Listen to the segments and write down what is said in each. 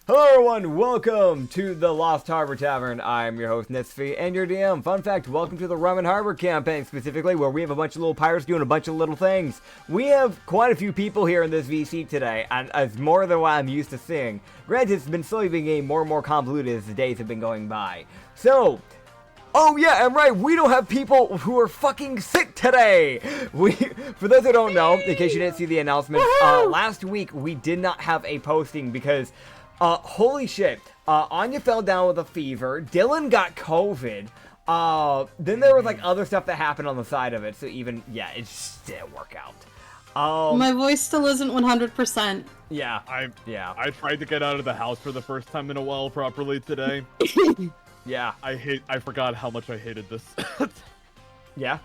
Hello everyone, welcome to the Lost Harbor Tavern. I'm your host Nitsify and your DM. Fun fact, welcome to the Rum and Harbor campaign specifically, where we have a bunch of little pirates doing a bunch of little things. We have quite a few people here in this VC today, and it's more than what I'm used to seeing. Granted, it's been slowly being getting more and more convoluted as the days have been going by. So, oh yeah, I'm right, we don't have people who are fucking sick today! For those who don't know, in case you didn't see the announcement, last week we did not have a posting because holy shit, Anya fell down with a fever, Dylan got COVID, then there was like other stuff that happened on the side of it, so even, yeah, it just didn't work out. My voice still isn't 100%. Yeah. I tried to get out of the house for the first time in a while properly today. Yeah. I forgot how much I hated this. Yeah?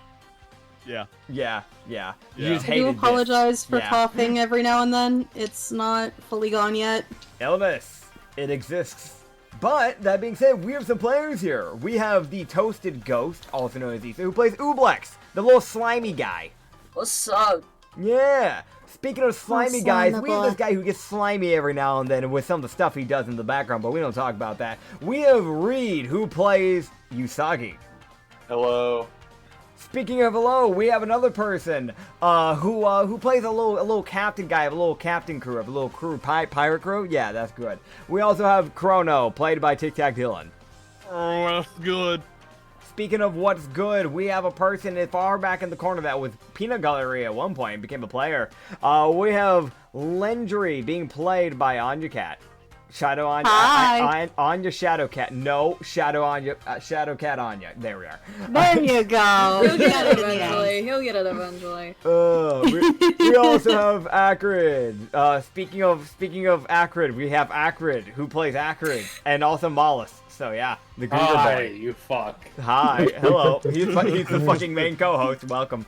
Yeah. Yeah. Yeah. You just I do hated apologize for Yeah. coughing every now and then. It's not fully gone yet. Illness. It exists. But, that being said, we have some players here. We have the Toasted Ghost, also known as Issa, who plays Ublex, the little slimy guy. What's up? Yeah. Speaking of slimy guys, we have Slimable. this guy who gets slimy every now and then with some of the stuff he does in the background, but we don't talk about that. We have Reed, who plays Usagi. Hello. Speaking of hello, we have another person who plays a little captain guy of a little captain crew, of a little crew, pirate crew. Yeah, that's good. We also have Chrono, played by Tic Tac Dylan. Oh, that's good. Speaking of what's good, we have a person far back in the corner that was Peanut Gallery at one point and became a player. We have Lendry being played by Anya Cat. Shadow Anya. Hi. Anya Shadow Cat. No, Shadow Anya. Shadow Cat Anya. There we are. There you go. He'll get it in the end. eventually. He'll get it eventually. We also have Acrid. Speaking of Acrid, we have Acrid, who plays Acrid, and also Mollis. So yeah, the Goober Hi, boy. you fuck. Hi, hello. He's the fucking main co-host. Welcome.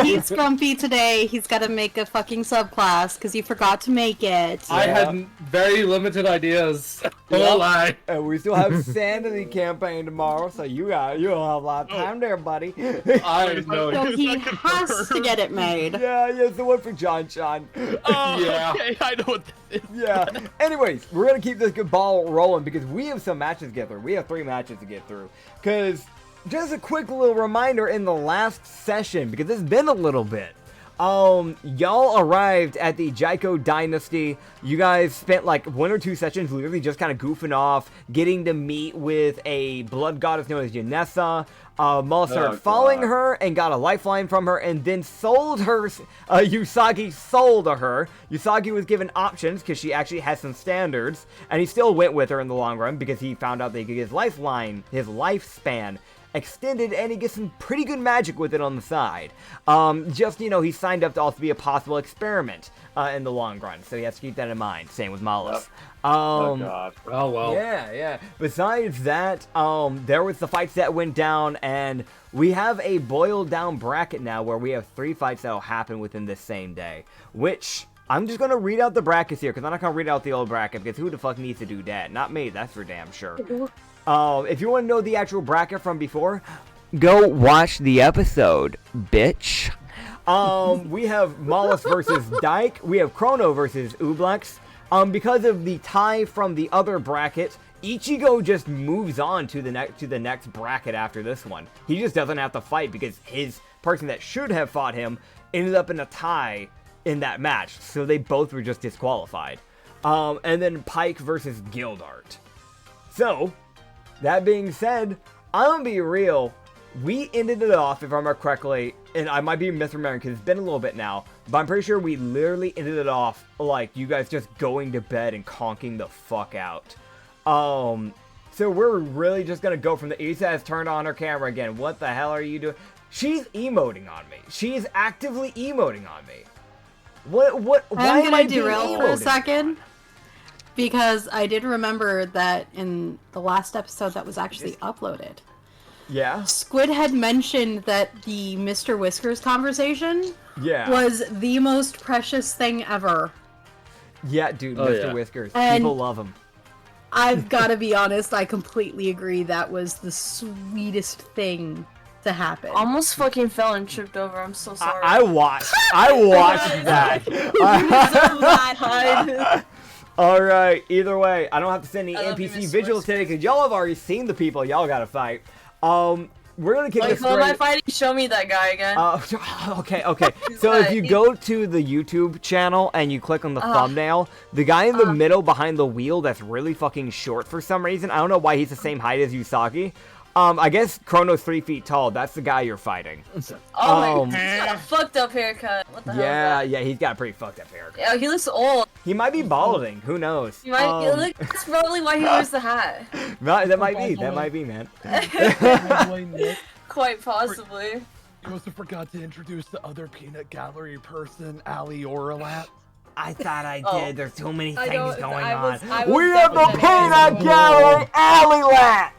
He's grumpy today. He's got to make a fucking subclass because you forgot to make it. I had very limited ideas. Yeah. Don't lie. And we still have Sanity campaign tomorrow, so you'll have a lot of time there, buddy. I know. So he has to get it made. Yeah, it's the one for John Sean. Oh, Yeah. okay, I know what this is. Yeah. Anyways, we're gonna keep this good ball rolling because we have some matches to get through. We have 3 matches to get through. Cause just a quick little reminder in the last session, because it's been a little bit. Y'all arrived at the Jaiko Dynasty. You guys spent like 1 or 2 sessions literally just kind of goofing off, getting to meet with a blood goddess known as Yanessa. Maul started following her and got a lifeline from her and then sold her, Usagi sold her. Usagi was given options because she actually has some standards, and he still went with her in the long run because he found out that he could get his lifeline, his lifespan extended, and he gets some pretty good magic with it on the side. Just, he signed up to also be a possible experiment in the long run, so he has to keep that in mind. Same with Mollis. Yep. Oh god. Oh well. Yeah. Besides that, there was the fights that went down, and we have a boiled down bracket now where we have 3 fights that'll happen within this same day, which I'm just gonna read out the brackets here, because I'm not gonna read out the old bracket, because who the fuck needs to do that? Not me, that's for damn sure. If you want to know the actual bracket from before, go watch the episode, bitch. We have Mollis versus Dyke. We have Chrono versus Ublex. Because of the tie from the other bracket, Ichigo just moves on to the next bracket after this one. He just doesn't have to fight because his person that should have fought him ended up in a tie in that match, so they both were just disqualified. And then Pike versus Gildart. So, that being said, I'm gonna be real. We ended it off, if I remember correctly, and I might be misremembering because it's been a little bit now, but I'm pretty sure we literally ended it off like you guys just going to bed and conking the fuck out. So we're really just gonna go from the Issa has turned on her camera again. What the hell are you doing? She's emoting on me. She's actively emoting on me. Why I'm am I gonna being derail for a emoted second because I did remember that in the last episode that was actually uploaded, Yeah? Squid had mentioned that the Mr. Whiskers conversation Yeah. was the most precious thing ever. Yeah, dude, Oh, Mr. yeah. Whiskers. And- People love him. I've got to be honest, I completely agree that was the sweetest thing to happen. Almost fucking fell and tripped over. I'm so sorry. I watched that. so bad. Alright, either way, I don't have to send any I love you, NPC Mr. visuals today because y'all have already seen the people y'all gotta fight. We're gonna kick Like, this who am I straight. fighting? Show me that guy again. Okay. So if you go to the YouTube channel and you click on the thumbnail, the guy in the middle behind the wheel that's really fucking short for some reason, I don't know why he's the same height as Usagi. I guess Chrono's 3 feet tall. That's the guy you're fighting. Oh my, he's got a fucked up haircut. What the hell? Yeah, he's got a pretty fucked up haircut. Yeah, he looks old. He might be balding. Who knows? He might. That's probably why he wears the hat. That might be, man. Quite possibly. You must have forgot to introduce the other peanut gallery person, Ali Oralat. I thought I did. Oh. There's too many I things don't- going I was- on. I was We have the definitely- peanut gallery alley lat.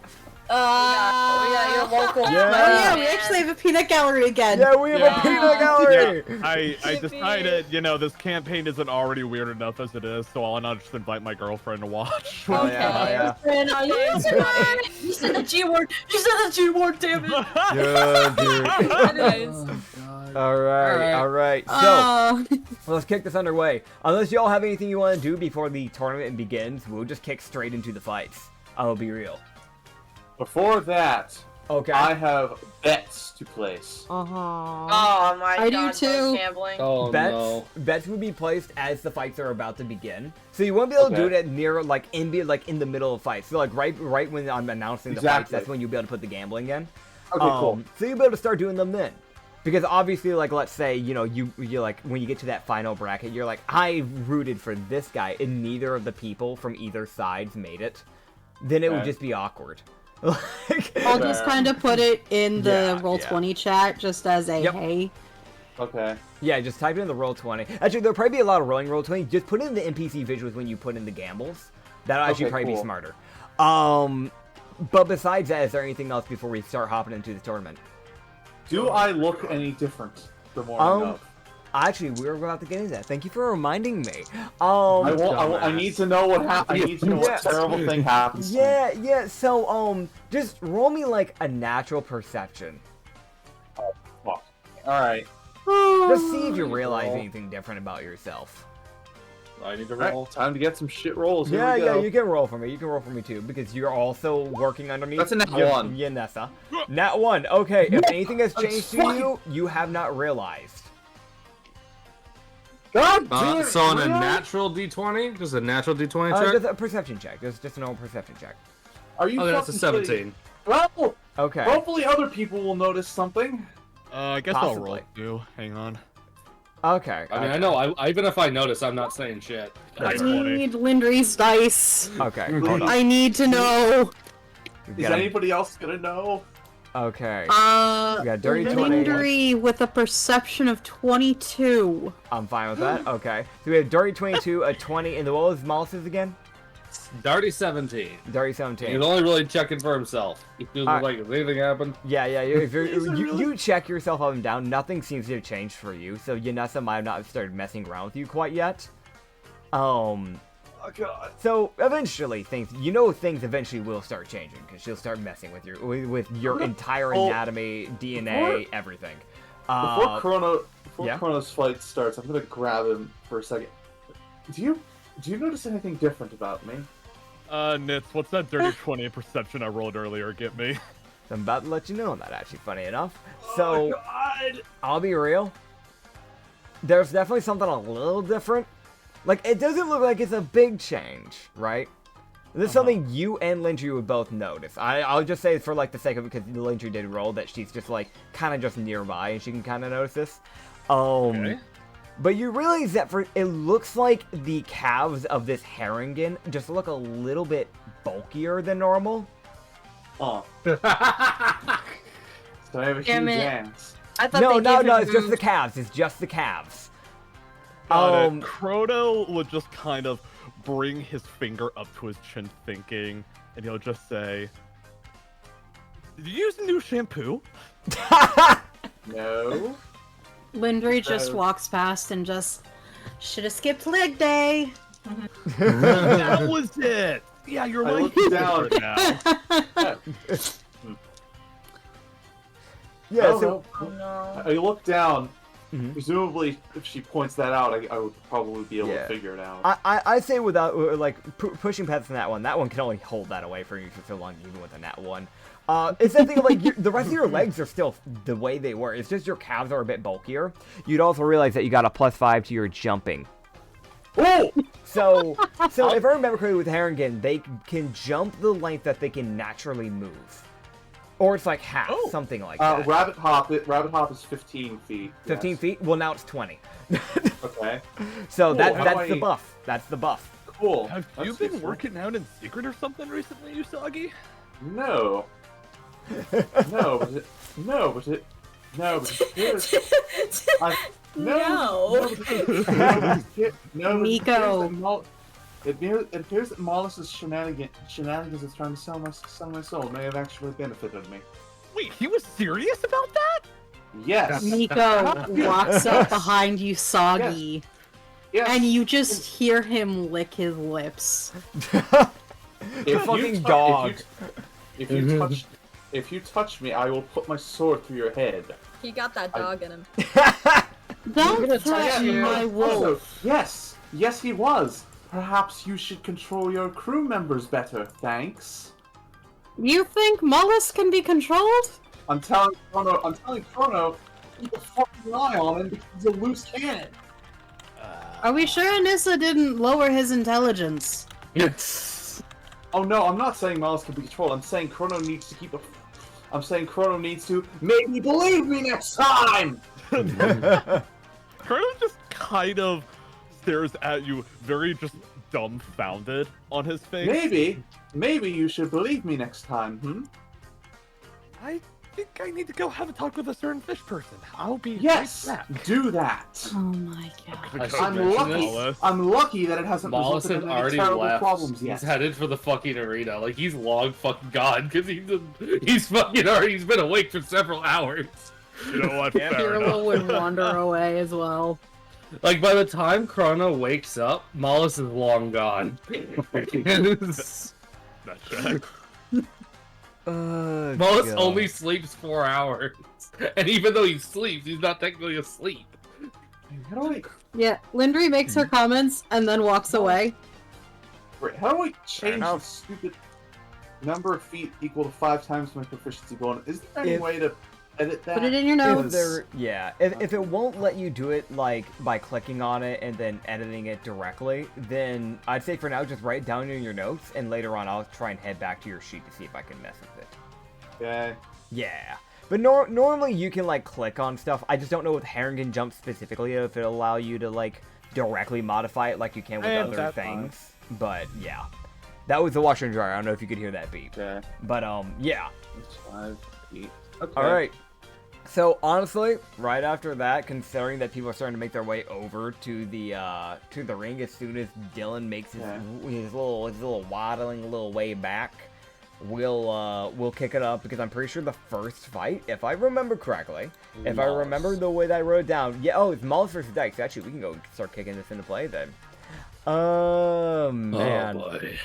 We got your local. Yeah. Oh yeah, we actually have a peanut gallery again. Yeah, we have a peanut gallery. I decided, this campaign isn't already weird enough as it is, so I'll not just invite my girlfriend to watch. Oh, yeah. You said the G word. You said the G word. Damn it. Yeah, dude. Anyways. All right. So, let's kick this underway. Unless y'all have anything you want to do before the tournament begins, we'll just kick straight into the fights. I'll be real. Before that, Okay. I have bets to place. Oh my I do god. too. Gambling. Oh no. Bets will be placed as the fights are about to begin. So you won't be able to do it at near in the middle of fights. So right when I'm announcing the fights, that's when you'll be able to put the gambling in. Okay, cool. So you'll be able to start doing them then. Because obviously, let's say, you when you get to that final bracket, you're like, I rooted for this guy, and neither of the people from either sides made it. Then it would just be awkward. I'll just kind of put it in the Yeah, Roll20 chat just as a hey. Okay. Yeah, just type in the Roll20. Actually, there'll probably be a lot of rolling Roll20. Just put in the NPC visuals when you put in the gambles. That'll actually probably be smarter. But besides that, is there anything else before we start hopping into the tournament? Do I look any different the morning of? Actually, we're about to get into that. Thank you for reminding me. I need to know what happened. I need to know what terrible thing happens. Yeah. So, just roll me a natural perception. Oh, fuck. All right. Just see if you realize anything different about yourself. I need to roll. Right, time to get some shit rolls. Here we Yeah, go. you can roll for me. You can roll for me too, because you're also working under me. That's a nat 1. Yeah, Nessa. Nat 1. Okay, if anything has changed to you, you have not realized. God damn it, So on a really? natural D20? Just a natural D20 check? Just a perception check. Just a normal perception check. Are you Okay, that's a fucking 17. kidding? Well, Okay. hopefully other people will notice something. I guess I'll Possibly. roll too. Hang on. Okay. I mean, I know. Even if I notice, I'm not saying shit. I That's funny. need Lindry's dice. Okay. Hold on. I need to know. We've Is got a- anybody else gonna know? Okay. We got dirty 20. Lindry with a perception of 22. I'm fine with that. Okay. So we have dirty 22, a 20, and what was Mollis's again? Dirty 17. Dirty 17. He's only really checking for himself. He feels like if anything happened. Yeah. If you check yourself up and down, nothing seems to have changed for you. So Yanessa might have not started messing around with you quite yet. Oh god. So eventually things eventually will start changing because she'll start messing with your entire anatomy, DNA, everything. Before yeah? Chrono's fight starts, I'm gonna grab him for a second. Do you notice anything different about me? Nits, what's that dirty 20 perception I rolled earlier? Get me. I'm about to let you know that, actually, funny enough. So, God. I'll be real. There's definitely something a little different. It doesn't look like it's a big change, right? This is something you and Lindry would both notice. I'll just say for, the sake of it, because Lindry did roll, that she's just, kind of just nearby, and she can kind of notice this. Okay. But you realize that it looks like the calves of this Haringen just look a little bit bulkier than normal. Oh. So I have a Damn huge it. ass. I thought No, they gave him it's just boobs. the calves. It's just the calves. Got it. Chrono would just kind of bring his finger up to his chin thinking, and he'll just say, "Did you use a new shampoo?" No. Lindry just walks past and just should have skipped leg day. That was it! Yeah, you're I like looked down. now. Yeah, so... Oh no. I look down. presumably, if she points that out, I would probably be able to Yeah. figure it out. I say without pushing past that one can only hold that away for you for so long, even with a nat one. It's that thing of like the rest of your legs are still the way they were. It's just your calves are a bit bulkier. You'd also realize that you got a +5 to your jumping. Oh! So if I remember correctly with Haringen, they can jump the length that they can naturally move. Or it's like half, something like that. Rabbit hop is 15 feet. 15 yes. feet? Well, now it's 20. Okay. So Cool. that's the buff. That's the buff. Cool. Have you That's been useful. working out in secret or something recently, Usagi? No. No, but here's... Nico. It appears that Mollus's shenanigans of trying to sell my soul may have actually benefited me. Wait, he was serious about that? Yes. Nico walks up behind Usagi, Yes. and you just hear him lick his lips. The fucking dog. If you touch me, I will put my sword through your head. He got that dog in him. Don't threaten my wolf. Also, yes, he was. Perhaps you should control your crew members better. Thanks. You think Mollusk can be controlled? I'm telling Chrono, keep a fucking eye on him because he's a loose cannon. Are we sure Anissa didn't lower his intelligence? Oh no, I'm not saying Miles can be controlled. I'm saying Chrono needs to maybe believe me next time. Chrono just kind of stares at you, very just dumbfounded on his face. Maybe you should believe me next time. I think I need to go have a talk with a certain fish person. I'll be Yes, right back. do that. Oh my god. I'm lucky that it hasn't Wallace resulted has in any already terrible left. problems yet. He's headed for the fucking arena. Like, he's long fucking gone, because he's fucking already, he's been awake for several hours. You know what? Fair Pirlo enough. would wander away as well. Like, by the time Chrono wakes up, Mollis is long gone. That's right. Mollis only sleeps 4 hours. And even though he sleeps, he's not technically asleep. How do Yeah, Lindry makes her comments and then walks away. I change the stupid number of feet equal to 5 times my proficiency bonus? Is there any way to edit that? Put it in your notes. If it won't let you do it like by clicking on it and then editing it directly, then I'd say for now just write it down in your notes, and later on I'll try and head back to your sheet to see if I can mess with it. Okay. Yeah. But normally you can like click on stuff. I just don't know with Haringen jump specifically if it'll allow you to like directly modify it like you can with other things. But yeah. That was the washer and dryer. I don't know if you could hear that beep. Okay. But yeah. That's 5 feet. Okay. Alright. So honestly, right after that, considering that people are starting to make their way over to the ring as soon as Dylan makes his little waddling little way back, we'll kick it up because I'm pretty sure the first fight, if I remember correctly, if I remember the way that I wrote it down, it's Mollis versus Dyke. So actually, we can go start kicking this into play then. Oh man. Oh boy.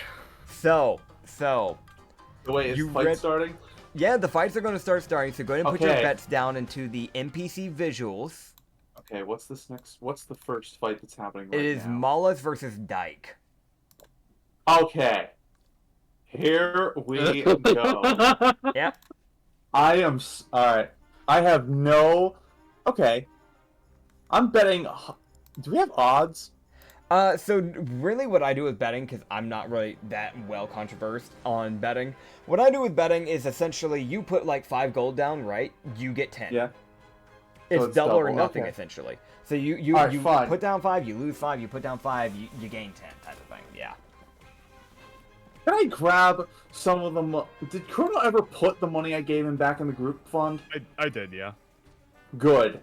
So. Wait, is the fight starting? Yeah, the fights are going to start starting, so go ahead and put your Okay. bets down into the NPC visuals. Okay, what's the first fight that's happening right It is now? Mollis versus Dyke. Okay. Here we go. Yep. Alright. I have no... Okay. I'm betting... Do we have odds? So really what I do with betting, because I'm not really that well controversed on betting, what I do with betting is essentially you put like 5 gold down, right? You get 10. Yeah. It's, So it's double or double, nothing, okay. essentially. So you Alright, fine. put down 5, you lose 5, you put down 5, you gain 10 type of thing, yeah. Can I grab some of them? Did Chrono ever put the money I gave him back in the group fund? I did, yeah. Good.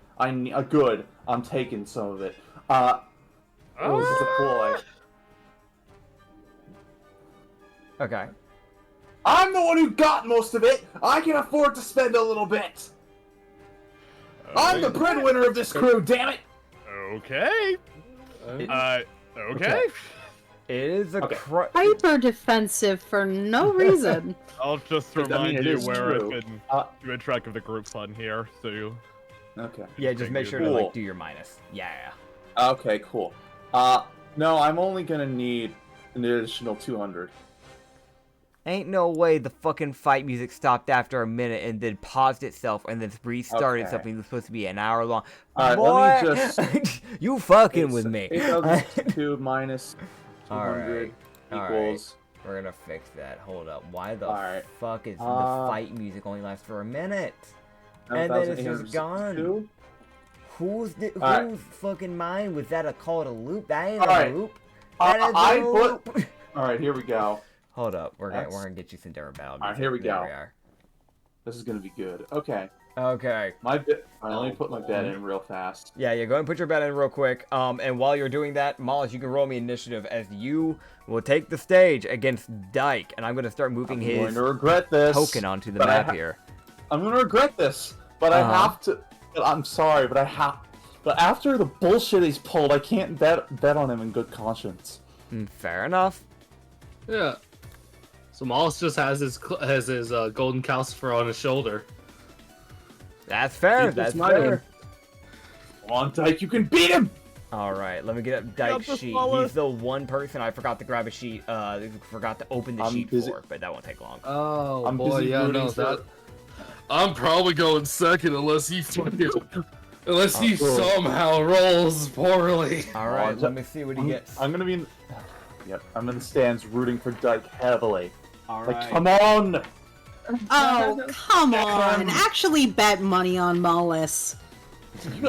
Good. I'm taking some of it. It was a ploy. Okay. I'm the one who got most of it! I can afford to spend a little bit! I'm the breadwinner of this crew, damn it! Okay. Okay. It is a Hyper defensive for no reason. I'll just I mean, remind it you is where true. I've been doing track of the group fun here, so you... Okay. Yeah, just make sure to Cool. like do your minus. Yeah. Okay, cool. No, I'm only gonna need an additional 200. Ain't no way the fucking fight music stopped after a minute and then paused itself and then restarted Okay. something that's supposed to be an hour long. Alright, Boy, let me just... you fucking with me. 8,002 minus 200 Alright. equals... We're gonna fix that. Hold up. Why the Alright. fuck is the fight music only lasts for a minute? And then it's just gone. 9,862. Whose Alright. fucking mind was that a call to loop? That ain't Alright. a loop. That is I a put... loop. Alright, here we go. Hold up. We're That's- gonna get you some different battle Alright, music. here we There go. we are. This is gonna be good. Okay. Okay. Alright, let me put my bet in real fast. Yeah, go ahead and put your bet in real quick. And while you're doing that, Mollis, you can roll me initiative as you will take the stage against Dyke, and I'm gonna start moving I'm going his to regret this. token onto the but map here. I'm gonna regret this, but I Uh-huh. have to... I'm sorry, but I have... But after the bullshit he's pulled, I can't bet on him in good conscience. Fair enough. Yeah. So Mollis just has his golden calcifer on his shoulder. That's fair. Keep That's this money. fair. Come on, Dyke, you can beat him! All right, let me get up Dyke's this sheet. Mollis. He's the one person I forgot to grab a sheet. Forgot to open the I'm sheet busy- for, but that won't take long. Oh I'm boy, busy yeah, rooting no, for- that. I'm probably going second unless he cool. somehow rolls poorly. All right, Oh, let me see what he gets. I'm gonna be in... Yep, I'm in the stands rooting for Dyke heavily. All Like, come on! Oh, come on. Actually bet money on Mollis.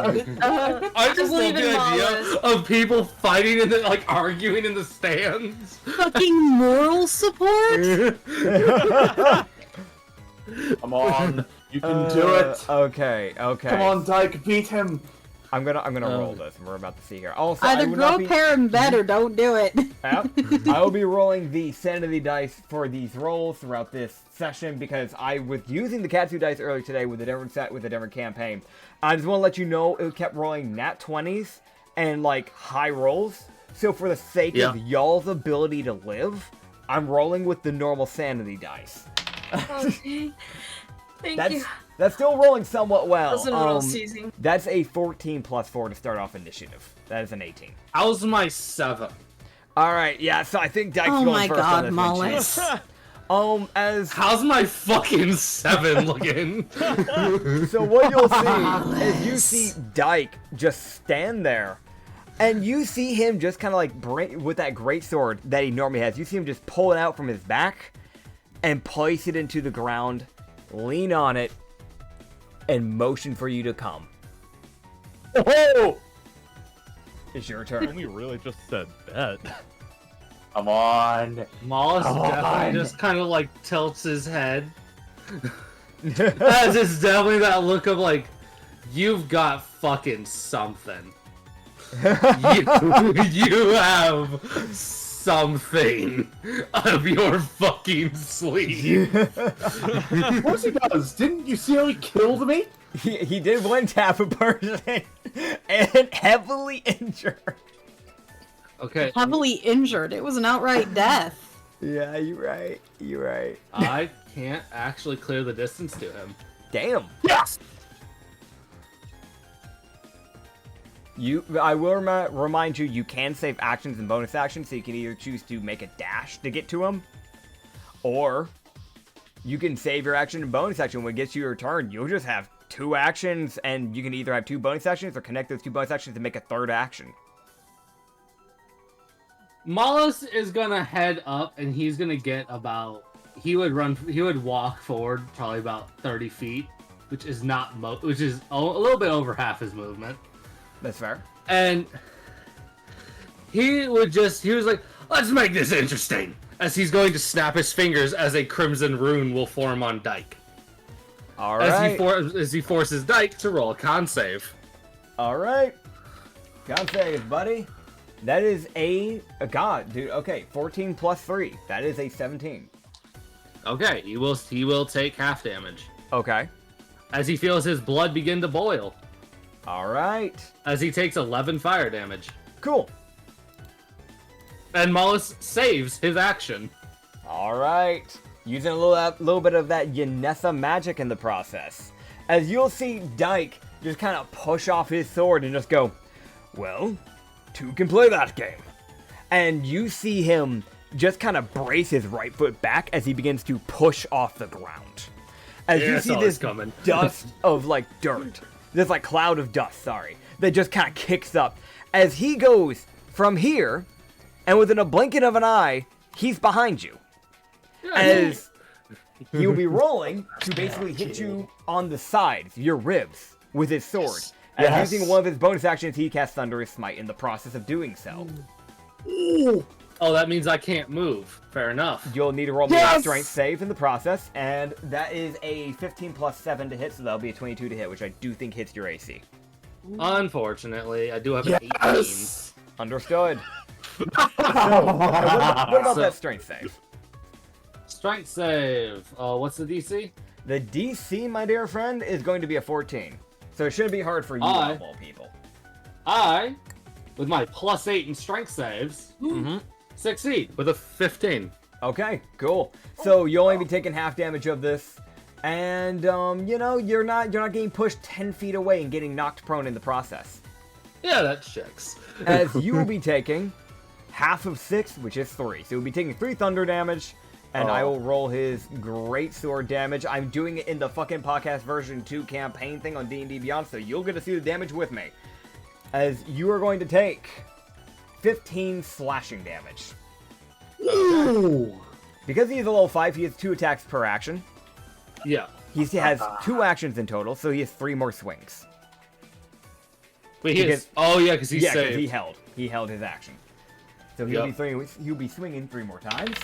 I just love believe the in idea Mollis. of people fighting and like arguing in the stands. Fucking moral support? Come on, you can do it! Okay. Come on, Dyke, beat him! I'm gonna roll this, and we're about to see here. Also, I Either will grow not a be... pair and bet or don't do it. Yep. I will be rolling the sanity dice for these rolls throughout this session because I was using the Katsu dice earlier today with a different set with a different campaign. I just want to let you know it kept rolling nat 20s and like high rolls. So for the sake of y'all's ability to live, I'm rolling with the normal sanity dice. Okay. Thank you. That's still rolling somewhat well. Wasn't real seizing. That's a 14 plus 4 to start off initiative. That is an 18. How's my 7? All right, yeah. So I think Dyke's Oh going my first god, on this one, Mollis. Chief. As How's my fucking 7 looking? so, what you'll see is you see Dyke just stand there, and you see him just kind of like with that greatsword that he normally has. You see him just pull it out from his back and place it into the ground, lean on it, and motion for you to come. Oh! It's your turn. We really just said bet. Come on! Mollis Come definitely on. just kind of like tilts his head. As it's definitely that look of like, you've got fucking something. you have something up your fucking sleeve. Of course he does! Didn't you see how he killed me? He did one tap a person and heavily injured. Okay, Heavily injured. It was an outright death. Yeah, you're right. You're right. I can't actually clear the distance to him. Damn. Yes! I will remind you, you can save actions and bonus actions, so you can either choose to make a dash to get to him, or you can save your action and bonus action. When it gets to your turn, you'll just have 2 actions, and you can either have 2 bonus actions or connect those 2 bonus actions to make a 3rd action. Mollis is gonna head up, and he's gonna get about. He would walk forward probably about 30 feet, which is not which is a little bit over half his movement. That's fair. And he was like, let's make this interesting. As he's going to snap his fingers as a crimson rune will form on Dyke. All right. As he forces Dyke to roll a con save. All right. Con save, buddy. That is a god, dude. Okay, 14 plus 3. That is a 17. Okay, he will take half damage. Okay. As he feels his blood begin to boil. All right. As he takes 11 fire damage. Cool. And Mollis saves his action. All right. Using a little bit of that Yanessa magic in the process. As you'll see Dyke just kind of push off his sword and just go, well, two can play that game. And you see him just kind of brace his right foot back as he begins to push off the ground. As you see this dust of like dirt, this like cloud of dust, sorry, that just kind of kicks up as he goes from here, and within a blink of an eye, he's behind you. As he will be rolling to basically hit you on the sides, your ribs, with his sword. As using one of his bonus actions, he casts Thunderous Smite in the process of doing so. Ooh. Oh, that means I can't move. Fair enough. You'll need to roll me a strength save in the process, and that is a 15 plus 7 to hit, so that'll be a 22 to hit, which I do think hits your AC. Unfortunately, I do have an 18. Understood. What about that strength save? Strength save. What's the DC? The DC, my dear friend, is going to be a 14. So it shouldn't be hard for you, of all people. I, with my +8 in strength saves, succeed with a 15. Okay, cool. So you'll only be taking half damage of this, and you know, you're not getting pushed 10 feet away and getting knocked prone in the process. Yeah, that checks. As you will be taking half of 6, which is 3. So you'll be taking 3 thunder damage, and I will roll his great sword damage. I'm doing it in the fucking podcast version 2 campaign thing on D&D Beyond, so you'll get to see the damage with me. As you are going to take 15 slashing damage. Ooh. Because he is a level 5, he has 2 attacks per action. Yeah. He has 2 actions in total, so he has 3 more swings. Wait, because he saved. Because he held his action. So he'll be swinging 3 more times.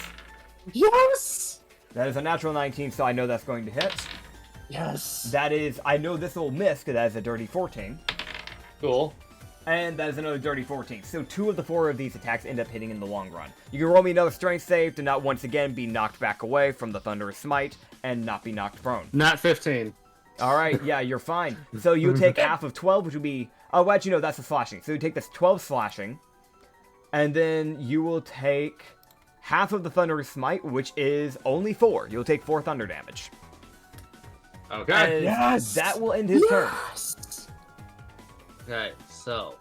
Yes! That is a natural 19, so I know that's going to hit. Yes. That is, I know this will miss, because that is a dirty 14. Cool. And that is another dirty 14. So 2 of the 4 of these attacks end up hitting in the long run. You can roll me another strength save to not once again be knocked back away from the Thunderous Smite and not be knocked prone. Not 15. Alright, yeah, you're fine. So you take half of 12, which would be... Oh, well, actually, no, that's the slashing. So you take this 12 slashing, and then you will take half of the Thunderous Smite, which is only 4. You'll take 4 thunder damage. Okay. And that will end his turn. Okay, so...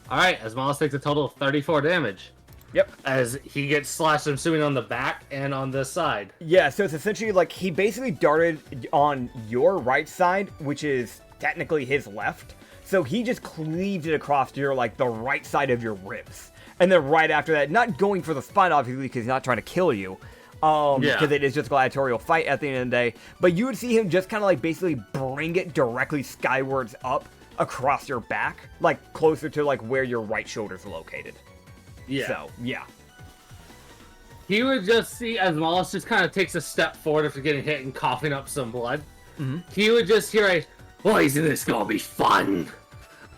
Alright, Asmalis takes a total of 34 damage. Yep. As he gets slashed, I'm assuming, on the back and on this side. Yeah, so it's essentially like he basically darted on your right side, which is technically his left. So he just cleaved it across your, like, the right side of your ribs. And then right after that, not going for the spine, obviously, because he's not trying to kill you. Because it is just a gladiatorial fight at the end of the day. But you would see him just kind of, like, basically bring it directly skywards up across your back. Like, closer to, like, where your right shoulder's located. Yeah. So, yeah. He would just see as Mollis just kind of takes a step forward after getting hit and coughing up some blood. He would just hear a, "Well, isn't this gonna be fun?"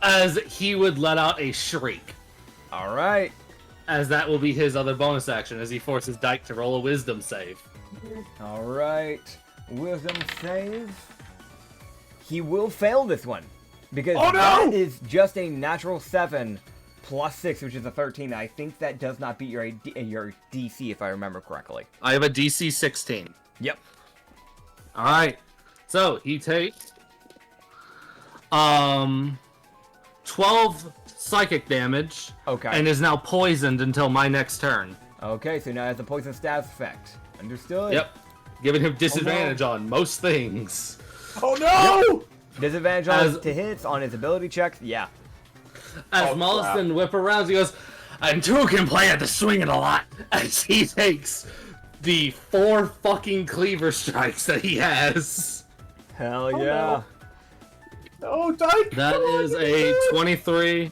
As he would let out a shriek. Alright. As that will be his other bonus action, as he forces Dyke to roll a wisdom save. Alright. Wisdom save. He will fail this one. Because that is just a natural 7 plus 6, which is a 13. I think that does not beat your DC, if I remember correctly. I have a DC 16. Yep. Alright. So, he takes 12 psychic damage. Okay. And is now poisoned until my next turn. Okay, so now it has a poison staff effect. Understood? Yep. Giving him disadvantage on most things. Oh no! Yep. Disadvantage on to hits, on his ability checks, yeah. As Molliston whip around, he goes, "And two can play at the swinging a lot," as he takes the 4 fucking cleaver strikes that he has. Hell yeah. No, Dyke! That is a 23.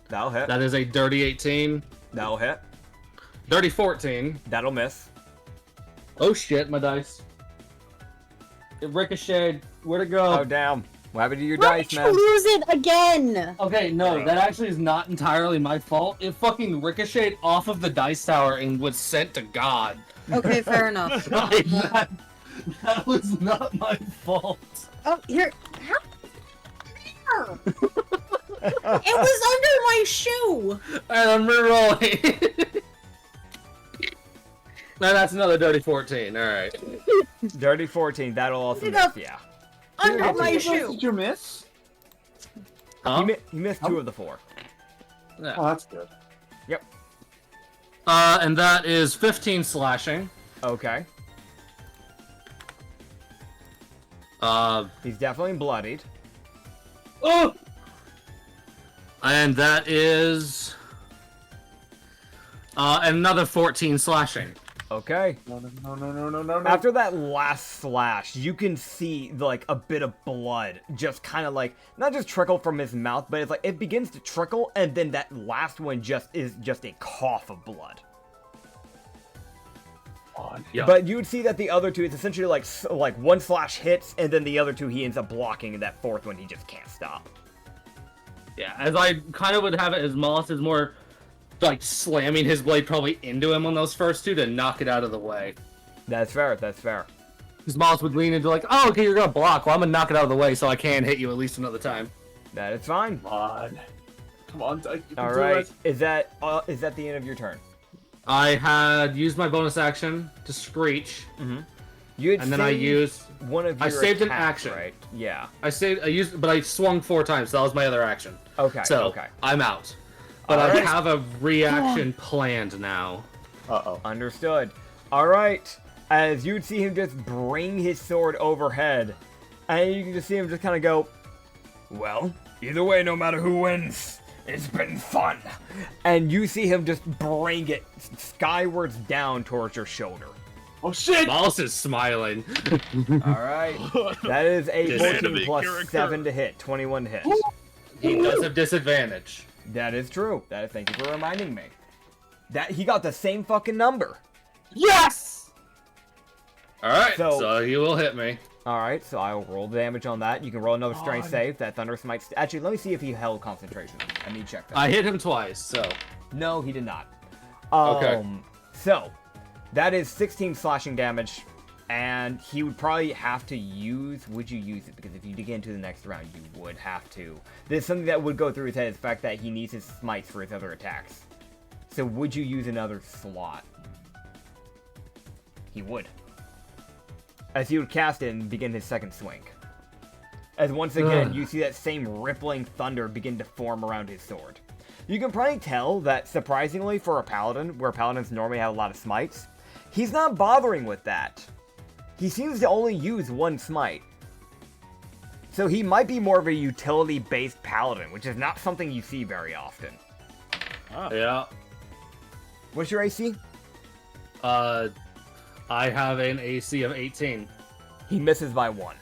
That'll hit. That is a dirty 18. That'll hit. Dirty 14. That'll miss. Oh shit, my dice. It ricocheted. Where'd it go? Oh, damn. What happened to your Why dice, did man? you lose it again? Okay, no, that actually is not entirely my fault. It fucking ricocheted off of the dice tower and was sent to God. Okay, fair enough. that was not my fault. Oh, here. How? There. It was under my shoe. Alright, I'm rerolling. No, that's another dirty 14. Alright. Dirty 14, that'll also Pick miss, up. yeah. Under Here, my here. shoe. Did you miss? Huh? He missed 2 of the 4. Yeah. Oh, that's good. Yep. And that is 15 slashing. Okay. He's definitely bloodied. Oh! And that is another 14 slashing. Okay. No. After that last slash, you can see like a bit of blood just kind of like not just trickle from his mouth, but it's like it begins to trickle, and then that last one is just a cough of blood. Yeah. But you would see that the other 2 is essentially like 1 slash hits, and then the other 2 he ends up blocking, and that 4th one he just can't stop. Yeah, as I kind of would have it as Moss is more like slamming his blade probably into him on those first 2 to knock it out of the way. That's fair. That's fair. Because Moss would lean into like, oh, okay, you're gonna block. Well, I'm gonna knock it out of the way so I can hit you at least another time. That is fine. Come on, Dyke. You can All do right. it. Is that the end of your turn? I had used my bonus action to screech, You had and then I saved used. one of your I saved an attacks, action. right? Yeah. But I swung 4 times. So that was my other action. Okay. So Okay. I'm out. But All I right. have a reaction planned now. Uh-oh. Understood. All right. As you would see him just bring his sword overhead, and you can just see him just kind of go, well, either way, no matter who wins, it's been fun. And you see him just bring it skywards down towards your shoulder. Oh shit! Moss is smiling. All right. That is a This 14 enemy plus character. 7 to hit, 21 to hit. He does have disadvantage. That is true. Thank you for reminding me. That he got the same fucking number. Yes! Alright, So- so he will hit me. All right, so I will roll the damage on that. You can roll another strength save. That Thunder Smite. Actually, let me see if he held concentration. Let me check that. I hit him twice, so. No, he did not. Okay. So, that is 16 slashing damage, and he would probably have to use... Would you use it? Because if you dig into the next round, you would have to. There's something that would go through his head, is the fact that he needs his smites for his other attacks. So would you use another slot? He would. As he would cast it and begin his second swing. As once again, you see that same rippling thunder begin to form around his sword. You can probably tell that, surprisingly, for a paladin, where paladins normally have a lot of smites, he's not bothering with that. He seems to only use 1 smite. So he might be more of a utility-based paladin, which is not something you see very often. Yeah. What's your AC? I have an AC of 18. He misses by 1.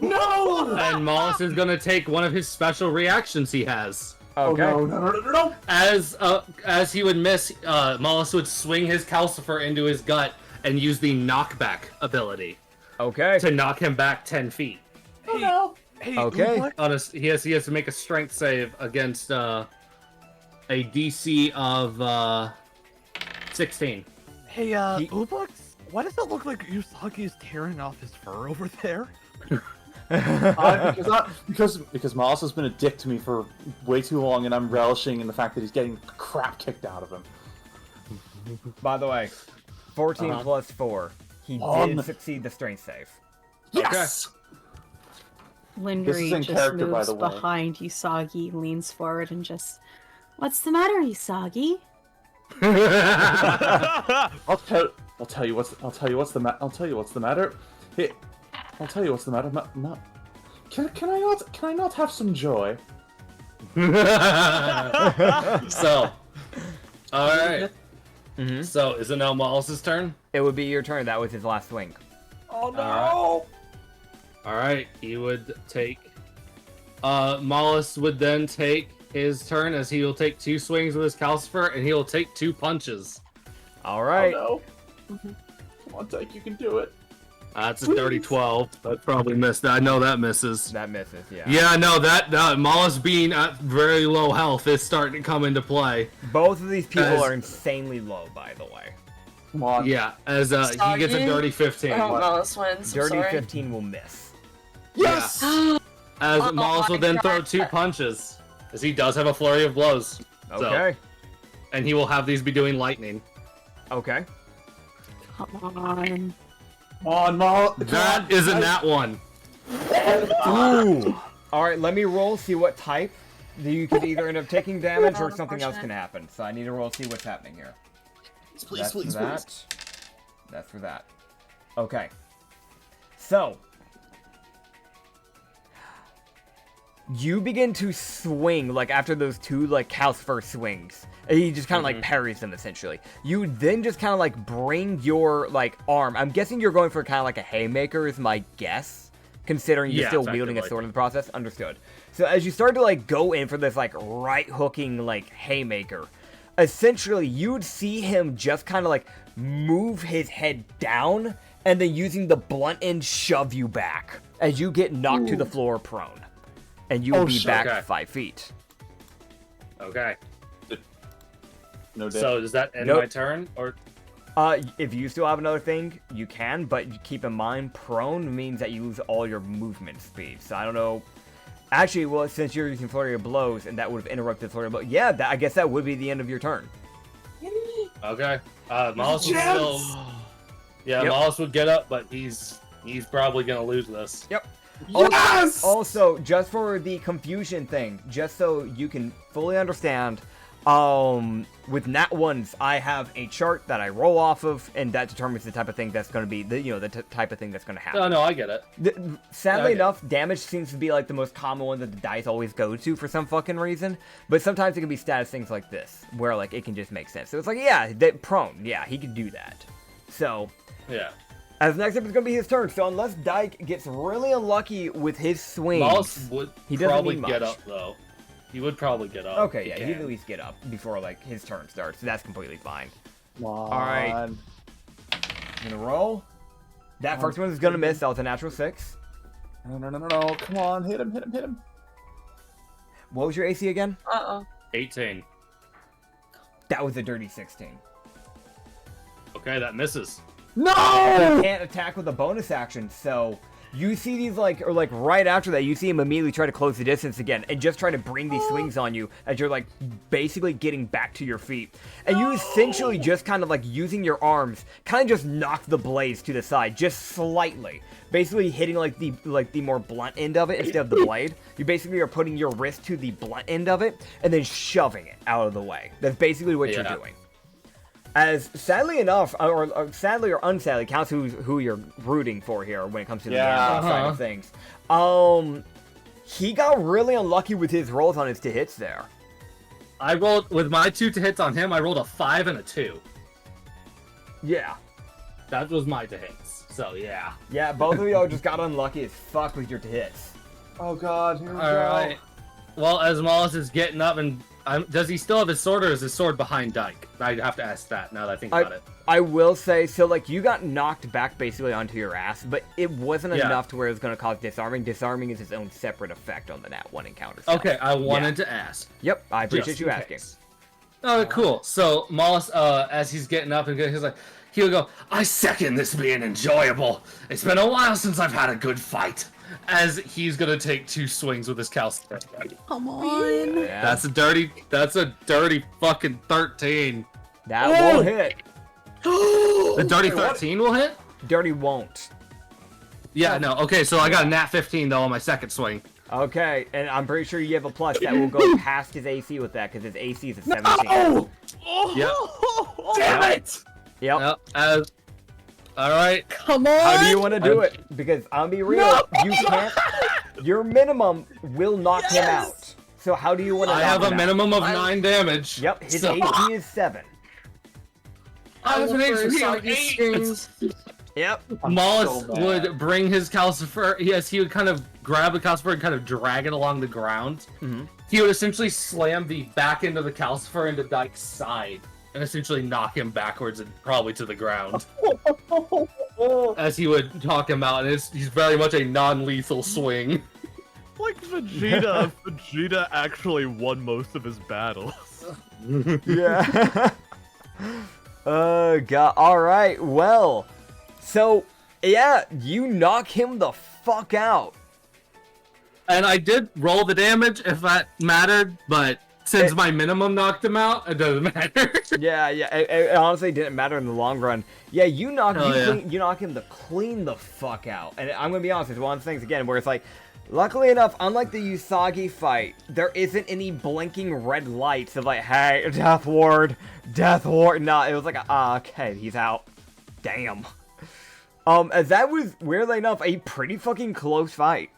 No! And Moss is gonna take one of his special reactions he has. Okay. Oh, no. As he would miss, Moss would swing his calcifer into his gut and use the knockback ability Okay. to knock him back 10 feet. Oh, no. Hey, Okay. what? He has to make a strength save against a DC of 16. Hey, He- Ubux, why does it look like Usagi's tearing off his fur over there? Because Miles has been a dick to me for way too long, and I'm relishing in the fact that he's getting crap kicked out of him. By the way, 14 plus 4. He did succeed the strength save. Yes! Lindri in just character, by moves the way. behind Usagi, leans forward, and just, "What's the matter, Usagi?" I'll tell you what's the matter. Hey, I'll tell you what's the matter. Can I not have some joy? So, alright. So, is it now Moll's turn? It would be your turn. That was his last swing. Oh no! Alright, he would take... Mollus would then take his turn, as he will take 2 swings with his calcifer, and he will take 2 punches. Alright. Oh no! Come on, Dyke, you can do it. That's a dirty 12. That probably missed. I know that misses. That misses, yeah. Yeah, no, that Mollus being at very low health is starting to come into play. Both of these people As- are insanely low, by the way. Come on. Yeah, as he gets a Soggy? dirty 15. Oh, Wallace wins. I'm Dirty sorry. 15 will miss. Yes! As Oh Mollus will my then throw God. 2 punches, as he does have a flurry of blows. So- Okay. and he will have these be doing lightning. Okay. Come on. Come on, Mal. That is a nat 1. Ooh. Alright, let me roll, see what type. You could either end up taking damage or something else can happen. So I need to roll, see what's happening here. Please, please, please. That's for that. Okay. So. You begin to swing, like, after those two, like, calcifer swings. And he just kind of, like, parries them, essentially. You then just kind of, like, bring your, like, arm. I'm guessing you're going for kind of like a haymaker is my guess. Considering you're still wielding a sword in the process. Understood. So as you start to, like, go in for this, like, right-hooking, like, haymaker, essentially, you'd see him just kind of, like, move his head down, and then using the blunt end shove you back as you get knocked to the floor prone. And you will be back 5 feet. Okay. No damage. So does that end my turn? Or if you still have another thing, you can, but you keep in mind, prone means that you lose all your movement speed. So I don't know. Actually, well, since you're using Flurry of Blows, and that would have interrupted Flurry of Blows, yeah, I guess that would be the end of your turn. Okay. Mollis would still... Yeah, Mollis would get up, but he's probably going to lose this. Yep. Yes! Also, just for the confusion thing, just so you can fully understand, with nat ones, I have a chart that I roll off of, and that determines the type of thing that's going to be, the type of thing that's going to happen. No, I get it. Sadly enough, damage seems to be like the most common one that the dice always go to for some fucking reason, but sometimes it can be status things like this, where like it can just make sense. So it's like, yeah, prone, yeah, he can do that. So, yeah. As next up, it's going to be his turn. So unless Dyke gets really unlucky with his swing, Mollis would he probably doesn't get up, though. He would probably get up. Okay, yeah, he'd at least get up before like his turn starts. So that's completely fine. All right, I'm gonna roll. That first one is gonna miss. That was a natural 6. No! Come on, hit him! What was your AC again? 18. That was a dirty 16. Okay, that misses. No! He can't attack with a bonus action, so you see these, like, or like right after that, you see him immediately try to close the distance again and just try to bring these swings on you as you're, like, basically getting back to your feet. And you essentially just kind of, like, using your arms, kind of just knock the blades to the side, just slightly. Basically hitting, like, the more blunt end of it instead of the blade. You basically are putting your wrist to the blunt end of it and then shoving it out of the way. That's basically what you're doing. As sadly enough, or sadly or unsadly, counts who you're rooting for here when it comes to the side of things. He got really unlucky with his rolls on his to hits there. I rolled with my 2 to hits on him. I rolled a 5 and a 2. Yeah, that was my to hits. So yeah. Yeah, both of y'all just got unlucky as fuck with your to hits. Oh god, here we go. Alright. Well, as Mollis is getting up and does he still have his sword, or is his sword behind Dyke? I'd have to ask that now that I think about it. I will say, so like you got knocked back basically onto your ass, but it wasn't enough to where it was going to cause disarming. Disarming is its own separate effect on the nat 1 encounter. Okay, I wanted to ask. Yep, I appreciate you asking. Oh, cool. So Mollis, as he's getting up and he's like, he'll go, I second this being enjoyable. It's been a while since I've had a good fight. As he's gonna take 2 swings with his calcifer. Come on. Yeah. That's a dirty fucking 13. That will hit. The dirty 13 will hit? Dirty won't. Yeah, no. Okay, so I got a nat 15 though on my second swing. Okay, and I'm pretty sure you have a plus that will go past his AC with that, because his AC is a 17. No! Yep. Damn it! Yep. Alright. Come on! How do you want to do it? Because I'll be real, you can't. Your minimum will knock him out. So how do you want to? I have a minimum of 9 damage. Yep, his HP is 7. I have an HP of 8. Yep. Mollis would bring his calcifer. Yes, he would kind of grab the calcifer and kind of drag it along the ground. He would essentially slam the back end of the calcifer into Dyke's side and essentially knock him backwards and probably to the ground. As he would talk him out, and he's very much a non-lethal swing. Like Vegeta, Vegeta actually won most of his battles. Yeah. Oh god. Alright, well. So, yeah, you knock him the fuck out. And I did roll the damage, if that mattered, but Since my minimum knocked him out, it doesn't matter. Yeah, it honestly didn't matter in the long run. Yeah, you knock him to clean the fuck out. And I'm gonna be honest, it's one of the things again where it's like, luckily enough, unlike the Usagi fight, there isn't any blinking red lights of like, hey, Death Ward. Nah, it was like, okay, he's out. Damn. As that was weirdly enough a pretty fucking close fight.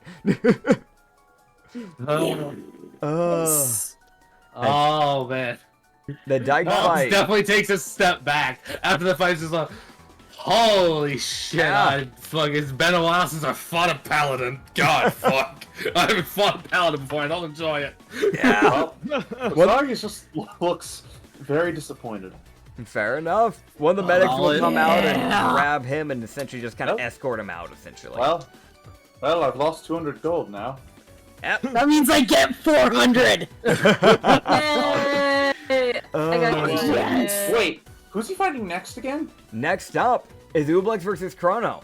Oh man, The Dyke Miles fight. definitely takes a step back after the fight's just like, holy shit! Yeah. It's been a while since I fought a paladin. God, fuck! I haven't fought a paladin before. I don't enjoy it. Yeah. Usagi just looks very disappointed. Fair enough. One of the medics will come out and Yeah. grab him and essentially just kind of Yep. escort him out, essentially. Well, I've lost 200 gold now. Yep. That means I get 400. Yay! I got you. Yes. Wait, who's he fighting next again? Next up is Ublex versus Chrono.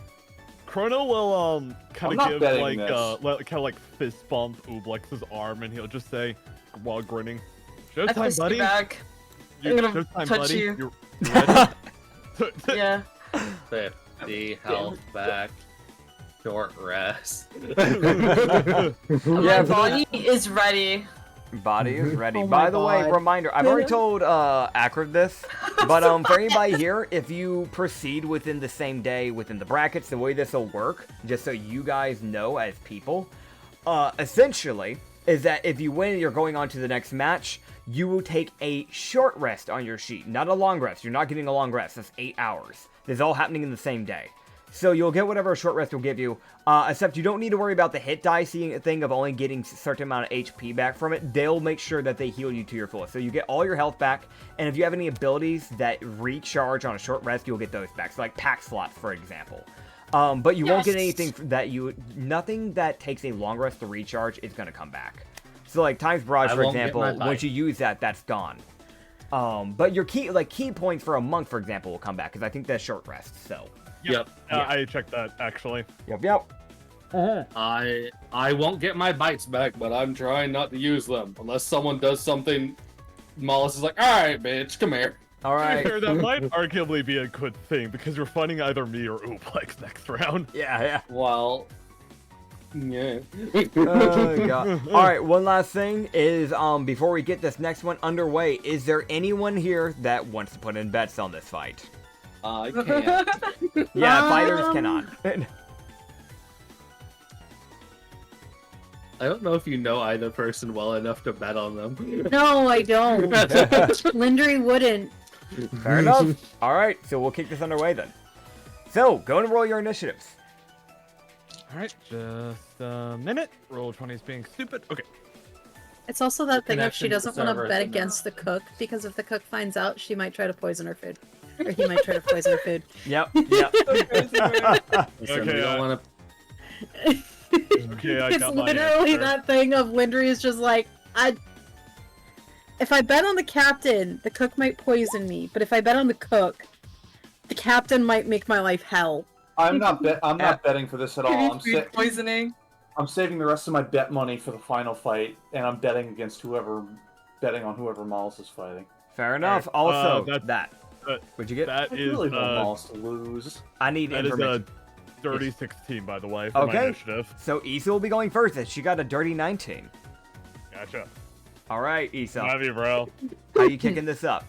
Chrono will I'm kind not of give betting like this. kind of like fist bump Ublex's arm, and he'll just say, while grinning, I "Showtime, pushed buddy. you back. I'm gonna Showtime, touch buddy. you. You ready?" Yeah. 50 health back. Short rest. Yeah, My for body is ready. Body is ready. Oh my By the way, God. reminder, I've already told Acrid this, but for anybody here, if you proceed within the same day within the brackets, the way this will work, just so you guys know as people, essentially, is that if you win and you're going on to the next match, you will take a short rest on your sheet, not a long rest. You're not getting a long rest. That's 8 hours. This is all happening in the same day. So you'll get whatever a short rest will give you, except you don't need to worry about the hit die thing of only getting a certain amount of HP back from it. They'll make sure that they heal you to your fullest. So you get all your health back, and if you have any abilities that recharge on a short rest, you'll get those back. So like pack slots, for example. But you won't get anything nothing that takes a long rest to recharge is going to come back. So like Times Barrage, I for won't get example, my bike. once you use that, that's gone. But your key points for a monk, for example, will come back, because I think that's short rest, so. Yep. I checked that actually. Yep. I won't get my bites back, but I'm trying not to use them unless someone does something. Mollis is like, all right, bitch, come here. All right. Here, that might arguably be a good thing because you're fighting either me or Ublex next round. Yeah. Well, yeah. Oh, God. All right, one last thing is, before we get this next one underway, is there anyone here that wants to put in bets on this fight? I can't. Yeah, fighters cannot. I don't know if you know either person well enough to bet on them. No, I don't. Lindry wouldn't. Fair enough. All right, so we'll kick this underway then. So, go and roll your initiatives. All right, just a minute. Roll 20 is being stupid. Okay. It's also that thing of she connection to doesn't want to server bet is in against the cook, because if the cook finds out, she might try to poison her food. Or he might try to poison her food. Yep. Listen, Okay, we don't want to. Okay, I It's got my literally answer. that thing of Lindry is just like, if I bet on the captain, the cook might poison me. But if I bet on the cook, the captain might make my life hell. I'm not betting for this at all. Food poisoning. I'm saving the rest of my bet money for the final fight, and I'm betting on whoever Miles is fighting. Fair enough. Alright, Also, that- What'd you get? That I is really want Miles to lose. I need that is information. a dirty 16, by the way, for my Okay. initiative. So, Issa will be going first, and she got a dirty 19. Gotcha. All right, Issa. Love you, bro. How you kicking this up?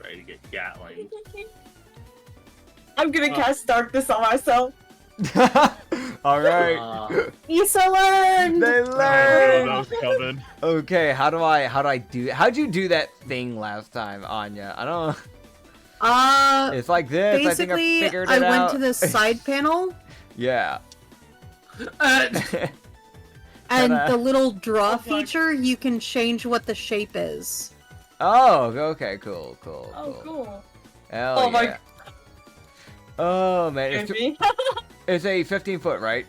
Ready to get Gatling. I'm gonna cast darkness on myself. All right. Issa learned! They I knew learn. that was coming. Okay, how'd you do that thing last time, Anya? I don't. It's like this. I think I Basically, figured I it went out. to the side panel, Yeah. and Ta-da. the little draw feature, you can change what the shape is. Oh, okay, cool. Oh, cool. Hell Oh my- yeah. Oh man, And me? it's a 15-foot, right?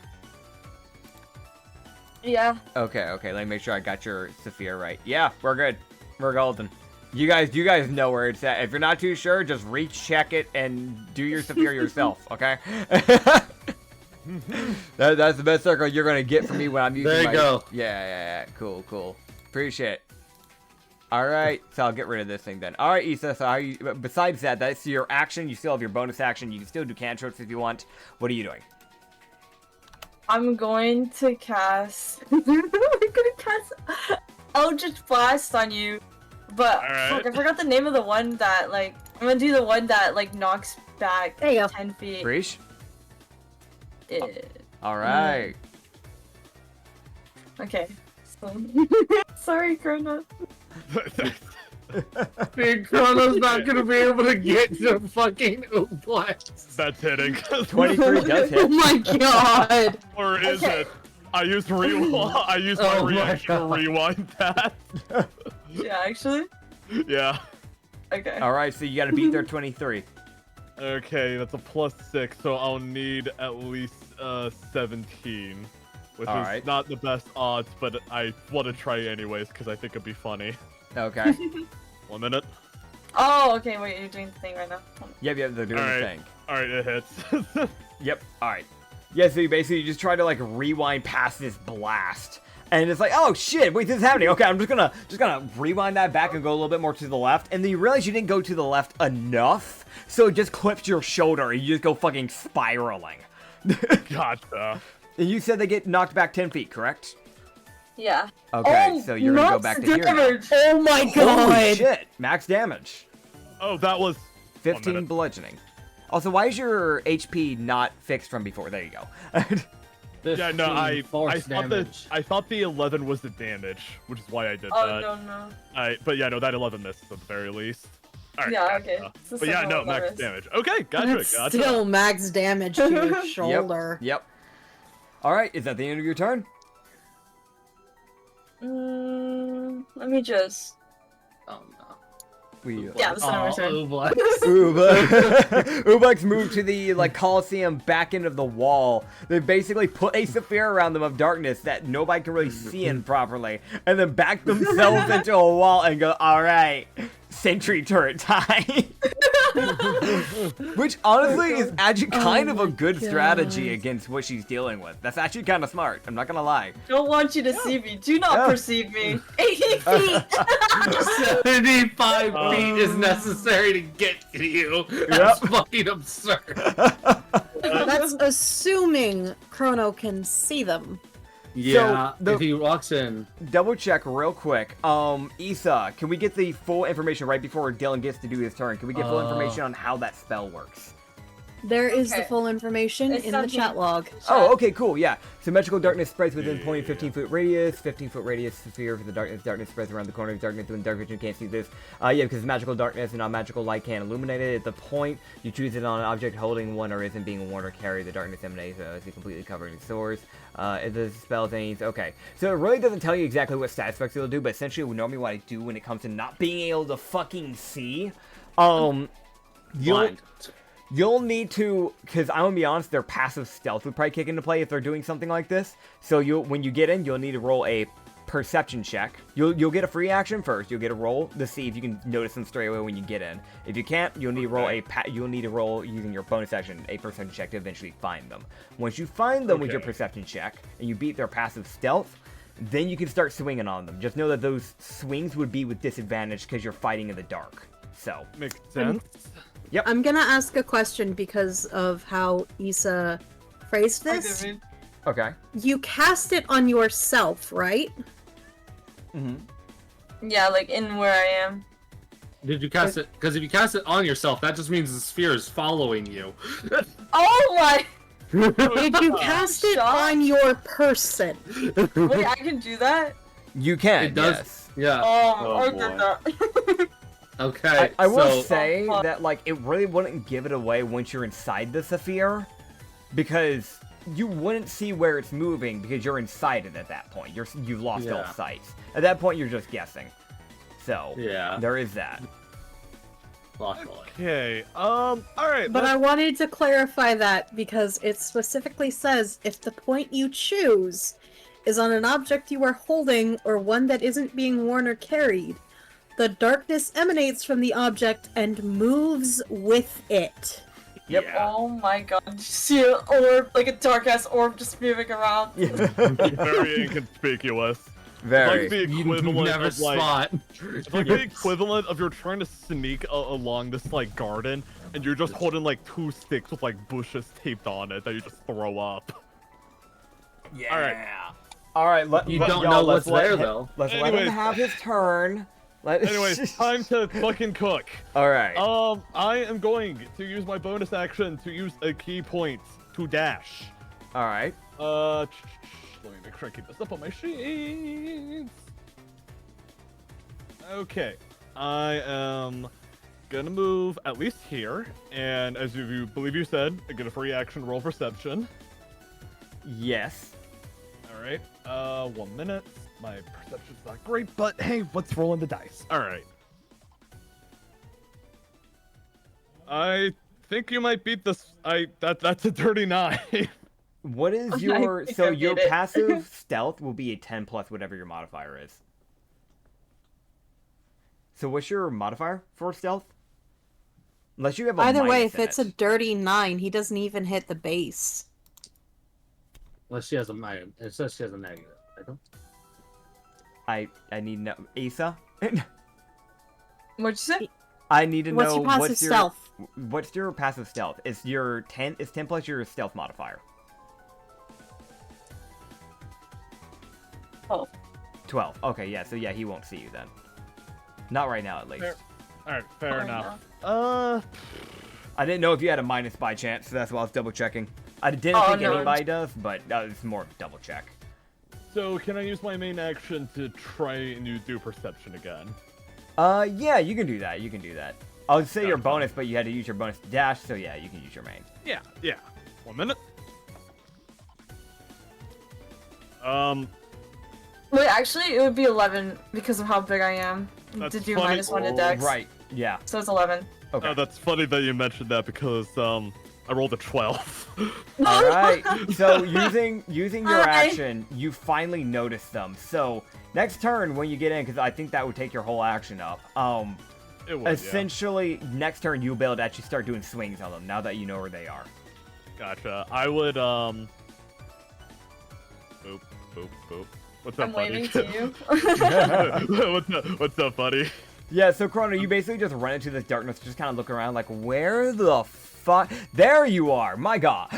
Yeah. Okay, let me make sure I got your Sophia right. Yeah, we're good. We're golden. You guys know where it's at. If you're not too sure, just recheck it and do your Sophia yourself, okay? That's the best circle you're gonna get from me when I'm using There you my... go. Yeah, cool. Appreciate it. All right, so I'll get rid of this thing then. All right, Issa, so how you, besides that, that's your action. You still have your bonus action. You can still do cantrips if you want. What are you doing? I'm going to cast. I'm gonna cast Eldritch Blast on you, but fuck, I forgot the name of the one that like. I'm gonna do the one that like knocks back There you go. 10 feet. Breach? Yeah. All right. Okay. So... Sorry, Chrono. Big Chrono's not gonna be able to get to fucking Ooblex. That's hitting. 23 does Oh hit. my god! Or is Okay. it? I used rewind. I used my Oh my reaction to God. rewind that. Yeah, actually. Yeah. Okay. All right, so you got to beat their 23. Okay, that's a +6, so I'll need at least 17, which All is right. not the best odds, but I want to try anyways because I think it'd be funny. Okay. 1 minute. Oh, okay. Wait, you're doing the thing right now. Yep, they're doing All the right. thing. All right, it hits. Yep. All right. Yeah, so you basically just try to like rewind past this blast, and it's like, oh shit, wait, this is happening. Okay, I'm just gonna rewind that back and go a little bit more to the left, and then you realize you didn't go to the left enough, so it just clips your shoulder, and you just go fucking spiraling. Gotcha. And you said they get knocked back 10 feet, correct? Yeah. Okay, Oh, so you're gonna go max back to here. now. damage. Oh my Holy god! shit! Max damage. Oh, that was 15 minute. bludgeoning. Also, why is your HP not fixed from before? There you go. Yeah, no, I force thought damage. I thought the 11 was the damage, which is why I did Oh that. no. But yeah, no, that 11 missed at the very least. All right, Yeah, gotcha. okay. It's the But yeah, second no, one that max missed. damage. Okay, gotcha, That's gotcha. still max damage to your shoulder. Yep. All right, is that the end of your turn? Let me just. Oh no. Yeah, this is my turn. Ooblex. Ubux moved to the like Coliseum back end of the wall. They basically put a sphere around them of darkness that nobody can really see in properly, and then back themselves into a wall and go, all right, sentry turret time. Which honestly is actually kind of a good strategy against what she's dealing with. That's actually kind of smart. I'm not gonna lie. Don't want you to see me. Do not perceive me. 80 feet. 75 feet is necessary to get to you. That's fucking absurd. That's assuming Chrono can see them. Yeah, the- if he walks in. Double check real quick. Issa, can we get the full information right before Dylan gets to do his turn? Can we get full information on how that spell works? There is the Okay. full information It's in the something- chat log. Oh, okay, cool, yeah. So magical darkness spreads within point of 15-foot radius, 15-foot radius sphere for the darkness. Darkness spreads around the corner of darkness when dark vision can't see this. Yeah, because magical darkness and non-magical light can illuminate it. At the point, you choose it on an object holding one or isn't being worn or carried. The darkness emanates as it completely covered in source. If the spell's any... Okay, so it really doesn't tell you exactly what stat effects it'll do, but essentially normally what I do when it comes to not being able to fucking see, Blind. You'll need to, because I'm gonna be honest, their passive stealth would probably kick into play if they're doing something like this. So when you get in, you'll need to roll a perception check. You'll get a free action first. You'll get a roll to see if you can notice them straight away when you get in. If you can't, you'll need to roll you'll need to roll using your bonus action a perception check to eventually find them. Once you find them with your perception check and you beat their passive stealth, then you can start swinging on them. Just know that those swings would be with disadvantage because you're fighting in the dark. So Makes sense. I'm gonna ask a question because of how Issa phrased this. okay. You cast it on yourself, right? Yeah, like in where I am. Did you cast it? Because if you cast it on yourself, that just means the sphere is following you. Oh my! Did you cast it on your person? Wait, I can do that? You can. It does. Yes. Yeah. Oh, I boy. did that. Okay. I will so, say that like it really wouldn't give it away once you're inside the sphere, because you wouldn't see where it's moving because you're inside it at that point. You've lost all Yeah. sight. At that point, you're just guessing. So Yeah. there is that. Luckily. Okay. All right. But I wanted to clarify that because it specifically says if the point you choose is on an object you are holding or one that isn't being worn or carried, the darkness emanates from the object and moves with it. Yep. Oh my god. Did you see an orb, like a dark ass orb just moving around? Very inconspicuous. Very. It's like the You equivalent never of like, spot. it's like the equivalent of you're trying to sneak along this like garden, and you're just holding like 2 sticks with like bushes taped on it that you just throw up. Yeah. All right. You don't know what's there, though. Let's let Anyways. him have his turn. Anyways, time to fucking cook. All right. I am going to use my bonus action to use a key point to dash. All right. Let me make sure I keep this up on my sheets. Okay, I am gonna move at least here, and as you believe you said, I get a free action roll perception. Yes. All right. 1 minute. My perception's not great, but hey, let's roll in the dice. All right. I think you might beat this. That's a dirty 9. What is I your think so I your did it. passive stealth will be a 10 plus whatever your modifier is. So what's your modifier for stealth? Unless you have a Either way, minus if in it's it. a dirty 9, he doesn't even hit the base. Unless she has a negative. It says she has a negative. I don't. I need to know Asa. What'd you say? I need to What's know your passive stealth? What's your passive stealth? Is your 10 is 10 plus your stealth modifier? 12. 12. Okay, yeah. So yeah, he won't see you then. Not right now, at least. Fair. All right, fair Fair enough. I didn't know if you had a minus by chance, so that's why I was double checking. I didn't think no. anybody does, but it's more double check. So can I use my main action to try and do perception again? Yeah, you can do that. You can do that. I would say your Sounds bonus, but you had to use your bonus to dash, so yeah, you can use your main. Yeah. 1 minute. Wait, actually, it would be 11 because of how big I am. That's to do funny. -1 to dex. Right. Yeah. So it's 11. Okay. That's funny that you mentioned that because I rolled a 12. All right. So using your Hi. action, you finally notice them. So next turn when you get in, because I think that would take your whole action up. It would, Essentially, next turn you'll be able to actually start doing swings on them now that you know where they are. yeah. Gotcha. I would boop, boop, boop. What's up, I'm buddy? waving to you. What's up, buddy? Yeah, so Chrono, you basically just run into this darkness, just kind of look around like, where the fuck? There you are! My god!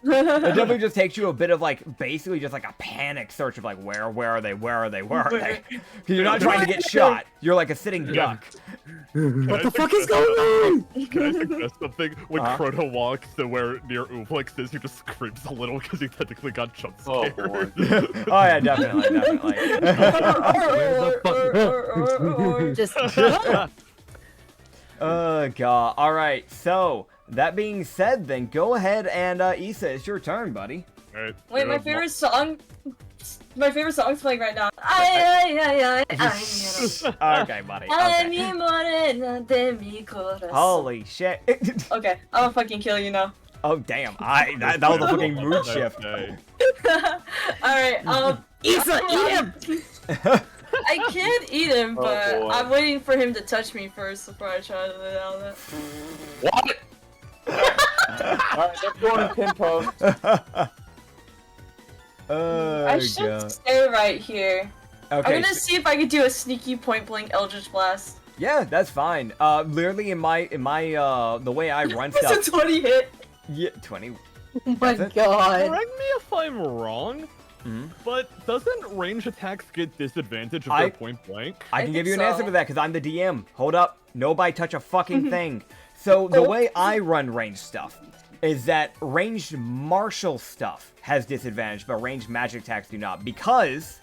It definitely just takes you a bit of like, basically just like a panic search of like, where are they? Where are they? Where are they? Because you're not trying to get shot. You're like a sitting duck. What the fuck is going on? Can I suggest something? When Uh-huh. Crota walks to where near Ublix is, he just screams a little because he technically got jump Oh, scared. boy. Oh yeah, definitely. Just Oh god. Alright, so, that being said then, go ahead and, Issa, it's your turn, buddy. Alright, Wait, my you know, favorite song. My favorite song's playing right now. Okay, buddy. Okay. Holy shit. Okay, I'm gonna fucking kill you now. Oh damn, that was a fucking mood shift. Okay. Alright, Issa, eat him! I can't eat him, Oh, but boy. I'm waiting for him to touch me first before I try to lay out that. What? Alright, let's go on pin post. Oh I should god. stay right here. Okay. I'm gonna see if I can do a sneaky point blank Eldritch Blast. Yeah, that's fine. Literally in my the way I run It's stuff. a 20 hit. Yeah, 20. Oh my That's it? god. Correct me if I'm wrong, Mhm. but doesn't range attacks get disadvantage if I- they're point blank? I I can give think you an answer so. to that because I'm the DM. Hold up. Nobody touch a fucking thing. So the way I run ranged stuff is that ranged martial stuff has disadvantage, but ranged magic attacks do not. Because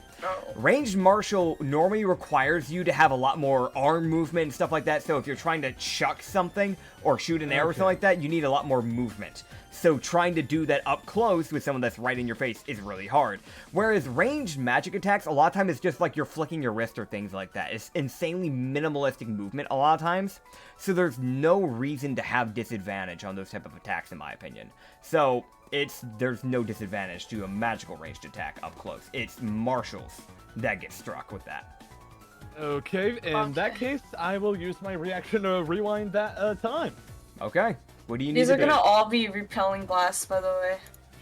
ranged martial normally requires you to have a lot more arm movement and stuff like that. So if you're trying to chuck something or shoot an arrow or something like that, you need a lot more movement. So trying to do that up close with someone that's right in your face is really hard. Whereas ranged magic attacks, a lot of times it's just like you're flicking your wrist or things like that. It's insanely minimalistic movement a lot of times. So there's no reason to have disadvantage on those type of attacks in my opinion. So there's no disadvantage to a magical ranged attack up close. It's martials that get struck with that. Okay, in that case, I will use my reaction to rewind that time. Okay. What do you need These to are do? gonna all be repelling blasts, by the way.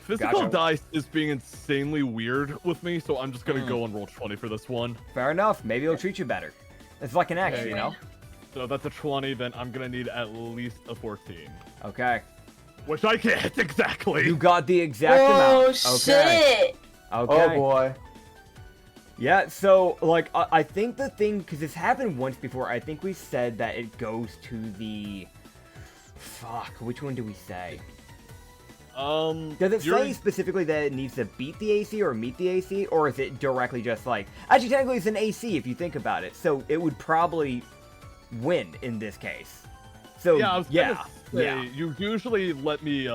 Physical Gotcha. dice is being insanely weird with me, so I'm just gonna go and roll 20 for this one. Fair enough. Maybe it'll treat you better. It's like an X, Okay. you know? So if that's a 20, then I'm gonna need at least a 14. Okay. Which I get, exactly! You got the exact Oh amount. shit! Okay. Oh boy. Yeah, so, like, I think the thing, because this happened once before, I think we said that it goes to the... Fuck, which one do we say? Does it say specifically that it needs to beat the AC or meet the AC, or is it directly just like... Actually, technically it's an AC if you think about it, so it would probably win in this case. So, Yeah, I was gonna say, yeah. you usually let me,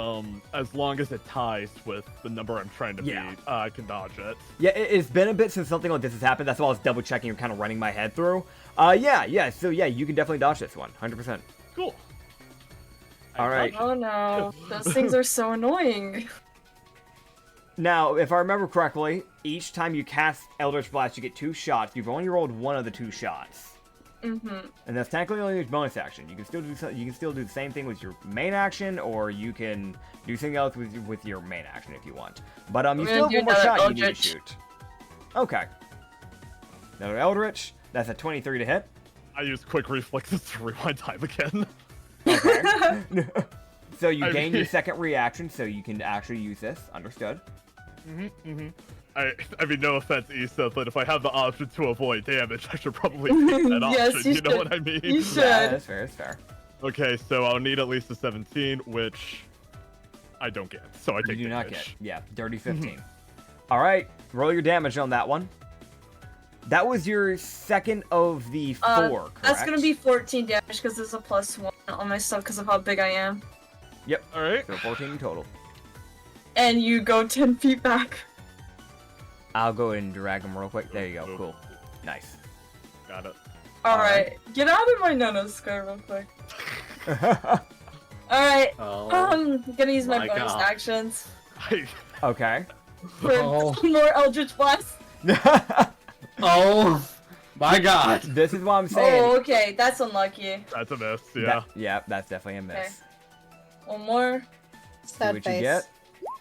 as long as it ties with the number I'm trying to Yeah. beat, I can dodge it. Yeah, it's been a bit since something like this has happened. That's why I was double checking and kind of running my head through. Yeah. So yeah, you can definitely dodge this one, 100%. Cool. All right. Oh no, those things are so annoying. Now, if I remember correctly, each time you cast Eldritch Blast, you get 2 shots. You've only rolled one of the 2 shots. Mm-hmm. And that's technically only your bonus action. You can still do the same thing with your main action, or you can do something else with your main action if you want. But you still have one more shot you need to shoot. Okay. Another Eldritch. That's a 23 to hit. I use quick reflexes to rewind time again. Okay. So you I gain mean- your second reaction, so you can actually use this. Understood. I mean, no offense, Issa, but if I have the option to avoid damage, I should probably take that Yes, option. you You know should. what I mean? You Yeah, should. that's fair. That's fair. Okay, so I'll need at least a 17, which I don't get. So I You take do damage. not get. Yeah, dirty 15. All right, roll your damage on that one. That was your second of the 4, correct? That's gonna be 14 damage because there's a +1 on my stuff because of how big I am. Yep. All right. So 14 in total. And you go 10 feet back. I'll go ahead and drag him real quick. There you go. Cool. Nice. Got it. Alright, get out of my nanoscope real quick. Alright, Oh. I'm gonna use my My bonus God. actions Okay. for Oh. more Eldritch Blast. Oh my god. This is what I'm saying. Oh, okay, that's unlucky. That's a miss, yeah. Yeah, that's definitely a miss. Okay. One more. See Sad what face. you get.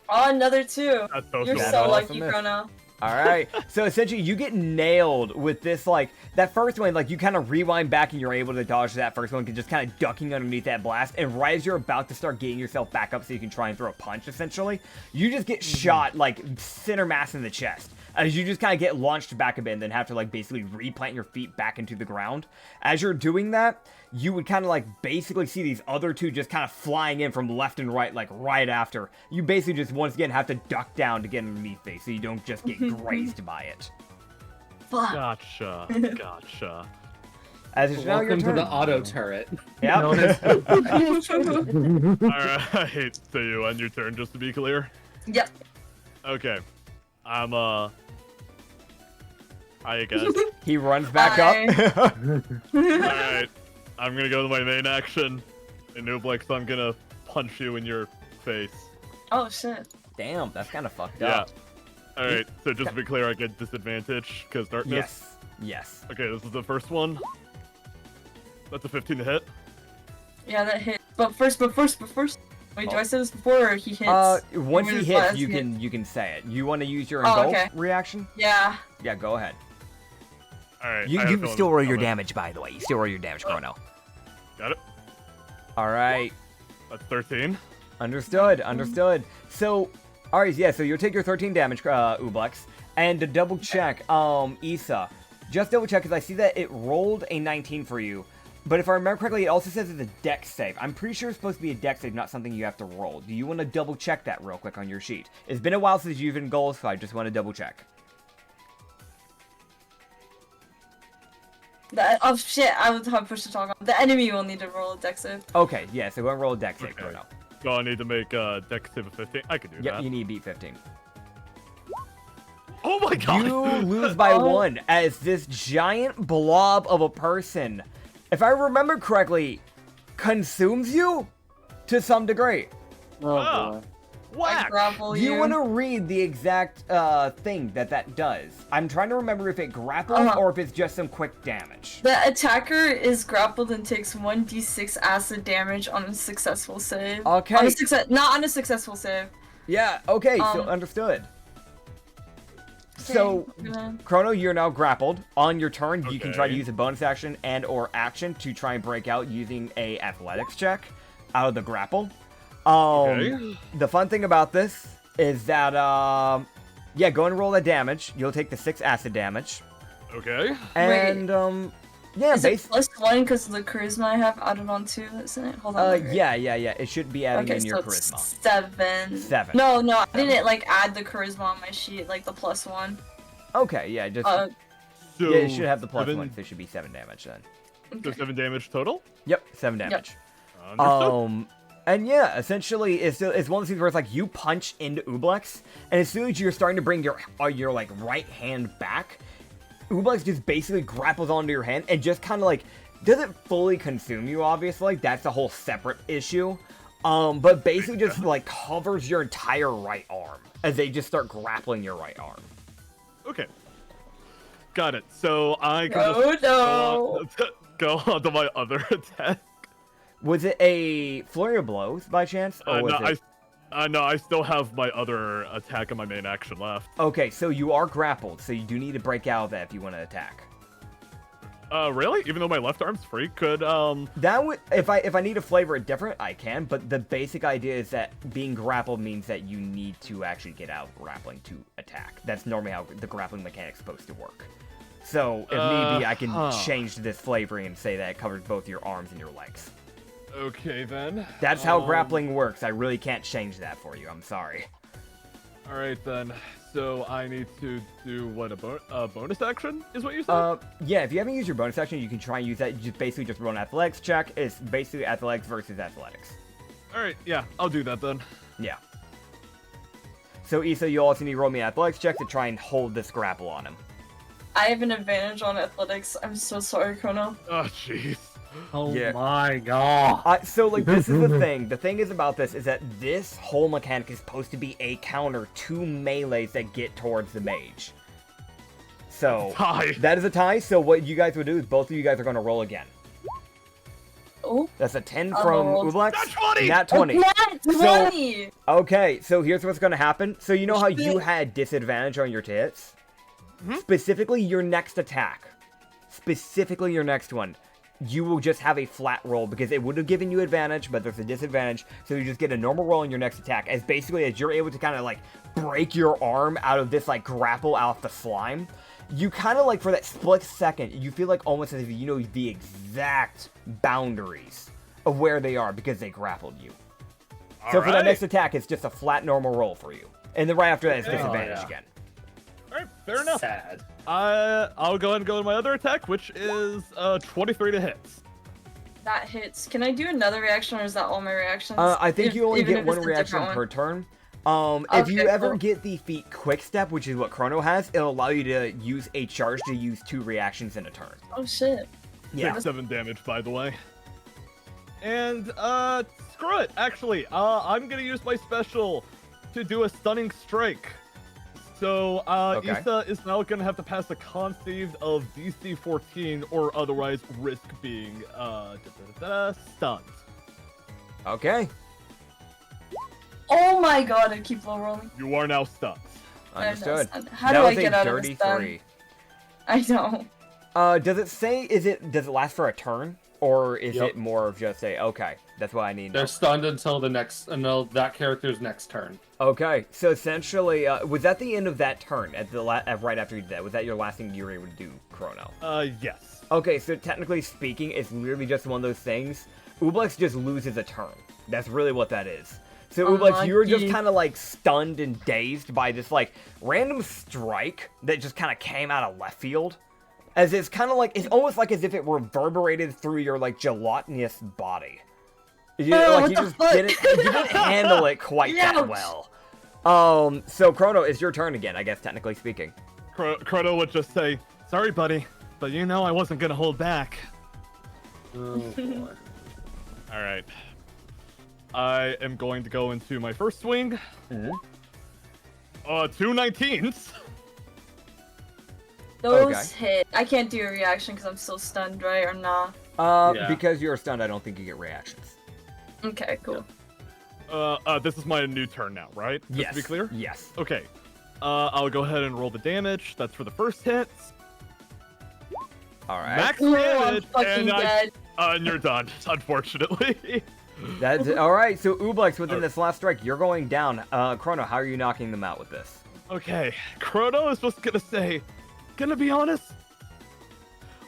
Oh, another 2. That's so You're cool. That's so awesome lucky, miss. Chrono. All right. So essentially, you get nailed with this, like, that first one, like, you kind of rewind back and you're able to dodge that first one, just kind of ducking underneath that blast. And right as you're about to start getting yourself back up so you can try and throw a punch, essentially, you just get shot, like, center mass in the chest. As you just kind of get launched back a bit and then have to, like, basically replant your feet back into the ground. As you're doing that, you would kind of, like, basically see these other 2 just kind of flying in from left and right, like, right after. You basically just, once again, have to duck down to get underneath it so you don't just get grazed by it. Fuck. Gotcha. Gotcha. As it's now your Welcome to turn. the auto turret. Yep. Alright, so you end your turn, just to be clear? Yep. Okay. I'm, I guess. He runs back Bye. up. Alright. I'm gonna go to my main action. And Nublex, I'm gonna punch you in your face. Oh, shit. Damn, that's kind of fucked Yeah. up. Alright, so just to be clear, I get disadvantage, because darkness. Yes. Yes. Okay, this is the first one. That's a 15 to hit. Yeah, that hit. But first. Wait, do I say this before or he hits? Once he With his hits, last you hit? can say it. You want to use your Oh, engulf okay. reaction? Yeah. Yeah, go ahead. Alright. You I had a feeling still this roll was your coming. damage, by the way. You still roll your damage, Chrono. Got it. All right. That's 13. Understood. Understood. So, all right, yeah. So you'll take your 13 damage, Ublex, and to double check, Issa, just double check because I see that it rolled a 19 for you. But if I remember correctly, it also says it's a dex save. I'm pretty sure it's supposed to be a dex save, not something you have to roll. Do you want to double check that real quick on your sheet? It's been a while since you've been goals, so I just want to double check. Oh shit, I was hard push to talk on. The enemy will need to roll a dex save. Okay, yeah. So go and roll a dex save, Okay. Chrono. So I need to make a dex save of 15. I can do Yep, that. you need to beat 15. Oh my god! You lose by 1 as this giant blob of a person, if I remember correctly, consumes you to some degree. Oh Ah. boy. I Whack! grapple Do you you. want to read the exact thing that does? I'm trying to remember if it grapples or if it's just some quick damage. The attacker is grappled and takes 1d6 acid damage on a successful save. Okay. Not on a successful save. Yeah, okay, so understood. So, Chrono, you're now grappled. On your turn, you can try to use a bonus action and or action to try and break out using a athletics check out of the grapple. The fun thing about this is that, yeah, go and roll that damage. You'll take the 6 acid damage. Okay. And, yeah, is it +1 because of the charisma I have added on too, isn't it? Hold on. Yeah. It should be adding in your charisma. 7. 7. No, I didn't like add the charisma on my sheet, like the +1. Okay, yeah, just so yeah, it should have the +1, so it should be 7 damage then. So 7 damage total? Yep, 7 damage. Understood. And yeah, essentially, it's one of those things where it's like you punch into Ublex, and as soon as you're starting to bring your like right hand back, Ublex just basically grapples onto your hand and just kind of like doesn't fully consume you. Obviously, that's a whole separate issue. But basically just like covers your entire right arm as they just start grappling your right arm. Okay. Got it. So I can go on to my other attack. Was it a flurry of blows by chance? Or was no, I still have my other attack and my main action left. Okay, so you are grappled, so you do need to break out of that if you want to attack. Really? Even though my left arm's free, could That would if I need to flavor it different, I can. But the basic idea is that being grappled means that you need to actually get out of grappling to attack. That's normally how the grappling mechanic's supposed to work. So if need be, I can change this flavoring and say that it covers both your arms and your legs. Okay then. That's how grappling works. I really can't change that for you. I'm sorry. All right then. So I need to do what, a bonus action is what you said? Yeah, if you haven't used your bonus action, you can try and use that. You just roll an athletics check. It's basically athletics versus athletics. All right, yeah, I'll do that then. Yeah. So Issa, you also need to roll me an athletics check to try and hold this grapple on him. I have an advantage on athletics. I'm so sorry, Chrono. Oh, jeez. Oh my god. So, like, this is the thing. The thing is about this is that this whole mechanic is supposed to be a counter to melees that get towards the mage. So, that is a tie. So what you guys would do is both of you guys are going to roll again. Oh. That's a 10 from Ublex. Nat 20! Nat 20. Nat 20! So, okay, so here's what's going to happen. So you know how you had disadvantage on your hits? Mm-hmm. Specifically your next attack. Specifically your next one. You will just have a flat roll because it would have given you advantage, but there's a disadvantage. So you just get a normal roll in your next attack. As basically as you're able to kind of like break your arm out of this like grapple out of the slime, you kind of like for that split second, you feel like almost as if you know the exact boundaries of where they are because they grappled you. So for that next attack, it's just a flat normal roll for you. And then right after that, it's disadvantage again. Alright, fair enough. Sad. I'll go ahead and go with my other attack, which is 23 to hit. That hits. Can I do another reaction, or is that all my reactions? I think you only get one reaction per turn. If you ever get the feat Quick Step, which is what Chrono has, it'll allow you to use a charge to use 2 reactions in a turn. Oh shit. Yeah. 7 damage, by the way. And, screw it. Actually, I'm gonna use my special to do a stunning strike. So, Issa is now gonna have to pass a con save of DC 14 or otherwise risk being, stunned. Okay. Oh my god, I keep low rolling. You are now stunned. Understood. How do I get out of this stun? I know. Does it say, does it last for a turn? Or is it more of just a, okay, that's what I need. They're stunned until that character's next turn. Okay, so essentially, was that the end of that turn, right after you did that? Was that your last thing you were able to do, Chrono? Yes. Okay, so technically speaking, it's literally just one of those things. Ublex just loses a turn. That's really what that is. So Ublex, you were just kind of like stunned and dazed by this like random strike that just kind of came out of left field. As it's kind of like, it's almost like as if it reverberated through your, like, gelatinous body. You didn't handle it quite that well. So Chrono, it's your turn again, I guess, technically speaking. Chrono would just say, sorry, buddy, but you know I wasn't gonna hold back. Oh, boy. Alright. I am going to go into my first swing. 2 19s. Those hit. I can't do a reaction because I'm still stunned, right? Or nah? Because you're stunned, I don't think you get reactions. Okay, cool. This is my new turn now, right? Just Yes. to be clear? Yes. Okay. I'll go ahead and roll the damage. That's for the first hit. All right. Max Ooh, I'm damage, fucking dead. and you're done, unfortunately. That's all right. So Ublex, within this last strike, you're going down. Chrono, how are you knocking them out with this? Okay, Chrono is just gonna be honest.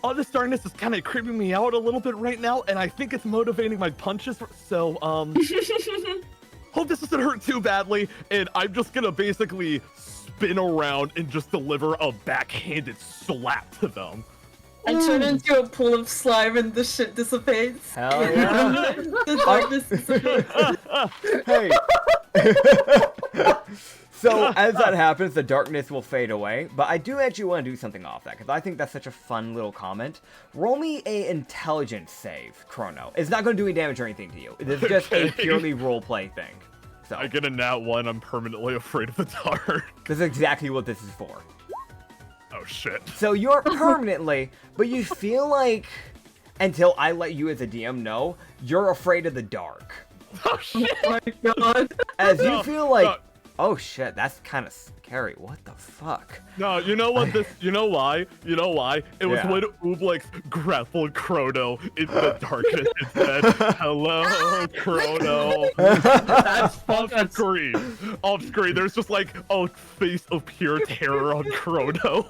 All this darkness is kind of creeping me out a little bit right now, and I think it's motivating my punches. So, hope this doesn't hurt too badly, and I'm just gonna basically spin around and just deliver a backhanded slap to them. I turn into a pool of slime and the shit dissipates. Hell yeah. The darkness dissipates. Hey. So as that happens, the darkness will fade away. But I do actually want to do something off that because I think that's such a fun little comment. Roll me a intelligence save, Chrono. It's not going to do any damage or anything to you. It's just a purely roleplay thing. So I get a nat 1. I'm permanently afraid of the dark. this is exactly what this is for. Oh shit. So you're permanently, but you feel like, until I let you as a DM know, you're afraid of the dark. Oh shit. Oh my god. As you No, feel like, no. oh shit, that's kind of scary. What the fuck? No, you know what this, you know why? You know why? It was Yeah. when Ublex grappled Chrono in the darkness and said, hello, Chrono. That's Off fucking screen. Off screen, there's just like a face of pure terror on Chrono.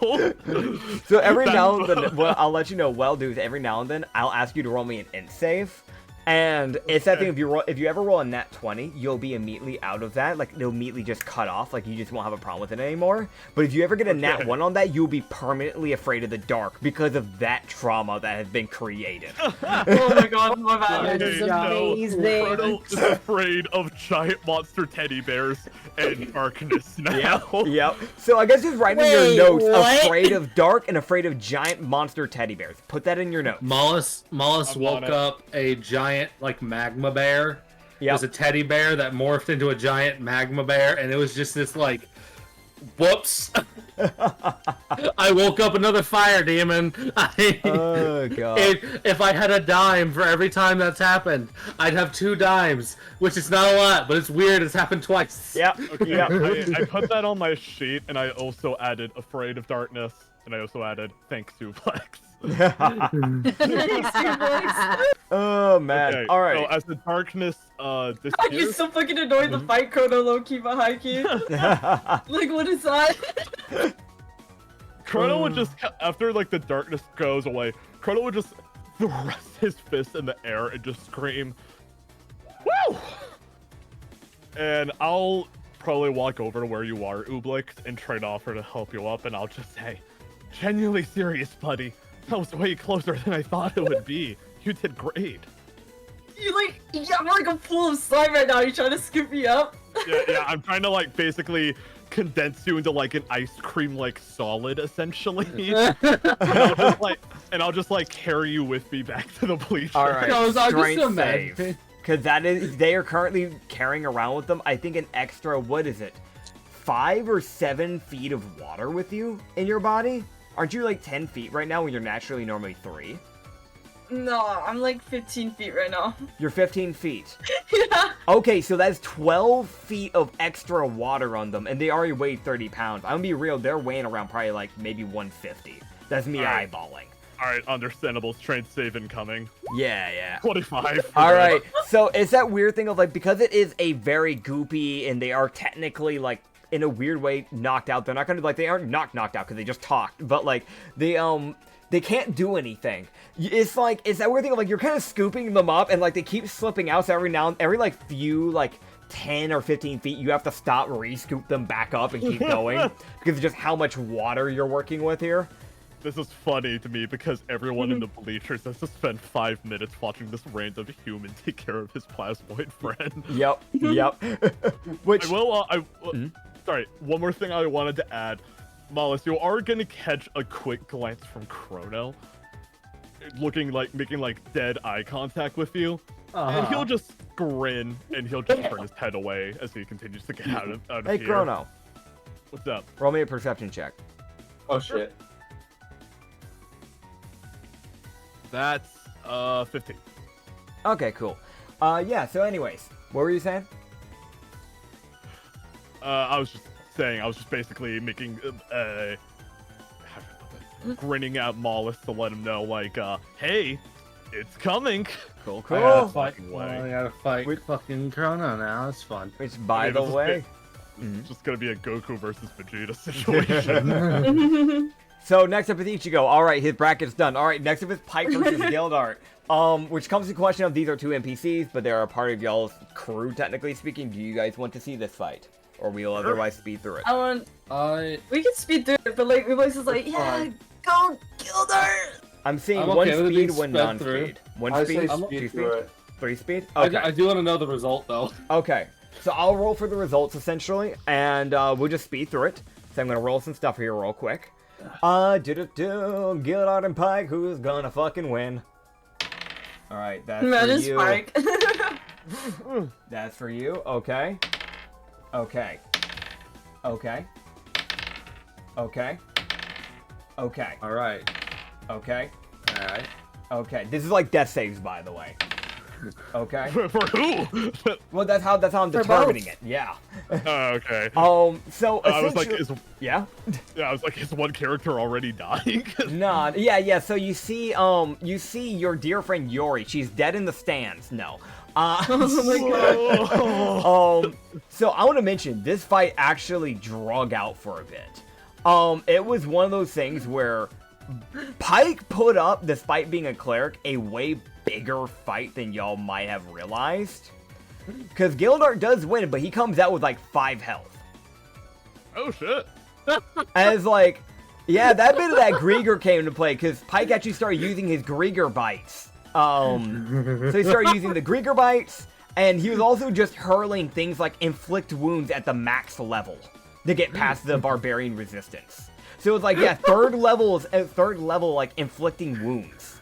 So every now and then, well, I'll let you know, well, dudes, every now and then, I'll ask you to roll me an int save. And it's that thing, if you ever roll a nat 20, you'll be immediately out of that. Like, it'll immediately just cut off. Like, you just won't have a problem with it anymore. But if you ever get a nat 1 on that, you'll be permanently afraid of the dark because of that trauma that has been created. Oh my god, my bad. That is Okay, no, amazing. Chrono is afraid of giant monster teddy bears and darkness now. Yep. So I guess just write in your Wait, notes, what? afraid of dark and afraid of giant monster teddy bears. Put that in your notes. Mollis I'm on woke it. up a giant like magma bear. It Yep. was a teddy bear that morphed into a giant magma bear, and it was just this like, whoops. I woke up another fire demon. Oh, God. If I had a dime for every time that's happened, I'd have 2 dimes, which is not a lot, but it's weird. It's happened twice. Yep. Okay, Yep. I put that on my sheet, and I also added afraid of darkness, and I also added thanks Suplex. Oh, man. Okay, All right. so as the darkness You're disappears, so fucking annoyed to fight Chrono low-key behind you. Like, what is that? Chrono would just, after like the darkness goes away, Chrono would just thrust his fist in the air and just scream, "Woo!" And I'll probably walk over to where you are, Ublex, and try to offer to help you up, and I'll just say, genuinely serious, buddy. That was way closer than I thought it would be. You did great. I'm like a pool of slime right now. You trying to scoop me up? Yeah, I'm trying to like basically condense you into like an ice cream like solid essentially. and I'll just like carry you with me back to the bleacher. All right. No, so I'm just Strength imagine- save. Because they are currently carrying around with them, I think, an extra, what is it? 5 or 7 feet of water with you in your body? Aren't you like 10 feet right now when you're naturally normally 3? No, I'm like 15 feet right now. You're 15 feet. Yeah. Okay, so that's 12 feet of extra water on them, and they already weigh 30 pounds. I'm gonna be real, they're weighing around probably like maybe 150. That's me Alright. eyeballing. Alright, understandable. Strength save incoming. Yeah. 25. All right, so it's that weird thing of like, because it is a very goopy and they are technically like in a weird way knocked out. They're not gonna like, they aren't knocked out because they just talked, but like they can't do anything. It's like, it's that weird thing of like, you're kind of scooping them up and like they keep slipping out. So every like few like 10 or 15 feet, you have to stop, re-scoop them back up and keep going because of just how much water you're working with here. This is funny to me because everyone in the bleachers has to spend 5 minutes watching this random human take care of his plasmoid friend. Yep. Which I will, sorry, one more thing I wanted to add. Mollis, you are gonna catch a quick glance from Chrono, looking like, making like dead eye contact with you. And he'll just grin and he'll just turn his head away as he continues to get out of Hey, here. Chrono, What's up? roll me a perception check. Oh shit. That's 15. Okay, cool. Yeah, so anyways, what were you saying? I was just saying, I was just basically making grinning at Mollis to let him know, like, hey, it's coming. Cool. I gotta fight. Way. I gotta fight fucking Chrono now. It's fun. Which, by the way, it's just gonna be a Goku versus Vegeta situation. So next up is Ichigo. All right, his bracket's done. All right, next up is Pike versus Gildart. Which comes to question of these are two NPCs, but they're a part of y'all's crew, technically speaking. Do you guys want to see this fight, or we'll otherwise speed through it? I want. We can speed through it, but like my voice is like, yeah, go Gildart. I'm seeing I'm one okay with it speed, being one sped non-speed. through. One I speed, say two speed speed, through it. 3 speed. Okay. I do want to know the result though. Okay. So I'll roll for the results essentially, and we'll just speed through it. So I'm gonna roll some stuff here real quick. Gildart and Pike, who's gonna fucking win? All right, that's for you. Spike. That's for you. Okay. Okay. Okay. Okay. Okay. All right. Okay. All right. Okay. This is like death saves, by the way. Okay. For who? Well, that's how I'm For determining both. it. Yeah. Okay. So I was like, essentially- yeah. I was like, is one character already dying? Nah. Yeah. So you see your dear friend Yori. She's dead in the stands. No. Oh my god. So I want to mention this fight actually drug out for a bit. It was one of those things where Pike put up, despite being a cleric, a way bigger fight than y'all might have realized. Because Gildart does win, but he comes out with like 5 health. Oh shit. As like, yeah, that bit of that Grieger came into play because Pike actually started using his Grieger bites. So he started using the Grieger bites, and he was also just hurling things like inflict wounds at the max level to get past the barbarian resistance. So it was like, yeah, third level like inflicting wounds.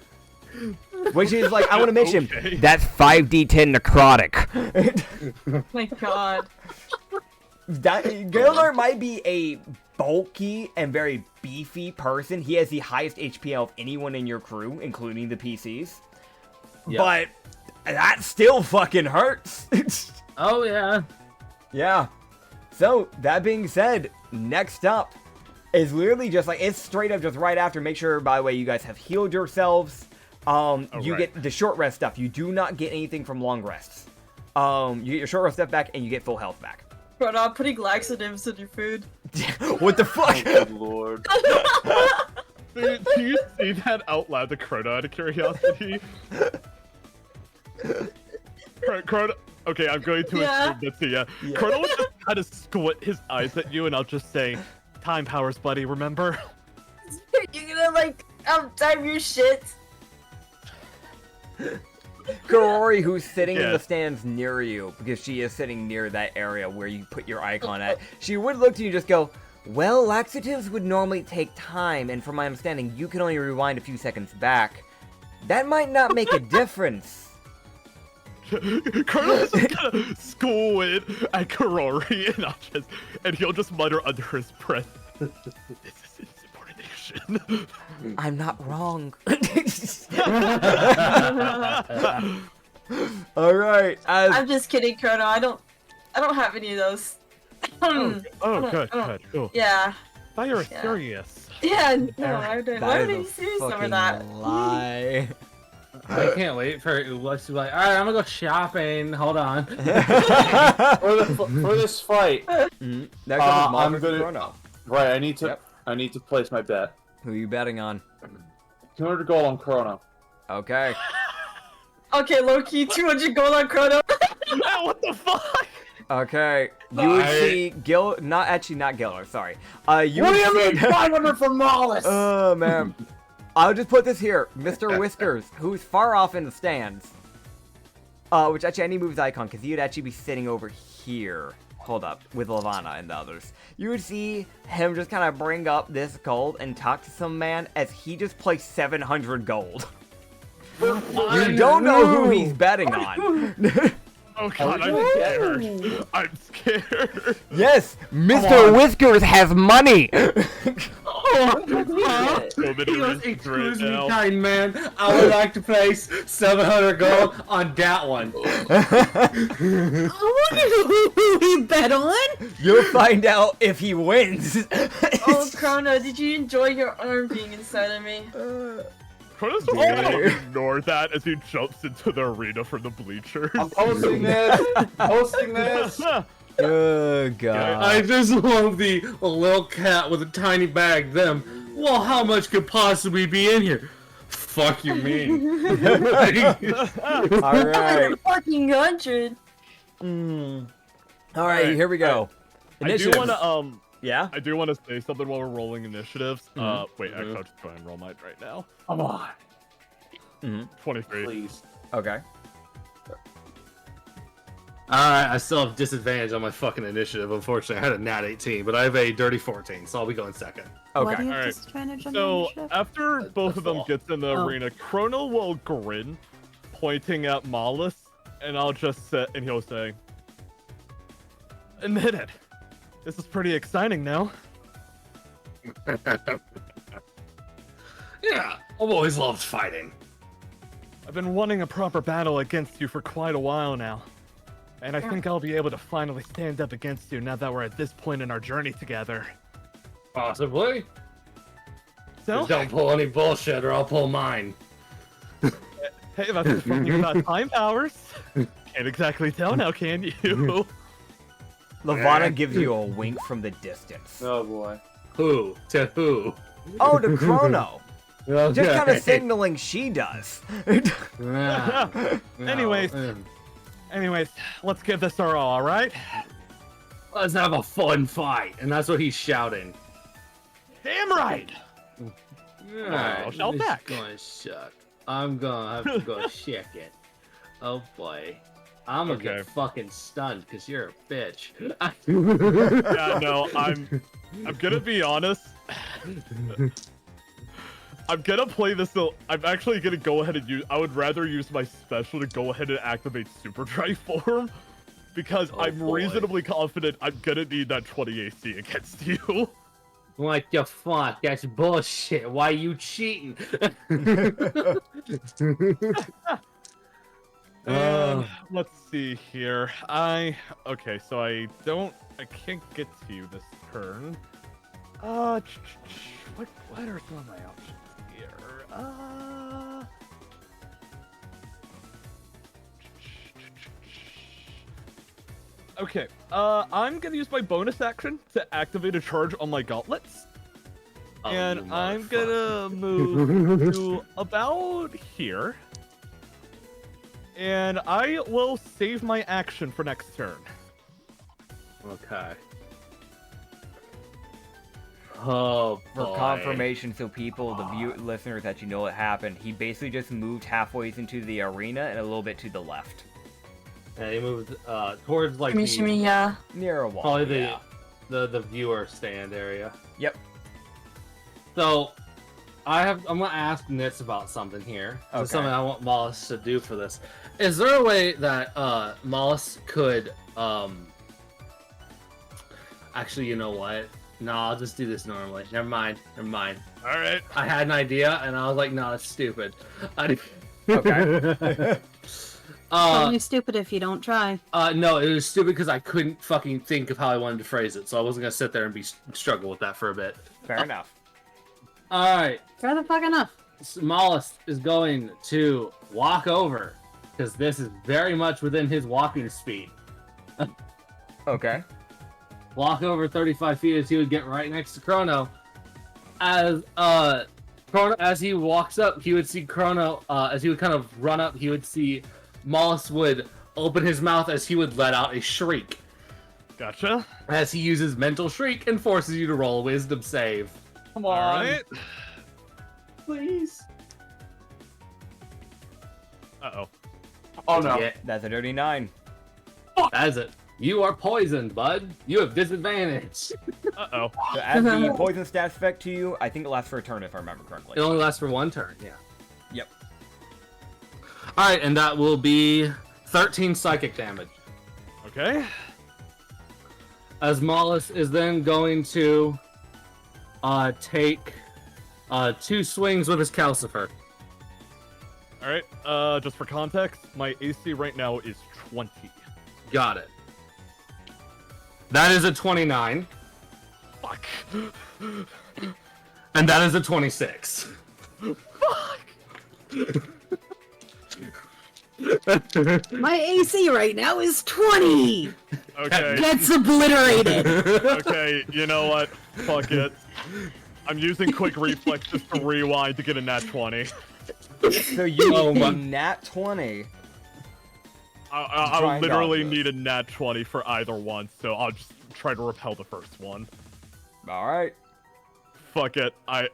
Which is like, I want to mention, Okay. that's 5d10 necrotic. Oh my god. Gildart might be a bulky and very beefy person. He has the highest HP of anyone in your crew, including the PCs. Yep. But that still fucking hurts. Oh yeah. Yeah. So, that being said, next up is literally just like, it's straight up just right after. Make sure, by the way, you guys have healed yourselves. You right. get the short rest stuff. You do not get anything from long rests. You get your short rest stuff back, and you get full health back. Bro, I'm putting laxatives in your food. What the fuck? Good lord. Do you say that out loud to Crota out of curiosity? Crota, okay, I'm going to Yeah. assume this to you. Crota will just kind of squint his eyes at you, and I'll just say, "Time powers, buddy. Remember?" You're gonna like time your shit. Karori, who's sitting in the Yes. stands near you, because she is sitting near that area where you put your icon at, she would look to you and just go, well, laxatives would normally take time, and from my understanding, you can only rewind a few seconds back. That might not make a difference. Colonel is just gonna squint at Karori, and he'll just mutter under his breath, "This is insubordination." I'm not wrong. Alright, I'm just kidding, Chrono. I don't have any of those. Oh, good. Oh, Yeah. I thought you were Yeah. serious. Yeah, no, I don't. Why That would I is be a serious over fucking that? lie. I can't wait for Ublex to be like, alright, I'm gonna go shopping. Hold on. For this fight, Next up is Maul I'm versus gonna- Chrono. right? Yep. I need to place my bet. Who are you betting on? 200 gold on Chrono. Okay. Okay, low-key, 200 gold on Chrono. What the fuck? Okay. You would see not Gillar, sorry. You What would do you see- mean 500 for Mollis? Oh, man. I'll just put this here. Mr. Whiskers, who's far off in the stands. Which actually, I need to move his icon, because he would actually be sitting over here. Hold up. With Lavana and the others. You would see him just kind of bring up this gold and talk to some man as he just placed 700 gold. You don't know who he's betting on. Oh god, I'm scared. I'm scared. Yes, Mr. Whiskers has money. So many He goes, reasons excuse right me, now. kind man. I would like to place 700 gold on that one. Oh who we bet on. You'll find out if he wins. Oh, Chrono, did you enjoy your arm being inside of me? Chrono's just gonna ignore that as he jumps into the arena from the bleachers. I'm posting this. Posting this. Oh god. I just love the little cat with a tiny bag. Them. Well, how much could possibly be in here? Fuck you mean? All right. Fucking 100. All right, here we go. I do want to Yeah. I do want to say something while we're rolling initiatives. Wait, actually, I'll just go ahead and roll mine right now. Come on. 23. Please. Okay. Alright, I still have disadvantage on my fucking initiative. Unfortunately, I had a nat 18, but I have a dirty 14, so I'll be going second. Why do Okay. you have Alright. disadvantage on So initiative? after both of them default. gets in the arena, Chrono will grin, pointing at Mollis, and I'll just sit and he'll say, "Admit it. This is pretty exciting now." Yeah, I've always loved fighting. I've been wanting a proper battle against you for quite a while now. And I think I'll be able to finally stand up against you now that we're at this point in our journey together. Possibly. So, Just don't pull any bullshit or I'll pull mine. hey, that's the fun thing about time powers. Can't exactly tell now, can you? Lavana gives you a wink from the distance. Oh boy. Who? To who? Oh, to Chrono. Just kind Okay. of signaling she does. Nah. Anyways. No, Anyways, let's give this our all, alright? let's have a fun fight. And that's what he's shouting. Damn right! Alright, shout this is back. gonna suck. I'm gonna have to go check it. Oh boy. I'm gonna Okay. get fucking stunned because you're a bitch. Yeah, no, I'm gonna be honest. I'm gonna play this. I'm actually gonna go ahead and use. I would rather use my special to go ahead and activate Super Dry Form, because Oh, I'm boy. reasonably confident I'm gonna need that 20 AC against you. What the fuck? That's bullshit. Why are you cheating? And let's see here. Okay, so I can't get to you this turn. What are some of my options here? Okay, I'm gonna use my bonus action to activate a charge on my gauntlets. Oh, And you I'm motherfucker. gonna move to about here. And I will save my action for next turn. Okay. Oh, For boy. confirmation, so people, the listeners, that you know what happened, he basically just moved halfway into the arena and a little bit to the left. Yeah, he moved towards like Shimmy, the, shimmy, yeah. Near a wall. probably yeah. the viewer stand area. Yep. So, I'm gonna ask Nitz about something here. This is Okay. something I want Mollis to do for this. Is there a way that Mollis could actually, you know what? No, I'll just do this normally. Never mind. Alright. I had an idea and I was like, no, it's stupid. Okay. Only stupid if you don't try. No, it was stupid because I couldn't fucking think of how I wanted to phrase it, so I wasn't gonna sit there and struggle with that for a bit. Fair enough. All right, Try the fuck enough. Smallest is going to walk over because this is very much within his walking speed. Okay. Walk over 35 feet as he would get right next to Chrono. As Chrono, as he walks up, he would see Chrono. As he would kind of run up, he would see Mollis would open his mouth as he would let out a shriek. Gotcha. As he uses mental shriek and forces you to roll a wisdom save. Come on. Alright. Please. Uh-oh. Oh no. Yeah, That's a dirty 9. that's it. You are poisoned, bud. You have disadvantage. Uh-oh. So as the poison stats effect to you, I think it lasts for a turn if I remember correctly. It only lasts for one turn, yeah. Yep. Alright, and that will be 13 psychic damage. Okay. As Mollis is then going to take 2 swings with his calcifer. Alright, just for context, my AC right now is 20. Got it. That is a 29. Fuck. And that is a 26. My AC right now is 20! Okay. Gets obliterated! Okay, you know what? Fuck it. I'm using quick reflex just to rewind to get a nat 20. So you need a nat 20. I literally need a nat 20 for either one, so I'll just try to repel the first one. Alright. Fuck it. I'm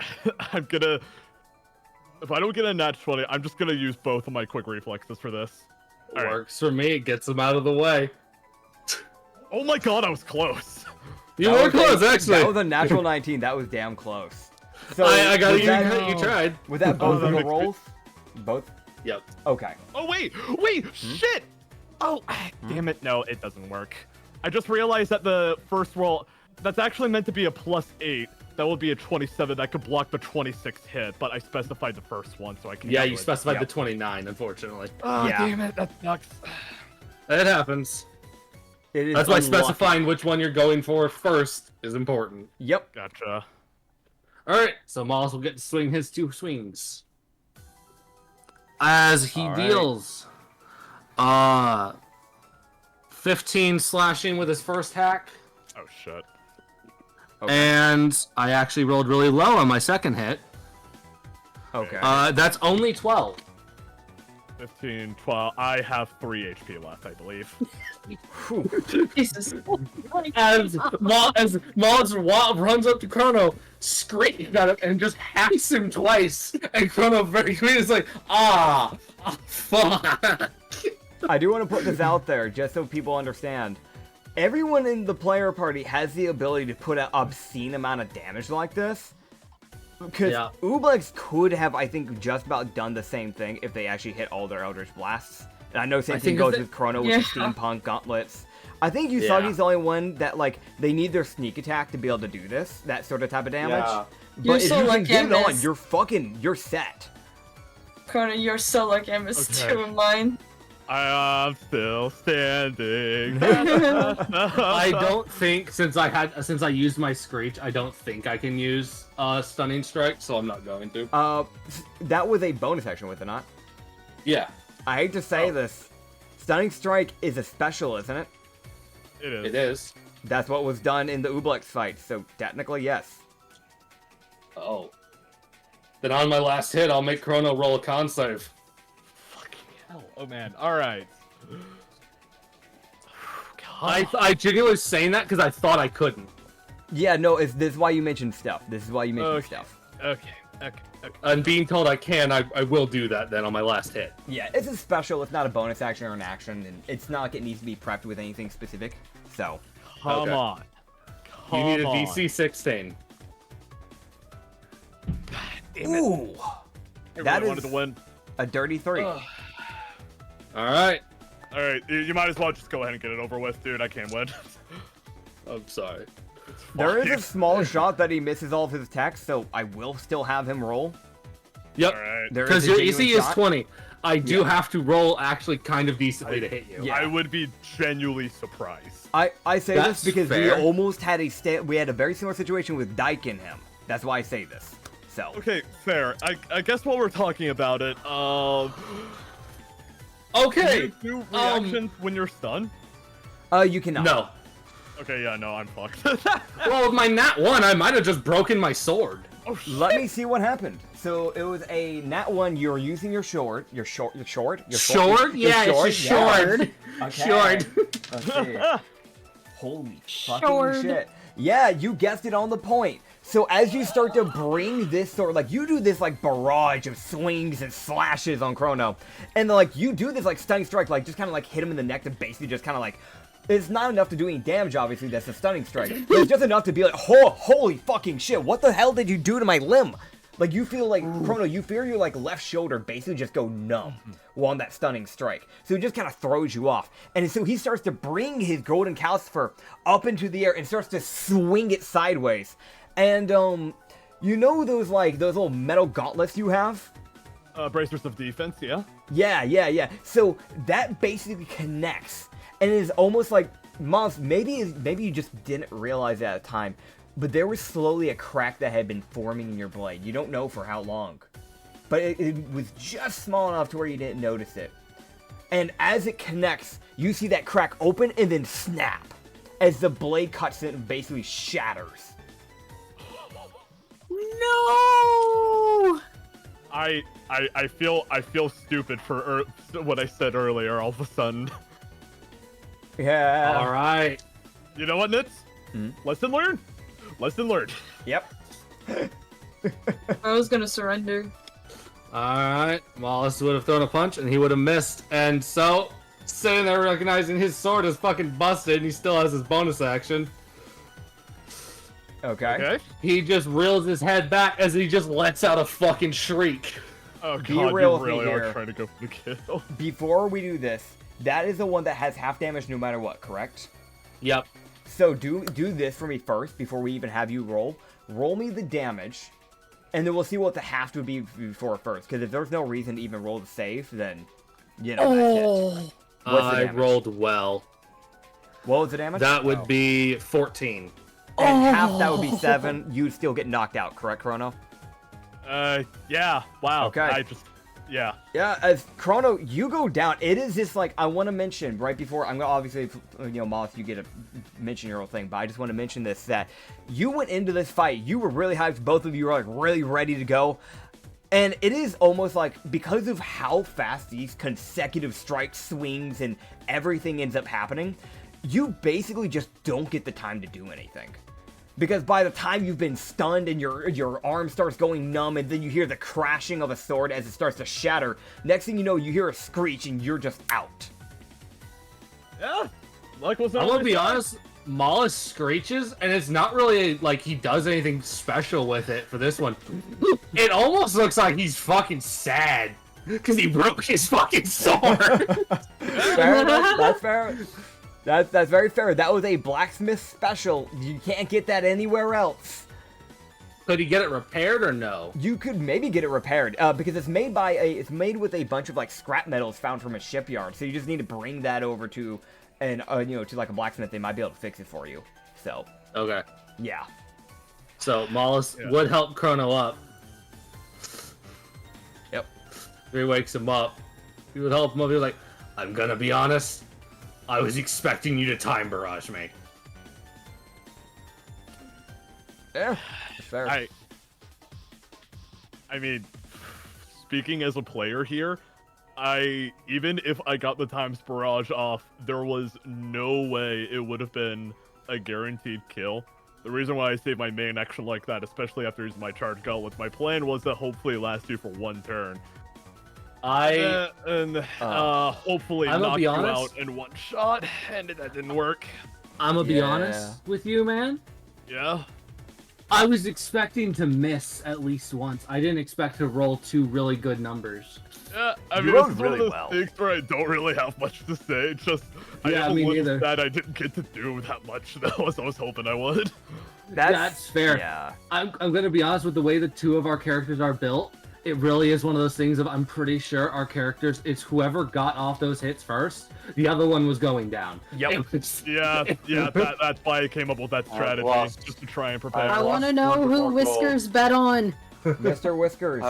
gonna... If I don't get a nat 20, I'm just gonna use both of my quick reflexes for this. Works for me. It gets them out of the way. Oh my god, I was close. You were close, actually. That was a natural 19. That was damn close. So I got you. You tried. Was that both of the rolls? Both? Yep. Okay. Oh, wait! Shit! Oh, damn it. No, it doesn't work. I just realized that the first roll, that's actually meant to be a +8. That would be a 27. That could block the 26 hit, but I specified the first one, so I can... Yeah, you specified the 29, unfortunately. Oh, damn it. That sucks. It happens. That's why specifying which one you're going for first is important. Yep. Gotcha. Alright, so Moss will get to swing his 2 swings. As he deals 15 slashing with his first hack. Oh, shit. Okay. And I actually rolled really low on my second hit. Okay. That's only 12. 15, 12. I have 3 HP left, I believe. Jesus. As Moss runs up to Chrono, screams at him, and just hacks him twice. And Chrono very quickly is like, fuck. I do want to put this out there, just so people understand. Everyone in the player party has the ability to put an obscene amount of damage like this. Because Ublex could have, I think, just about done the same thing if they actually hit all their Eldritch Blasts. And I know same thing goes with Chrono with the Steampunk Gauntlets. I think Usagi's the only one that, like, they need their sneak attack to be able to do this, that sort of type of damage. Yeah. But if you can get it on, you're set. Chrono, you're so lucky I missed 2 of mine. I am still standing. I don't think since I used my Screech, I don't think I can use Stunning Strike, so I'm not going to. That was a bonus action, was it not? Yeah. I hate to say this, Stunning Strike is a special, isn't it? It is. It is. That's what was done in the Ublex fight, so technically yes. Oh. Then on my last hit, I'll make Chrono roll a con save. Oh man, alright. I genuinely was saying that because I thought I couldn't. Yeah, no, this is why you mentioned stuff. This is why you mentioned stuff. Okay. And being told I can, I will do that then on my last hit. Yeah, it's a special, it's not a bonus action or an action, and it's not like it needs to be prepped with anything specific, so. Come on. You need a DC 16. Damn it. Ooh! That is wanted to win. a dirty 3. Alright. Alright, you might as well just go ahead and get it over with, dude. I can't win. I'm sorry. There is a small shot that he misses all of his attacks, so I will still have him roll. Yep. Alright. Because your AC is 20. I do have to roll actually kind of decently to hit you. Yeah. I would be genuinely surprised. I say That's this because we fair. almost had we had a very similar situation with Dyke in him. That's why I say this. So. Okay, fair. I guess while we're talking about it, Okay. Can you do reactions when you're stunned? You cannot. No. Okay, yeah, no, I'm fucked. Well, with my nat 1, I might have just broken my sword. Oh, shit. Let me see what happened. So it was a nat 1. You're using your sword. Short? Yeah, sword? it's a short. Okay. Short. Let's see. Holy fucking shit. Yeah, you guessed it on the point. So as you start to bring this sort of, like, you do this, like, barrage of swings and slashes on Chrono, and, like, you do this, like, stunning strike, like, just kind of, like, hit him in the neck to basically just kind of, like, it's not enough to do any damage, obviously, that's a stunning strike, but it's just enough to be like, holy fucking shit, what the hell did you do to my limb? Like, you feel like, Chrono, you feel your, like, left shoulder basically just go numb while on that stunning strike. So it just kind of throws you off. And so he starts to bring his golden calcifer up into the air and starts to swing it sideways. And, you know those little metal gauntlets you have? Bracers of defense, yeah? Yeah. So that basically connects. And it is almost like Moss, maybe you just didn't realize it at the time, but there was slowly a crack that had been forming in your blade. You don't know for how long, but it was just small enough to where you didn't notice it. And as it connects, you see that crack open and then snap as the blade cuts in and basically shatters. No! I feel stupid for what I said earlier all of a sudden. Yeah. All right. You know what, Nits? Lesson learned. Lesson learned. Yep. I was gonna surrender. Alright, Wallace would have thrown a punch and he would have missed. And so, sitting there recognizing his sword is fucking busted and he still has his bonus action, Okay. he just reels his head back as he just lets out a fucking shriek. Oh Be god, real you with me really are here. trying to go for the kill. Before we do this, that is the one that has half damage no matter what, correct? Yep. So do this for me first before we even have you roll. Roll me the damage, and then we'll see what the half would be before first. Because if there's no reason to even roll the save, then, you know, that's it. What's the I damage? rolled well. What was the damage? That would be 14. And half that would be 7. You'd still get knocked out, correct, Chrono? Yeah. Wow. Okay. Yeah. Yeah, as Chrono, you go down. It is just like, I want to mention right before, I'm going to obviously, you know, Moth, you get to mention your whole thing, but I just want to mention this, that you went into this fight, you were really hyped, both of you were like really ready to go, and it is almost like, because of how fast these consecutive strike swings and everything ends up happening, you basically just don't get the time to do anything. Because by the time you've been stunned and your arm starts going numb and then you hear the crashing of a sword as it starts to shatter, next thing you know, you hear a screech and you're just out. Yeah. Like was I'm gonna be honest, Mollis screeches, and it's not really like he does anything special with it for this one. It almost looks like he's fucking sad because he broke his fucking sword. Fair enough, that's fair. That's very fair. That was a blacksmith special. You can't get that anywhere else. Could he get it repaired or no? You could maybe get it repaired because it's made with a bunch of like scrap metals found from a shipyard. So you just need to bring that over to to like a blacksmith. They might be able to fix it for you. So Okay. yeah. So Mollis would help Chrono up. Yep. If he wakes him up, he would help him up. He'd be like, I'm gonna be honest, I was expecting you to time barrage me. Yeah. That's fair. I mean, speaking as a player here, even if I got the times barrage off, there was no way it would have been a guaranteed kill. The reason why I saved my main action like that, especially after using my charge gauntlets, my plan was to hopefully last you for one turn. Hopefully knock you out in one shot, and that didn't work. I'm gonna be honest with you, man. Yeah. I was expecting to miss at least once. I didn't expect to roll 2 really good numbers. Yeah, I You mean, rolled it's really one of those well. things where I don't really have much to say. It's just, I Yeah, am a me little neither. sad I didn't get to do that much, though, as I was hoping I would. That's fair. Yeah. I'm gonna be honest with the way the 2 of our characters are built. It really is one of those things of I'm pretty sure our characters, it's whoever got off those hits first, the other one was going down. Yep. That's why I came up with that strategy, lost. just to try and prepare. I lost want to know one who before Whiskers bet on. Mr. Whiskers.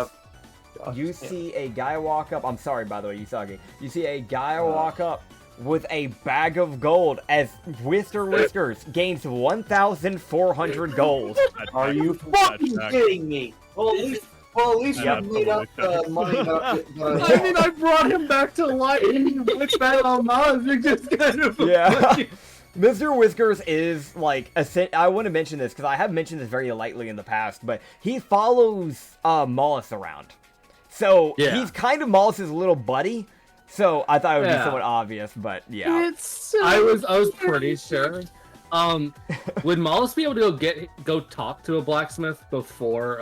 You Yeah. see a guy walk up. I'm sorry, by the way, Usagi. You see a guy walk up with a bag of gold as Mr. Whiskers gains 1,400 gold. Are you fucking kidding me? Well, at least Yeah, you made up the money. I mean, I brought him back to life. Which that on Mars, it just kind of Yeah. Mr. Whiskers is like I want to mention this because I have mentioned this very lightly in the past, but he follows Mollis around. So he's kind of Mollis's little buddy. So I thought it would be somewhat obvious, but yeah. I was pretty sure. Would Mollis be able to go talk to a blacksmith before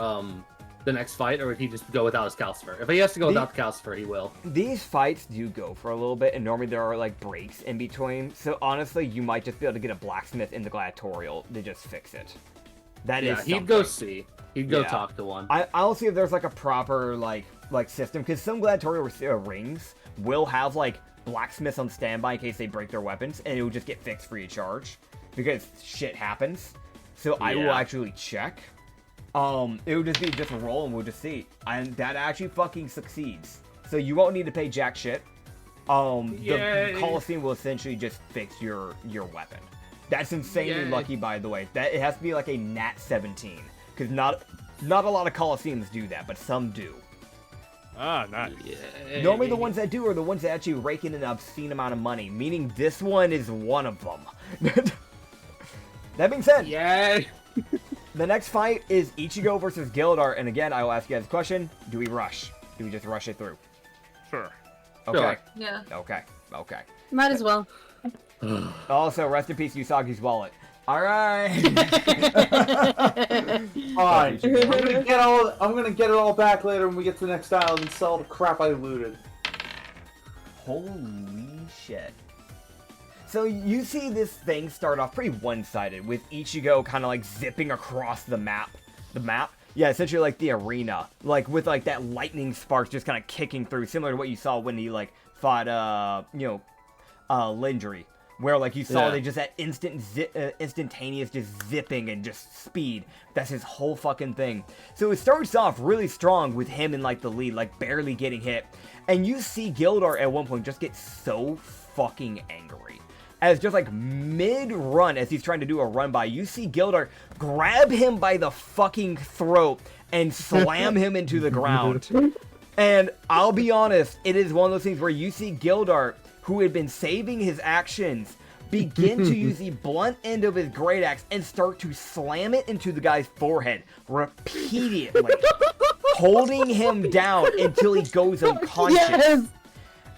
the next fight, or would he just go without his calcifer? If he has to go without the calcifer, he will. These fights do go for a little bit, and normally there are like breaks in between. So honestly, you might just be able to get a blacksmith in the gladiatorial to just fix it. That is something. He'd go see. He'd go talk to one. I'll see if there's like a proper like system, because some gladiatorial rings will have like blacksmiths on standby in case they break their weapons, and it will just get fixed free of charge because shit happens. So I will actually check. It would just be just a roll, and we'll just see. And that actually fucking succeeds. So you won't need to pay jack shit. The Coliseum will essentially just fix your weapon. That's insanely lucky, by the way. That it has to be like a nat 17, because not a lot of Coliseums do that, but some do. Ah, nice. Normally the ones that do are the ones that actually rake in an obscene amount of money, meaning this one is one of them. That being said, the next fight is Ichigo versus Gildart, and again, I will ask you guys a question. Do we rush? Do we just rush it through? Sure. Okay. Sure. Yeah. Okay. Might as well. Also, rest in peace, Usagi's wallet. Alright! Fine. I'm gonna get it all back later when we get to the next island and sell the crap I looted. Holy shit. So you see this thing start off pretty one-sided, with Ichigo kind of like zipping across the map. Yeah, essentially like the arena. Like with like that lightning sparks just kind of kicking through, similar to what you saw when he like fought, Lindry. Where like you saw they just that instantaneous just zipping and just speed. That's his whole fucking thing. So it starts off really strong with him in like the lead, like barely getting hit. And you see Gildart at one point just get so fucking angry. As just like mid-run, as he's trying to do a run by, you see Gildart grab him by the fucking throat and slam him into the ground. And I'll be honest, it is one of those things where you see Gildart, who had been saving his actions, begin to use the blunt end of his great axe and start to slam it into the guy's forehead repeatedly, holding him down until he goes unconscious. Yes!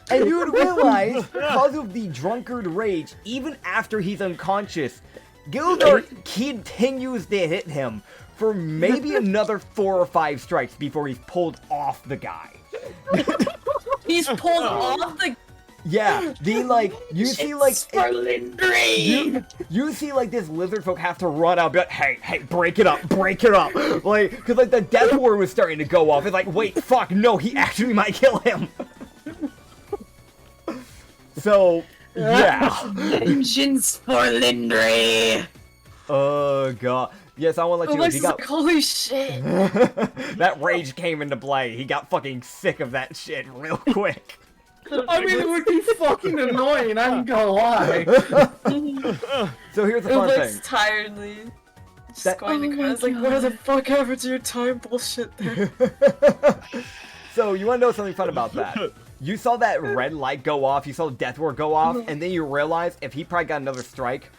And you would realize, because of the drunkard rage, even after he's unconscious, Gildart continues to hit him for maybe another 4 or 5 strikes before he's pulled off the guy. He's pulled off the. Yeah, you see you see like this lizard folk have to run out, and be like, hey, break it up, like, because like the death ward was starting to go off. It's like, wait, fuck, no, he actually might kill him. So, yeah. Vengeance for Lindry! Oh, God. Yes, I want to let you know. He got... Holy shit! That rage came into play. He got fucking sick of that shit real quick. I mean, it would be fucking annoying, I'm gonna lie. So here's the fun thing. Tiredly. Just going to class, like, what the fuck happened to your time bullshit there? So, you want to know something fun about that? You saw that red light go off, you saw the death ward go off, and then you realize if he probably got another strike,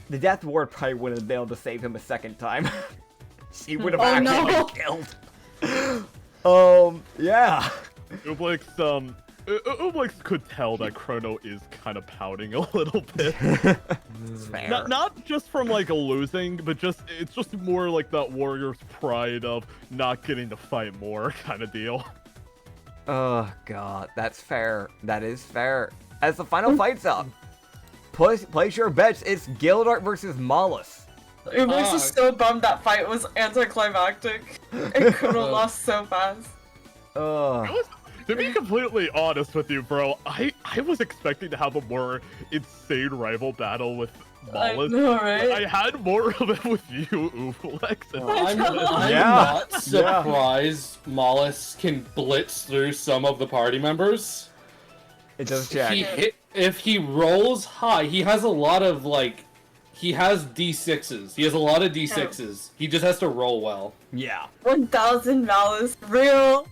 the death ward probably wouldn't have been able to save him a second time. She would have actually been killed. Yeah. Ublex could tell that Chrono is kind of pouting a little bit. Fair. Not just from like losing, but it's just more like that warrior's pride of not getting to fight more kind of deal. Oh god, that's fair. That is fair. As the final fight's up, place your bets. It's Gildart versus Mollis. Ublex was so bummed that fight was anticlimactic, and Chrono lost so fast. To be completely honest with you, bro, I was expecting to have a more insane rival battle with Mollis. I know, right? I had more of it with you, Ublex. I'm not surprised Mollis can blitz through some of the party members. It does check. If he rolls high, he has a lot of, like, he has D6s. He has a lot of D6s. He just has to roll well. Yeah. 1000 malice, real.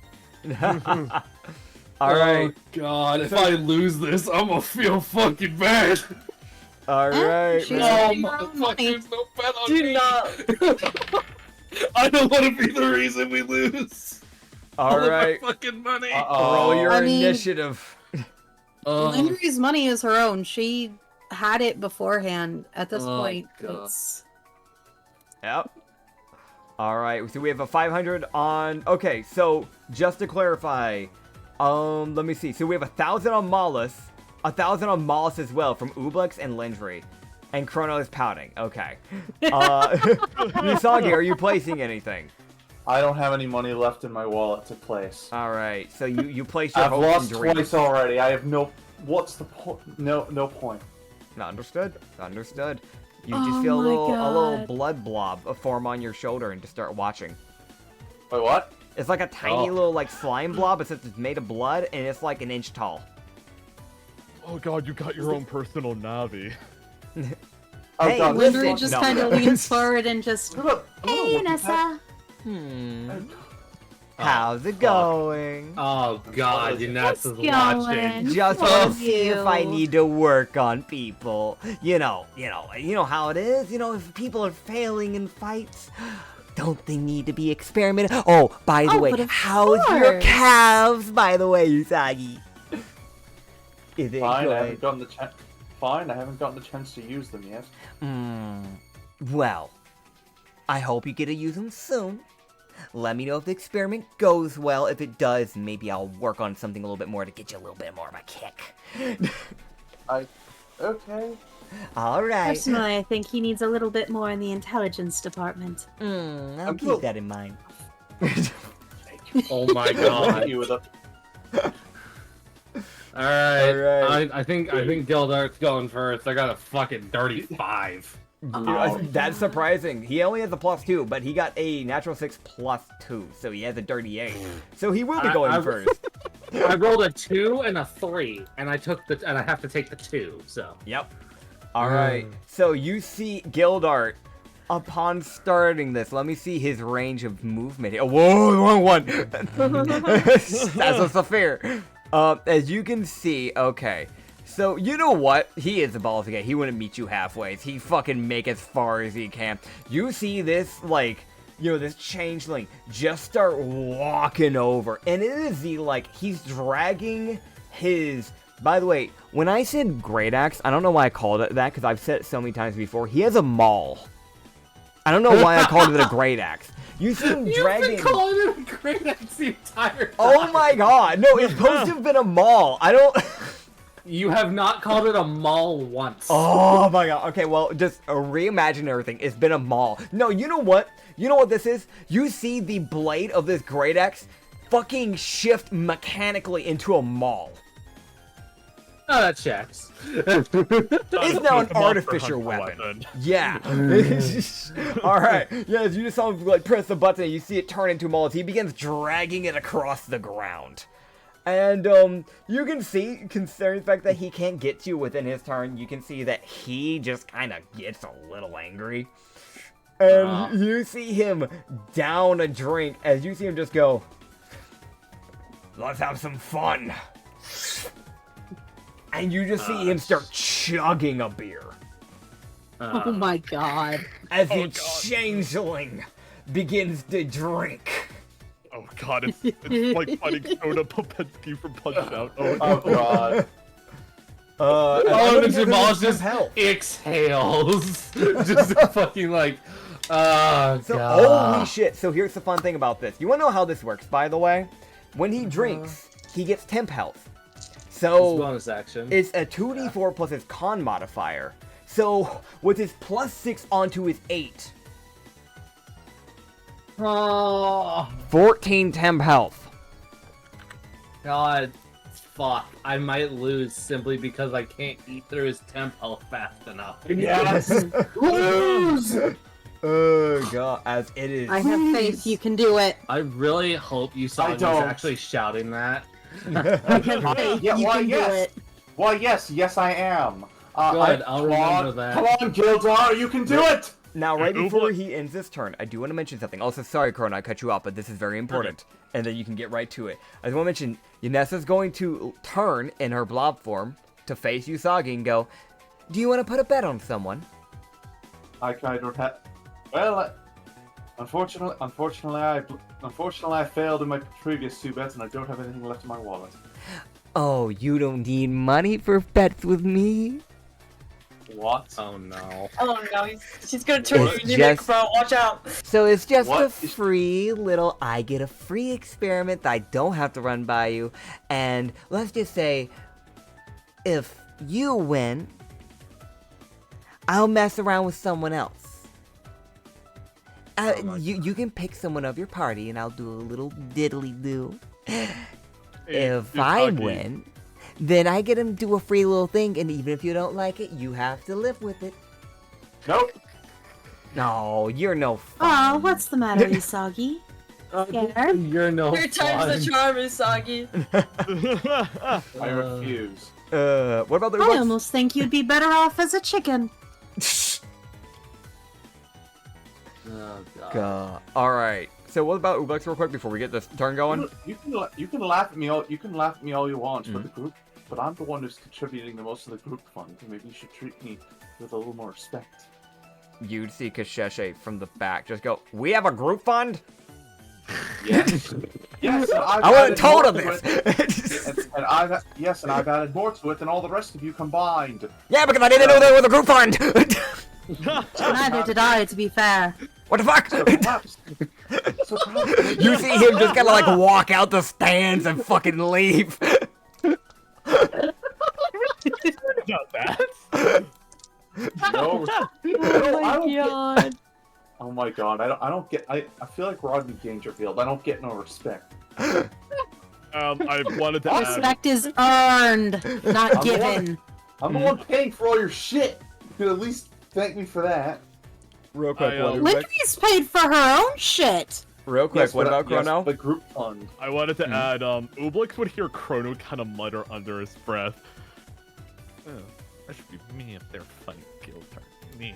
Alright. Oh god, if I lose this, I'm gonna feel fucking bad. Alright. Oh, motherfuckers, no bet on Do me. not. I don't want to be the reason we lose. Alright. All of my fucking money. Roll your initiative. Lindry's money is her own. She had it beforehand at this point. God. It's... Yep. Alright, so we have a 500 on... Okay, so, just to clarify, let me see. So we have 1,000 on Mollis, 1,000 on Mollis as well, from Ublex and Lindry. And Chrono is pouting. Okay. Usagi, are you placing anything? I don't have any money left in my wallet to place. Alright, so you place your I've hopes lost and dreams. twice already. I have no what's the point? No point. Understood. Understood. You Oh just feel a my little God. blood blob form on your shoulder and just start watching. Wait, what? It's like a tiny little like slime blob, except it's made of blood and it's like an inch tall. Oh god, you got your own personal Navi. Oh, Hey, God, listen, Lindri just no. kind of leans forward and just, Hey, Nessa. How's it going? Oh God, Unasa's going? watching. Just Fuck want to see if I you. need to work on people. You know how it is. If people are failing in fights, don't they need to be experimented? Oh, by the Oh, way, but of how's your course. calves? By the way, Usagi. Is it Fine, I good? haven't gotten the chance. Fine, I haven't gotten the chance to use them yet. Well, I hope you get to use them soon. Let me know if the experiment goes well. If it does, maybe I'll work on something a little bit more to get you a little bit more of a kick. Okay. All right. Personally, I think he needs a little bit more in the intelligence department. I'll I'm keep cool. that in mind. Oh my Look God. at you with a. All right. Alright. I think Gildart's going first. I got a fucking dirty 5. That's surprising. He only has a +2, but he got a natural 6 +2, so he has a dirty 8. So he will be going first. I rolled a 2 and a 3, and I have to take the 2. So. Yep. All right. So you see Gildart. Upon starting this, let me see his range of movement here. Whoa, wrong one. That's a Saphir. As you can see, okay. So, you know what? He is a balls guy. He wouldn't meet you halfway. He fucking make as far as he can. You see this, like, this changeling just start walking over. And it is he's dragging his... By the way, when I said great axe, I don't know why I called it that, because I've said it so many times before. He has a maul. I don't know why I called it a great axe. You see him dragging... You've been calling it a great axe the entire time. Oh my god. No, it's supposed to have been a maul. I don't... You have not called it a maul once. Oh my god. Okay, well, just reimagine everything. It's been a maul. No, you know what? You know what this is? You see the blade of this great axe fucking shift mechanically into a maul. Oh, that checks. It's now an artificial weapon. Yeah. Alright. Yes, you just saw him press the button and you see it turn into a maul as he begins dragging it across the ground. And you can see, considering the fact that he can't get to you within his turn, you can see that he just kind of gets a little angry. And you see him down a drink as you see him just go, let's have some fun. And you just see him start chugging a beer. oh my god. As the changeling begins to drink. Oh god, it's like fighting Soda Popetsky from Punch Out. Oh god. Oh, the Jamal's just health. exhales. Just fucking like, oh, So, God. holy shit. So here's the fun thing about this. You want to know how this works, by the way? When he drinks, he gets temp health. So, bonus action. it's a 2d4 plus his con modifier. So, with his +6 onto his 8, Oh, 14 temp health. God. Fuck. I might lose simply because I can't eat through his temp health fast enough. Yes. Lose. Oh, God. As it is. I have faith you can do it. I really hope you saw I me don't. actually shouting that. I have faith Yeah, you why, can yes. do it. Why, yes, I am. Good, I'll remember that. Come on, Gildar, you can do it! Now, right Oh, before boy. he ends his turn, I do want to mention something. Also, sorry, Corona, I cut you off, but this is very important. And then you can get right to it. I just want to mention, Yanessa's going to turn in her blob form to face Usagi and go, do you want to put a bet on someone? I don't have. Well, unfortunately, I failed in my previous 2 bets, and I don't have anything left in my wallet. Oh, you don't need money for bets with me? What? Oh no. Oh no, she's gonna turn you It's into just- bro. Watch out. So it's just What? a free little, I get a free experiment that I don't have to run by you. And let's just say, if you win, I'll mess around with someone else. You can pick someone of your party and I'll do a little diddly-do. If I Usagi. win, then I get him to do a free little thing, and even if you don't like it, you have to live with it. Nope. No, you're no Oh, fun. what's the matter, Usagi? Scared? You're no Three times the charm, Usagi. I refuse. What about the I Ubux? almost think you'd be better off as a chicken. Oh god. Alright, so what about Ubux real quick before we get this turn going? You can laugh at me all you want, but the group, but I'm the one who's contributing the most of the group fund. Maybe you should treat me with a little more respect. You'd see Kasheshe from the back just go, we have a group fund? Yes. Yes, and I wasn't told of this! and I've added more to it than all the rest of you combined. Yeah, because I didn't know there was a group fund! Neither did I, to be fair. What the fuck? So perhaps, You see him just kind of like walk out the stands and fucking leave. Not that. No, Oh my god. oh my god, I don't get. I feel like Rodney Dangerfield. I don't get no respect. I wanted to add. Respect is earned, not I'm given. I'm the one paying for all your shit. You could at least thank me for that. Real quick, I, what Libby's paid for her own shit. Real quick, what about Chrono? The group fund. I wanted to add, Ublix would hear Chrono kind of mutter under his breath. Oh, that should be me if they're fighting guild turn. Me.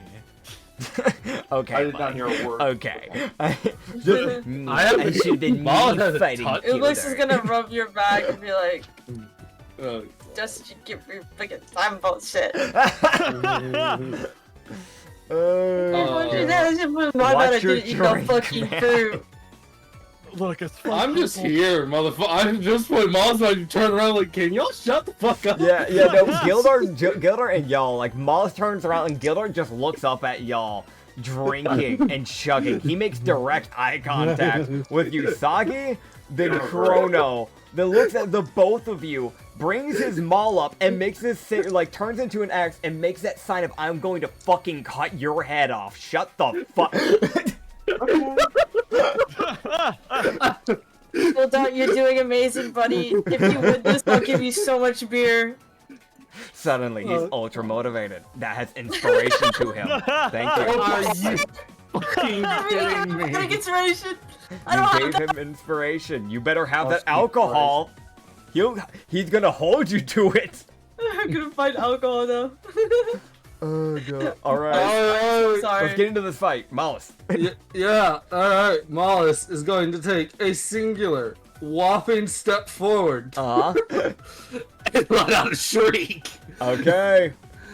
Okay. I did not hear a word. Okay. I should have been Mall me has a fighting touch. Ublix is gonna rub your back and be like, Oh, just you give me fucking time about shit. Watch your Eat the drink, fucking man. fruit. Look, it's fun. I'm just here, motherfucker. I'm just when Mom's about to turn around like, can y'all shut the fuck up? Yeah, no, Gildor and y'all, like, Moss turns around and Gildor just looks up at y'all, drinking and chugging. He makes direct eye contact with Usagi, then Chrono, then looks at the both of you, brings his maul up, and makes this, like, turns into an axe and makes that sign of, I'm going to fucking cut your head off. Shut the fuck. Well, Dot, you're doing amazing, buddy. If you win this, I'll give you so much beer. Suddenly, he's ultra motivated. That has inspiration to him. Thank you. Are you fucking kidding me? Take inspiration. I You don't gave have him inspiration. You better have that Christ. alcohol. He's gonna hold you to it. I'm gonna find alcohol though. Oh god. Alright. Alright. Sorry. Let's get into this fight. Mollis. Yeah, alright. Mollis is going to take a singular, whopping step forward Uh-huh. and let out a shriek. Okay.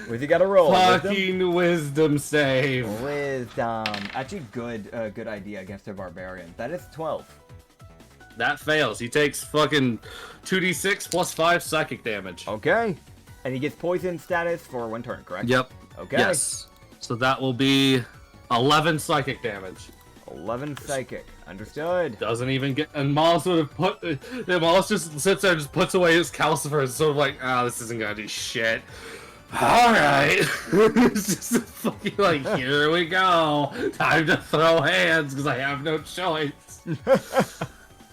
With you gotta roll. Fucking wisdom save. Wisdom. Actually, good idea against a barbarian. That is 12. That fails. He takes fucking 2d6 plus 5 psychic damage. Okay. And he gets poison status for one turn, correct? Yep. Okay. Yes. So that will be 11 psychic damage. 11 psychic. Understood. Doesn't even get. And Mollis would have put. Mollis just sits there and just puts away his calcifer and sort of like, oh, this isn't gonna do shit. Alright. It's just fucking like, here we go. Time to throw hands because I have no choice.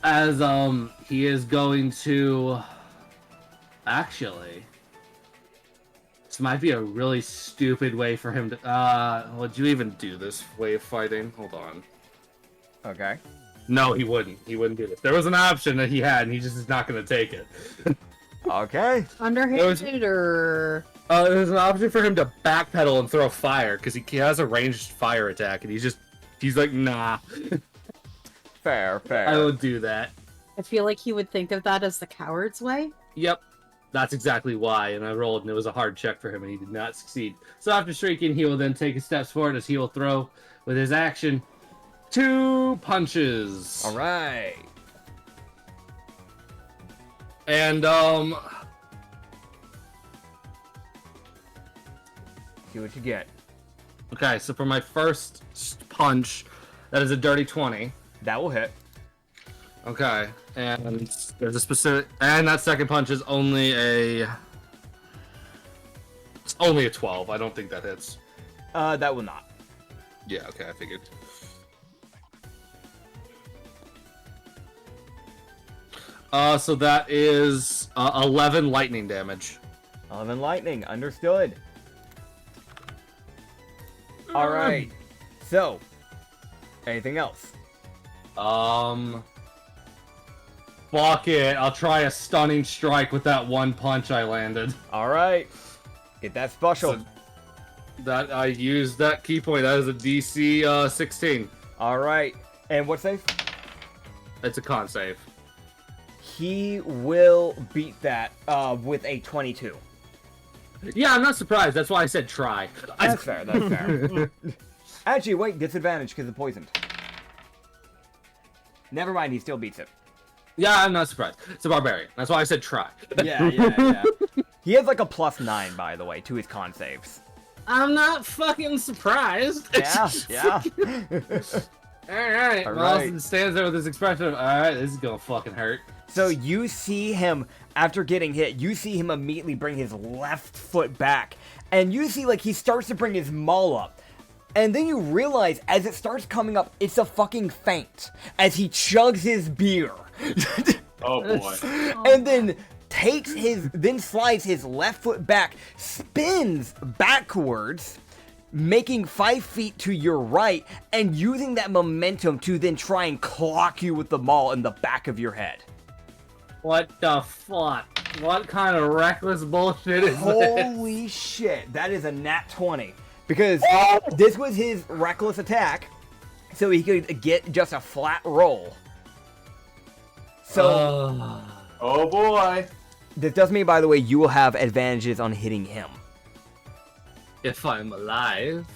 As, he is going to. Actually. This might be a really stupid way for him to. Would you even do this way of fighting? Hold on. Okay. No, he wouldn't. He wouldn't do this. There was an option that he had, and he just is not going to take it. Okay. Underhanded or... There's an option for him to backpedal and throw fire, because he has a ranged fire attack, and he's like, nah. Fair. I would do that. I feel like he would think of that as the coward's way. Yep. That's exactly why, and I rolled, and it was a hard check for him, and he did not succeed. So after shrieking, he will then take his steps forward as he will throw, with his action, 2 punches. Alright. And, See what you get. okay, so for my first punch, that is a dirty 20. That will hit. Okay, and there's a specific, and that second punch is only it's only a 12. I don't think that hits. That will not. Yeah, okay, I figured. So that is 11 lightning damage. 11 lightning, understood. Alright, so, anything else? Fuck it, I'll try a stunning strike with that one punch I landed. Alright, get that special. So, that I used that key point, that is a DC 16. Alright, and what save? It's a con save. He will beat that with a 22. Yeah, I'm not surprised, that's why I said try. That's fair, that's fair. Actually, wait, disadvantage because of poisoned. Never mind, he still beats it. Yeah, I'm not surprised. It's a barbarian. That's why I said try. Yeah. He has like a +9, by the way, to his con saves. I'm not fucking surprised. Yeah. Alright, Ralston stands there with his expression of, alright, this is gonna fucking hurt. So you see him, after getting hit, you see him immediately bring his left foot back. And you see, like, he starts to bring his maul up. And then you realize, as it starts coming up, it's a fucking feint. As he chugs his beer. Oh boy. And then then slides his left foot back, spins backwards, making 5 feet to your right, and using that momentum to then try and clock you with the maul in the back of your head. What the fuck? What kind of reckless bullshit is this? Holy shit, that is a nat 20. Because this was his reckless attack, so he could get just a flat roll. So, oh boy. This does mean, by the way, you will have advantages on hitting him. If I'm alive.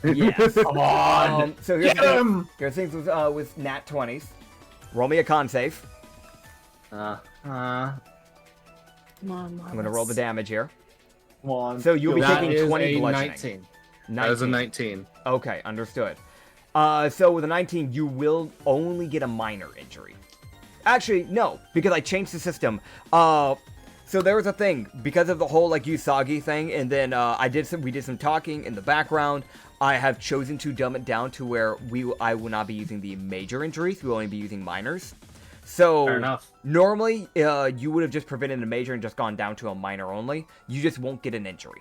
Yes. Come on. So Get him! here's things with nat 20s. Roll me a con save. Come on, I'm going to roll the damage here. Come on. So you'll be That taking is 20 a bludgeoning. 19. 19. That is a 19. Okay, understood. So with a 19, you will only get a minor injury. Actually, no, because I changed the system. So there was a thing, because of the whole, like, Usagi thing, and then we did some talking in the background. I have chosen to dumb it down to where I will not be using the major injuries, we will only be using minors. So, Fair enough. Normally, you would have just prevented a major and just gone down to a minor only. You just won't get an injury,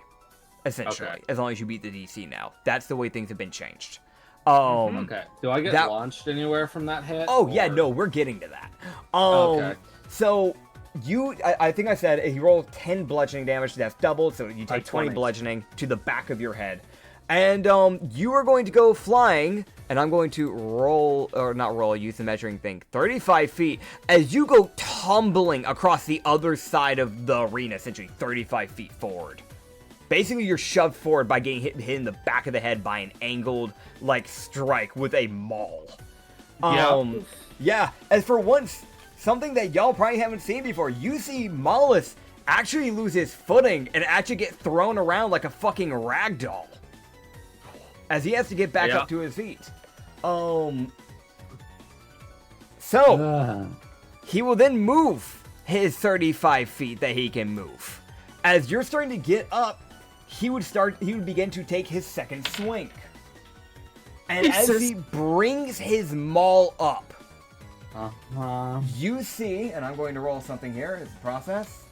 essentially, Okay. as long as you beat the DC now. That's the way things have been changed. Okay. Do I get that- launched anywhere from that hit? Oh, yeah, or- no, we're getting to that. Okay. So, I think I said he rolled 10 bludgeoning damage, that's doubled, so you take 20 20. bludgeoning to the back of your head. And, you are going to go flying, and I'm going to use the measuring thing, 35 feet, as you go tumbling across the other side of the arena, essentially 35 feet forward. Basically, you're shoved forward by getting hit in the back of the head by an angled, like, strike with a maul. Yeah, as for once, something that y'all probably haven't seen before, you see Maulus actually lose his footing and actually get thrown around like a fucking ragdoll. As he has to get back up to his feet. So, he will then move his 35 feet that he can move. As you're starting to get up, he would begin to take his second swing. And as he brings his maul up, you see, and I'm going to roll something here as a process.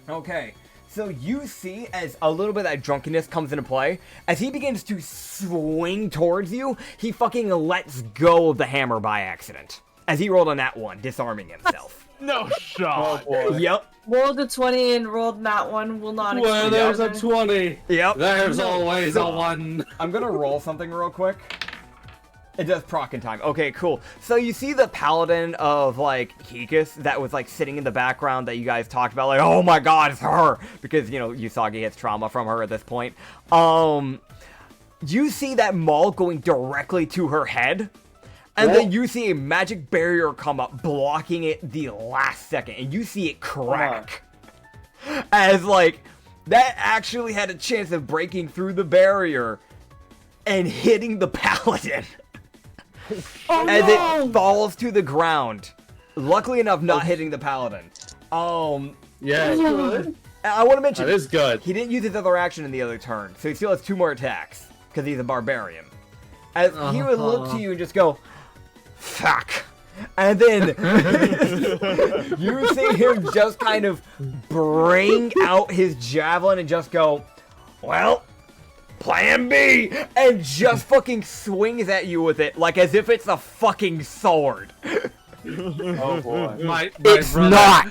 Okay, so you see as a little bit of that drunkenness comes into play, as he begins to swing towards you, he fucking lets go of the hammer by accident. As he rolled on that one, disarming himself. No shot. Oh boy. Yep. Rolled a 20 and rolled that one. Will not Well, exceed there's a that. 20. Yep. There's always a 1. I'm gonna roll something real quick. It does proc in time. Okay, cool. So you see the paladin of, like, Hikus that was, like, sitting in the background that you guys talked about, like, oh my god, it's her! Because, you know, Usagi has trauma from her at this point. You see that maul going directly to her head, and then you see a magic barrier come up, blocking it the last second, and you see it crack. As, like, that actually had a chance of breaking through the barrier and hitting the paladin. As it falls to the ground. Luckily enough, not hitting the paladin. Yeah, good. I want to mention, That is good. he didn't use his other action in the other turn, so he still has 2 more attacks, because he's a barbarian. As he would look to you and just go, fuck. And then you see him just kind of bring out his javelin and just go, well, plan B, and just fucking swings at you with it like as if it's a fucking sword. Oh boy. My It's brother- not.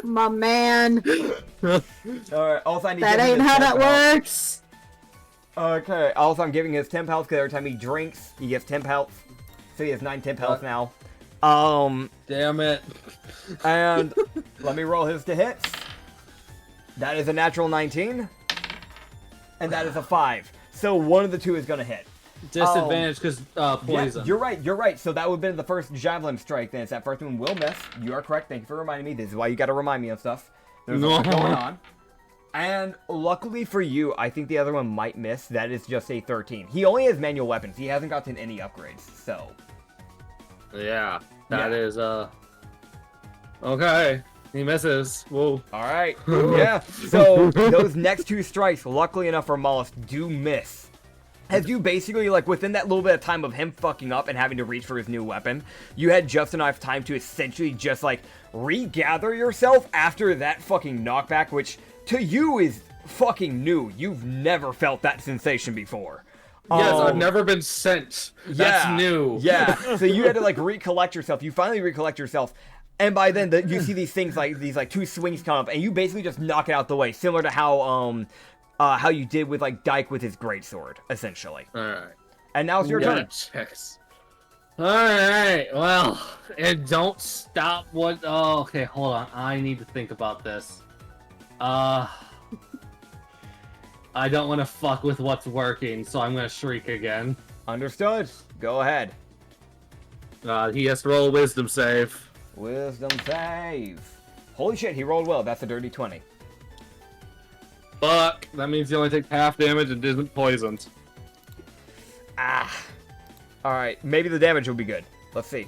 My man. Alright, also I need That to give him ain't his how 10 that pals. works. Okay, also I'm giving his 10 pals because every time he drinks, he gets 10 pals. So he has 9 10 pals now. Damn it. And let me roll his to hits. That is a natural 19. And that is a 5. So one of the two is going to hit. Disadvantage because poison. Yeah, you're right. So that would have been the first javelin strike. Then it's that first one will miss. You are correct. Thank you for reminding me. This is why you got to remind me of stuff. There's a lot going on. And luckily for you, I think the other one might miss. That is just a 13. He only has manual weapons. He hasn't gotten any upgrades. So Yeah, that is okay. He misses. Whoa. all right. Yeah. So those next two strikes, luckily enough for Mollusk, do miss. As you basically, like, within that little bit of time of him fucking up and having to reach for his new weapon, you had just enough time to essentially just, like, regather yourself after that fucking knockback, which, to you, is fucking new. You've never felt that sensation before. Yes, I've never been sent. That's new. Yeah. So you had to, like, recollect yourself. You finally recollect yourself. And by then, you see these things, like, these, like, two swings come up, and you basically just knock it out the way, similar to how you did with, like, Dyke with his greatsword, essentially. Alright. And now it's your turn. Checks. Alright, well, and don't stop what. Oh, okay, hold on. I need to think about this. I don't want to fuck with what's working, so I'm gonna shriek again. Understood. Go ahead. He has to roll a wisdom save. Wisdom save. Holy shit, he rolled well. That's a dirty 20. Fuck. That means he only takes half damage and isn't poisoned. Ah. Alright, maybe the damage will be good. Let's see.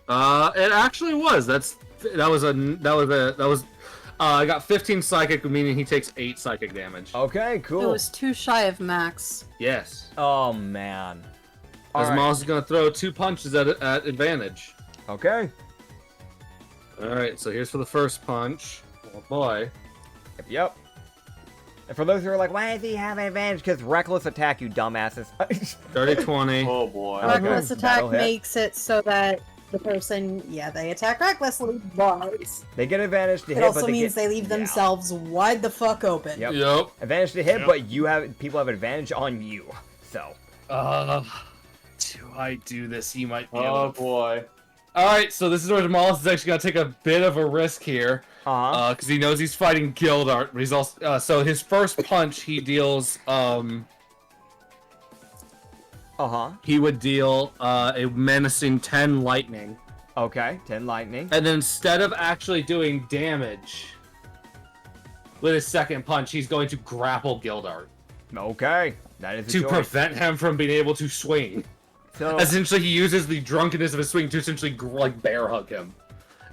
It actually was. I got 15 psychic, meaning he takes 8 psychic damage. Okay, It cool. was too shy of max. Yes. Oh, man. Because Alright. Miles is gonna throw 2 punches at advantage. Okay. Alright, so here's for the first punch. Oh boy. Yep. And for those who are like, why does he have advantage? Because reckless attack, you dumbasses. Dirty 20. Oh boy. Okay. Reckless attack That'll hit. makes it so that the person, they attack recklessly, but They get advantage to it hit, also but they means get... they leave Yeah. themselves wide the fuck open. Yep. Yep. Advantage to hit, but people have advantage on you. So. Do I do this? He might be Oh able to... boy. Alright, so this is where Demolis is actually gonna take a bit of a risk here. Uh-huh. Because he knows he's fighting Gildart, but he's also... so his first punch, he deals, Uh-huh. he would deal, a menacing 10 lightning. Okay, 10 lightning. And then instead of actually doing damage with his second punch, he's going to grapple Gildart Okay, that is a to choice. prevent him from being able to swing. So, Essentially, he uses the drunkenness of his swing to essentially bear hug him.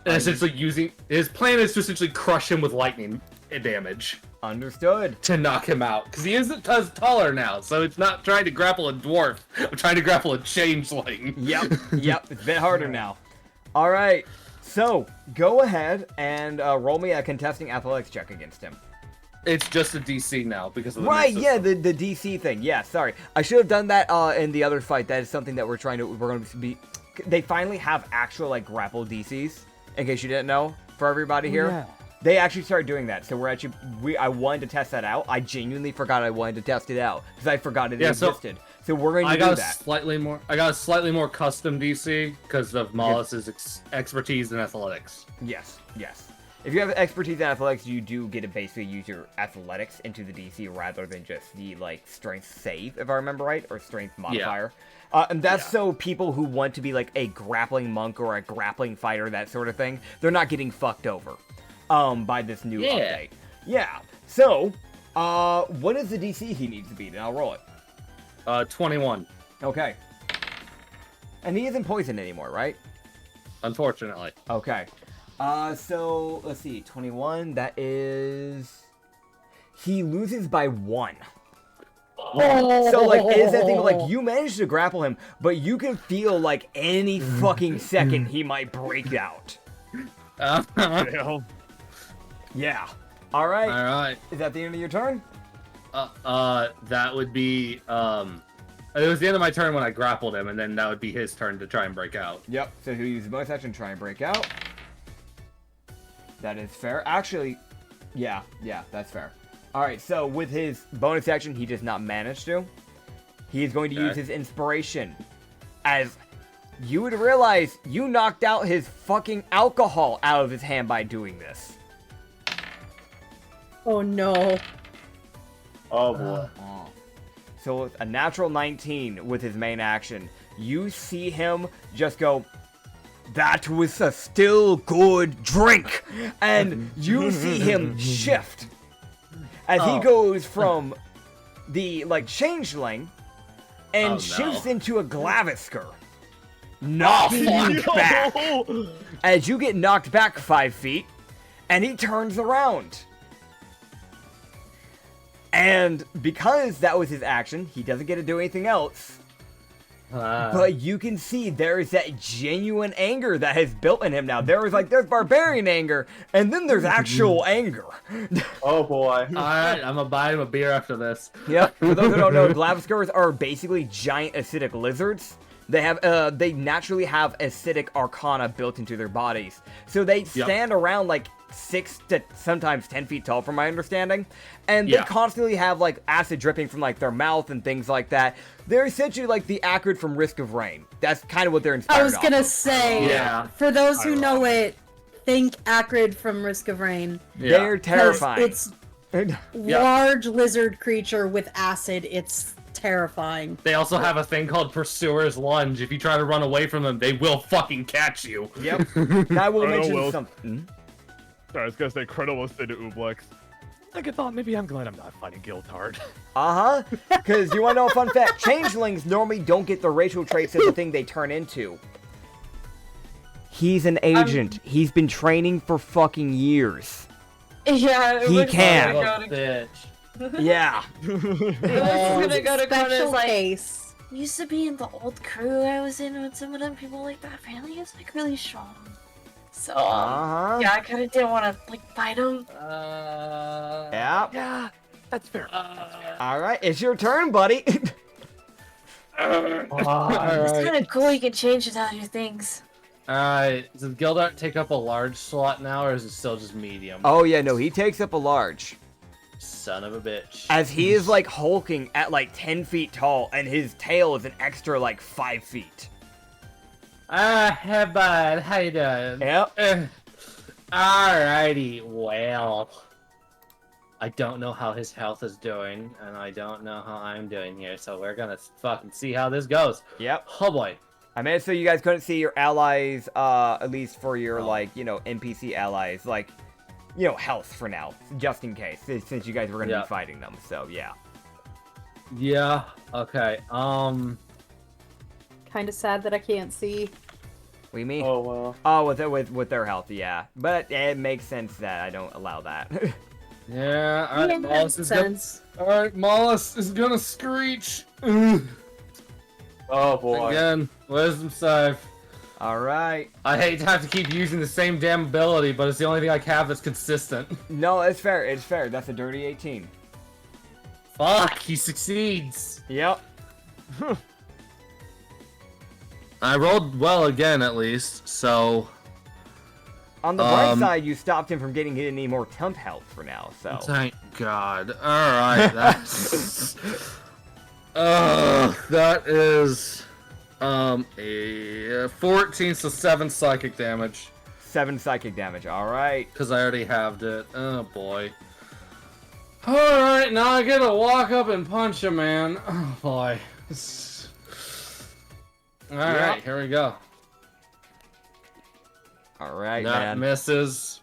And essentially his plan is to essentially crush him with lightning damage understood. to knock him out. Because he is taller now, so it's not trying to grapple a dwarf. I'm trying to grapple a changeling. Yep, it's a bit harder now. Alright, so, go ahead and roll me a contesting athletics check against him. It's just a DC now because of the Right, new yeah, system. the DC thing. Yeah, sorry. I should have done that in the other fight. That is something that we're going to be... They finally have actual, like, grapple DCs, in case you didn't know, for everybody here. yeah. They actually started doing that, so I wanted to test that out. I genuinely forgot I wanted to test it out, because I forgot it existed. So we're going to do that. I got a slightly more custom DC because of Mollus's expertise in athletics. Yes. If you have expertise in athletics, you do get to basically use your athletics into the DC rather than just the, like, strength save, if I remember right, or strength modifier. And that's so people who want to be, like, a grappling monk or a grappling fighter, that sort of thing, they're not getting fucked over by this new update. Yeah. So, what is the DC he needs to beat? And I'll roll it. 21. Okay. And he isn't poisoned anymore, right? Unfortunately. Okay. So, let's see. 21, that is... He loses by 1. So, like, is that thing, like, you managed to grapple him, but you can feel, like, any fucking second he might break out. Yeah. Alright. Alright. Is that the end of your turn? That would be, it was the end of my turn when I grappled him, and then that would be his turn to try and break out. Yep, so he'll use the bonus action to try and break out. That is fair. Actually, yeah, that's fair. Alright, so with his bonus action, he does not manage to. He is going to use his inspiration. As you would realize, you knocked out his fucking alcohol out of his hand by doing this. Oh no. Oh boy. So with a natural 19 with his main action, you see him just go, "That was a still good drink," and you see him shift as he goes from the like changeling and shifts into a Glavisker. Knocking you back as you get knocked back 5 feet, and he turns around. And because that was his action, he doesn't get to do anything else. But you can see there is that genuine anger that has built in him now. There's barbarian anger, and then there's actual anger. Oh boy. Alright, I'm gonna buy him a beer after this. Yep. For those who don't know, Glaviskers are basically giant acidic lizards. They have, they naturally have acidic arcana built into their bodies. So they stand around like 6 to sometimes 10 feet tall, from my understanding. And they constantly have like acid dripping from like their mouth and things like that. They're essentially like the Acrid from Risk of Rain. That's kind of what they're inspired I was gonna off of. say, for those who know it, think Acrid from Risk of Rain. They're terrifying. It's large lizard creature with acid. It's terrifying. They also have a thing called Pursuer's Lunge. If you try to run away from them, they will fucking catch you. Yep. I will mention something. Sorry, I was gonna say Croto will say to Ublex, I thought maybe I'm glad I'm not fighting Guildhard. Because you want to know a fun fact? Changelings normally don't get the racial traits of the thing they turn into. He's an agent. He's been training for fucking years. Yeah, he can. Bitch. Yeah. Gonna go to Special like, case. used to be in the old crew I was in with some of them people like that. Apparently, it's like really strong. So, yeah, I kind of didn't want to like fight him. Yeah, that's fair. All right, it's your turn, buddy. It's kind of cool. You can change it out of your things. Alright, does Gildart take up a large slot now, or is it still just medium? Oh yeah, no, he takes up a large. Son of a bitch. As he is like hulking at like 10 feet tall, and his tail is an extra like 5 feet. Hey bud, how you doing? Yep. Alrighty, well, I don't know how his health is doing, and I don't know how I'm doing here, so we're gonna fucking see how this goes. Yep. Oh boy. I made it so you guys couldn't see your allies, at least for your, like, you know, NPC allies, like, you know, health for now, just in case, since you guys were gonna be fighting them, so, yeah. Yeah, okay, Kinda sad that I can't see. We mean? Oh well. Oh, with their health, yeah. But it makes sense that I don't allow that. Yeah, alright, Mollis is gonna screech. Oh boy. Again, wisdom save. Alright. I hate to have to keep using the same damn ability, but it's the only thing I have that's consistent. No, it's fair, it's fair. That's a dirty 18. Fuck, he succeeds. Yep. I rolled well again, at least, so... On the bright side, you stopped him from getting any more temp health for now, so... Thank God. Alright, that's... that is... a 14, so 7 psychic damage. 7 psychic damage, alright. Because I already halved it. Oh, boy. Alright, now I get to walk up and punch a man. Oh, boy. Alright, here we go. Alright, That man. misses.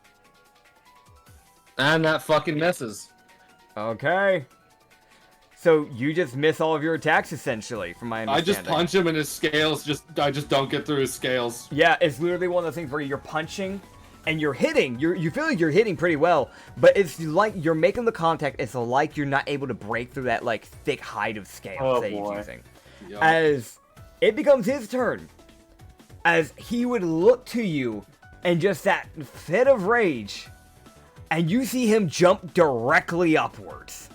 And that fucking misses. Okay. So you just miss all of your attacks, essentially, from my I understanding. just punch him and his scales I just don't get through his scales. Yeah, it's literally one of those things where you're punching, and you're hitting. You feel like you're hitting pretty well, but it's like you're making the contact. It's like you're not able to break through that like thick hide of scales that he's using. Yo. As it becomes his turn, as he would look to you and just that fit of rage, and you see him jump directly upwards.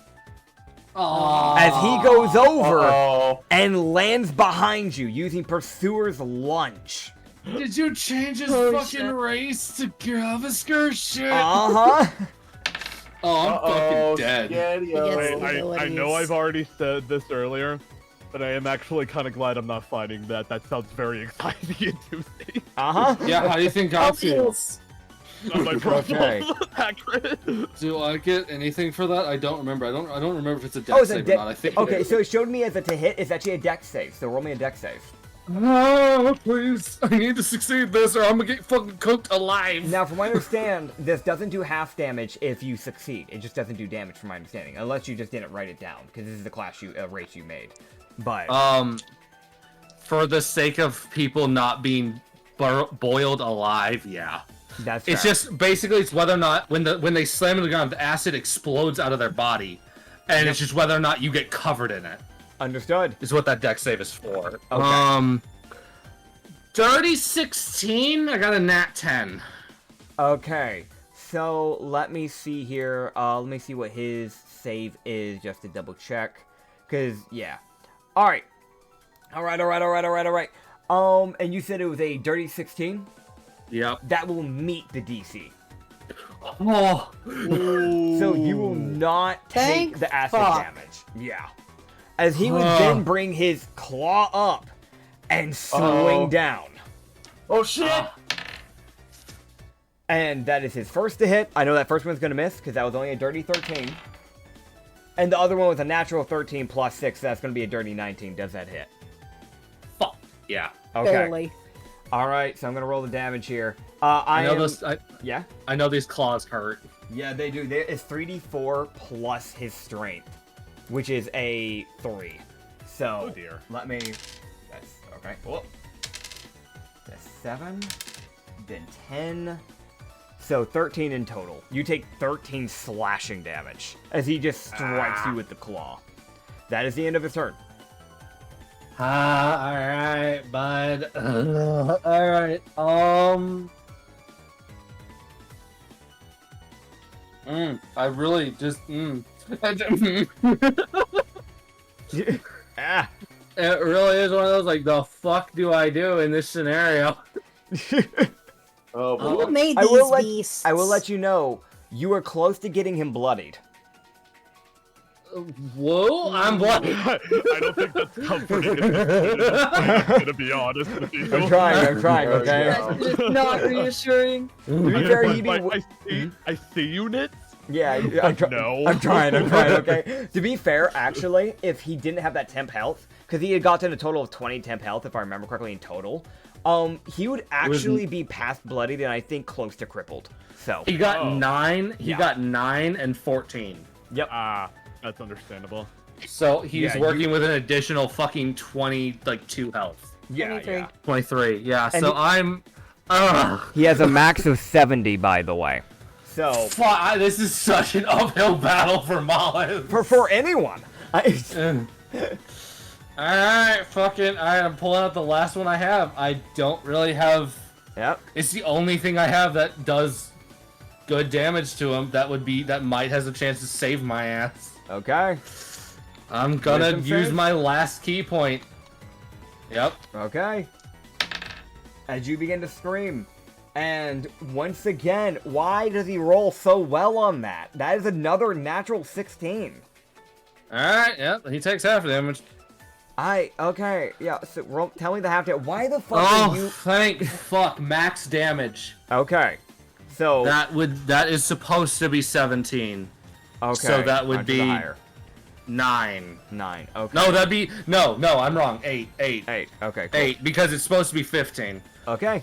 Aww. As he goes over and lands behind you using Pursuer's Lunge. Did you change his Holy fucking shit. race to Gavaskar shit? Uh-huh. Oh, I'm fucking dead. Yes. I know I've already said this earlier, but I am actually kind of glad I'm not fighting that. That sounds very exciting and juicy. Uh-huh. Yeah, how do you think I feel? Not my problem. Okay. Acrid. Do I get anything for that? I don't remember. I don't remember if it's a dex Oh, it's a save or dex. not. I think Okay, it is. so it showed me as a to hit. It's actually a dex save. So roll me a dex save. Oh, please. I need to succeed this or I'm gonna get fucking cooked alive. Now, from what I understand, this doesn't do half damage if you succeed. It just doesn't do damage, from my understanding, unless you just didn't write it down, because this is the class race you made. But For the sake of people not being boiled alive, yeah. that's It's fair. just basically it's whether or not when they slam into the ground, the acid explodes out of their body, and it's just whether or not you get covered in it. Understood. Is what that deck save is for. Okay. Dirty 16. I got a nat 10. Okay, so let me see here. Let me see what his save is, just to double check. Cause yeah. All right. And you said it was a dirty 16. Yep. That will meet the DC. Oh. So you will not take Thank the acid fuck. damage. Yeah. As he would then bring his claw up and swing down. Oh shit! And that is his first to hit. I know that first one's going to miss because that was only a dirty 13. And the other one was a natural 13 plus 6. So that's going to be a dirty 19. Does that hit? Fuck. Yeah. Okay. Barely. All right. So I'm going to roll the damage here. I know am... those. Yeah? I know these claws hurt. Yeah, they do. It's 3d4 plus his strength, which is a 3. So, Oh dear. let me... That's... Okay. Whoop. That's 7. Then 10. So 13 in total. You take 13 slashing damage as he just strikes you with the claw. That is the end of his turn. Alright, bud. Alright, I really just. Ah. it really is one of those, like, the fuck do I do in this scenario? Oh Who boy. made I these will beasts? I will let you know, you are close to getting him bloodied. Whoa, I'm bloody. I don't think that's comforting. I'm gonna be honest with you. I'm trying, okay? Yeah. That's just not reassuring. To be fair, he'd be... I see units. Yeah, I'm No. I'm trying, okay? To be fair, actually, if he didn't have that temp health, because he had gotten a total of 20 temp health, if I remember correctly, in total, he would actually be past bloodied and I think close to crippled. So, He got 9. He Yeah. got 9 and 14. yep. That's understandable. So he's Yeah, working with an additional fucking 22 health. Yeah, 23. yeah. 23. Yeah. And So he- I'm. Ugh. He has a max of 70, by the way. So, Fuck, this is such an uphill battle for Mollis. for anyone. Alright, fucking. Alright, I'm pulling out the last one I have. I don't really have. Yep. It's the only thing I have that does good damage to him. That might has a chance to save my ass. Okay. I'm gonna Wisdom use save? my last key point. Yep. Okay. As you begin to scream. And once again, why does he roll so well on that? That is another natural 16. Alright, yep. He takes half damage. Okay, yeah, so tell me the half damage. Why the fuck Oh, are you... thank fuck. Max damage. Okay. So... That is supposed to be 17. Okay. so that would onto the be- higher. 9. 9. Okay. No, that'd be no, I'm wrong. 8. 8. Okay, cool. 8 because it's supposed to be 15. Okay.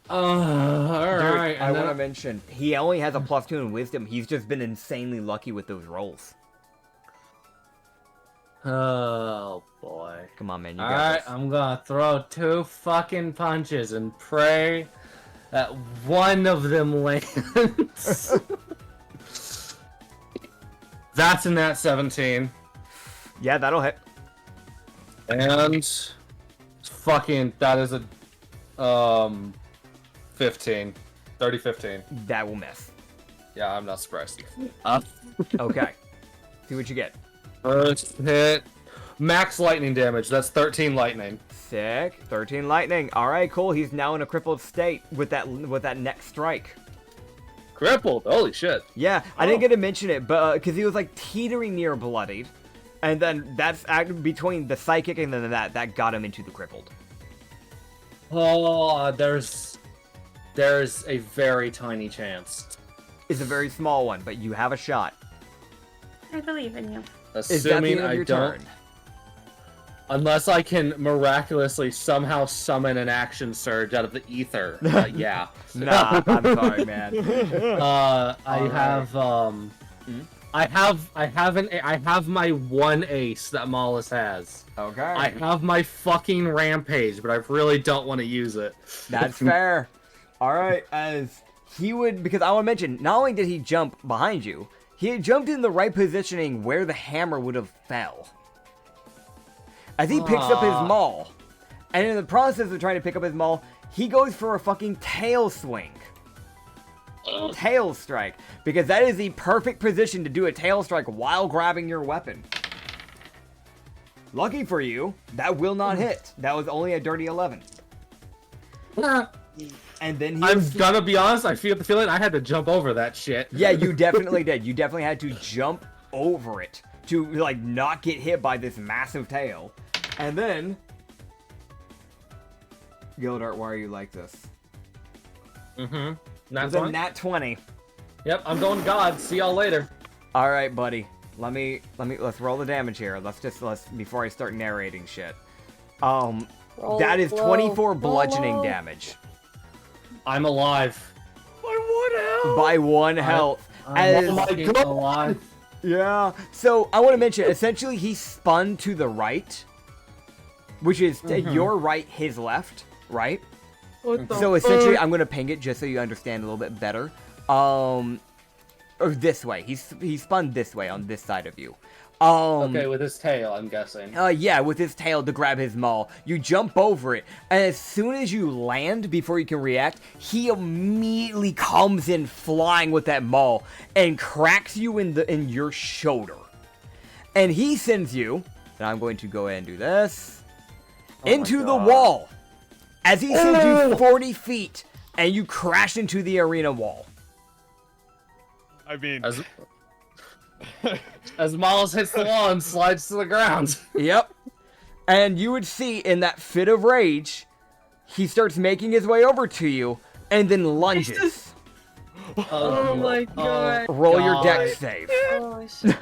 Alright. Dude, I want to mention, he only has a +2 in wisdom. He's just been insanely lucky with those rolls. Oh, boy. Come on, man, you got Alright, this. I'm gonna throw 2 fucking punches and pray that one of them lands. That's in that 17. Yeah, that'll hit. And fucking that is a 15. 30-15. That will miss. Yeah, I'm not surprised. Okay. See what you get. First hit. Max lightning damage. That's 13 lightning. Sick. 13 lightning. All right, cool. He's now in a crippled state with that next strike. Crippled. Holy shit. Yeah, I didn't get to mention it, but because he was like teetering near bloodied, and then that's between the psychic and then that got him into the crippled. Oh, there's a very tiny chance. It's a very small one, but you have a shot. I believe in you. Is that the end of your turn? Unless I can miraculously somehow summon an action surge out of the ether. Yeah. Nah, I'm sorry, man. I have my one ace that Mollis has. Okay. I have my fucking rampage, but I really don't want to use it. That's fair. All right, as he would, because I want to mention, not only did he jump behind you, he had jumped in the right positioning where the hammer would have fell. As he picks up his maul, and in the process of trying to pick up his maul, he goes for a fucking tail swing. Tail strike, because that is the perfect position to do a tail strike while grabbing your weapon. Lucky for you, that will not hit. That was only a dirty 11. And then I'm gonna be honest, I feel the feeling I had to jump over that shit. Yeah, you definitely did. You definitely had to jump over it to, like, not get hit by this massive tail. And then... Gildart, why are you like this? Mm-hmm. It's a nat 20. Yep, I'm going God. See y'all later. Alright, buddy. Let's roll the damage here. Let's before I start narrating shit. That is 24 bludgeoning damage. I'm alive. By 1 health. I'm alive. Yeah. So I want to mention, essentially, he spun to the right, which is your right, his left, right? So essentially, I'm gonna ping it just so you understand a little bit better. Or this way. He spun this way on this side of you. Okay, with his tail, I'm guessing. Yeah, with his tail to grab his maul. You jump over it, and as soon as you land, before you can react, he immediately comes in flying with that maul and cracks you in your shoulder. And he sends you, and I'm going to go ahead and do this, into the wall. As he sends you 40 feet, and you crash into the arena wall. I mean... As Miles hits the wall and slides to the ground. Yep. And you would see in that fit of rage, he starts making his way over to you, and then lunges. Oh my god. Roll your dex save. Oh shit.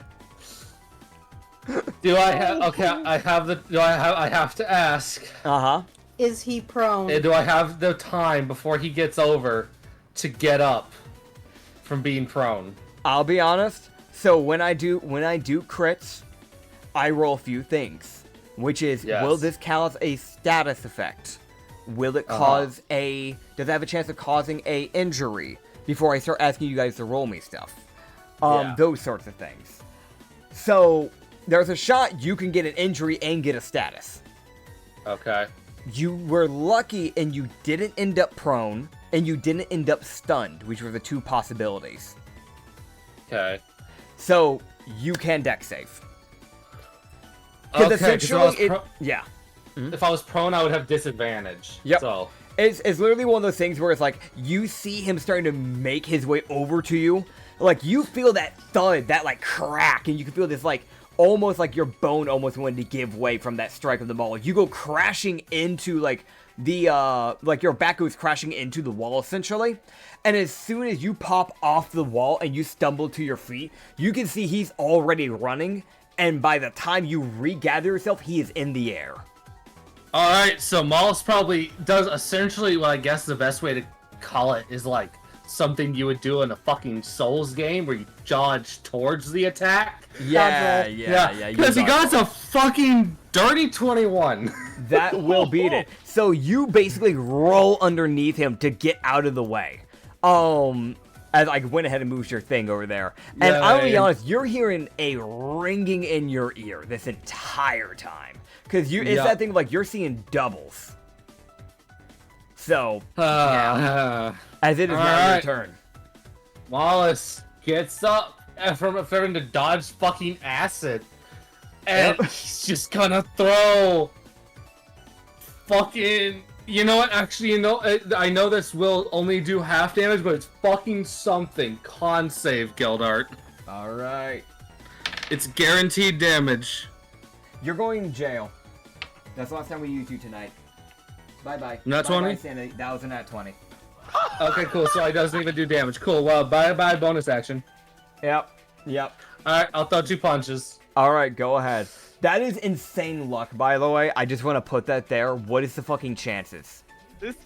Do I have... Okay, I have to ask. Uh-huh. Is he prone? Do I have the time before he gets over to get up from being prone? I'll be honest. So when I do crits, I roll a few things, which is, will this cause a status effect? Will it cause does it have a chance of causing a injury before I start asking you guys to roll me stuff? Those sorts of things. So there's a shot you can get an injury and get a status. Okay. You were lucky and you didn't end up prone and you didn't end up stunned, which were the two possibilities. Okay. So, you can dex save. Because essentially, yeah. If I was prone, I would have disadvantage. Yep. So. It's literally one of those things where it's like, you see him starting to make his way over to you. Like, you feel that thud, that, like, crack, and you can feel this, like, almost like your bone almost wanted to give way from that strike of the maul. You go crashing into, like, like your back goes crashing into the wall, essentially. And as soon as you pop off the wall and you stumble to your feet, you can see he's already running. And by the time you regather yourself, he is in the air. Alright, so Maulus probably does essentially what I guess the best way to call it is like something you would do in a fucking Souls game where you dodge towards the attack. Yeah. Because he got a fucking dirty 21. That will beat it. So you basically roll underneath him to get out of the way. As I went ahead and moved your thing over there. And I'll be honest, you're hearing a ringing in your ear this entire time. Because it's that thing like you're seeing doubles. So, as it is now your turn. Wallace gets up from having to dodge fucking acid. And he's just gonna throw fucking... You know what? Actually, I know this will only do half damage, but it's fucking something. Con save, Gildart. Alright. It's guaranteed damage. You're going to jail. That's the last time we used you tonight. Bye-bye. Nat 20? Sanity. That was a nat 20. Okay, cool. So it doesn't even do damage. Cool. Well, bye-bye bonus action. Yep. Alright, I'll throw 2 punches. Alright, go ahead. That is insane luck, by the way. I just want to put that there. What is the fucking chances? This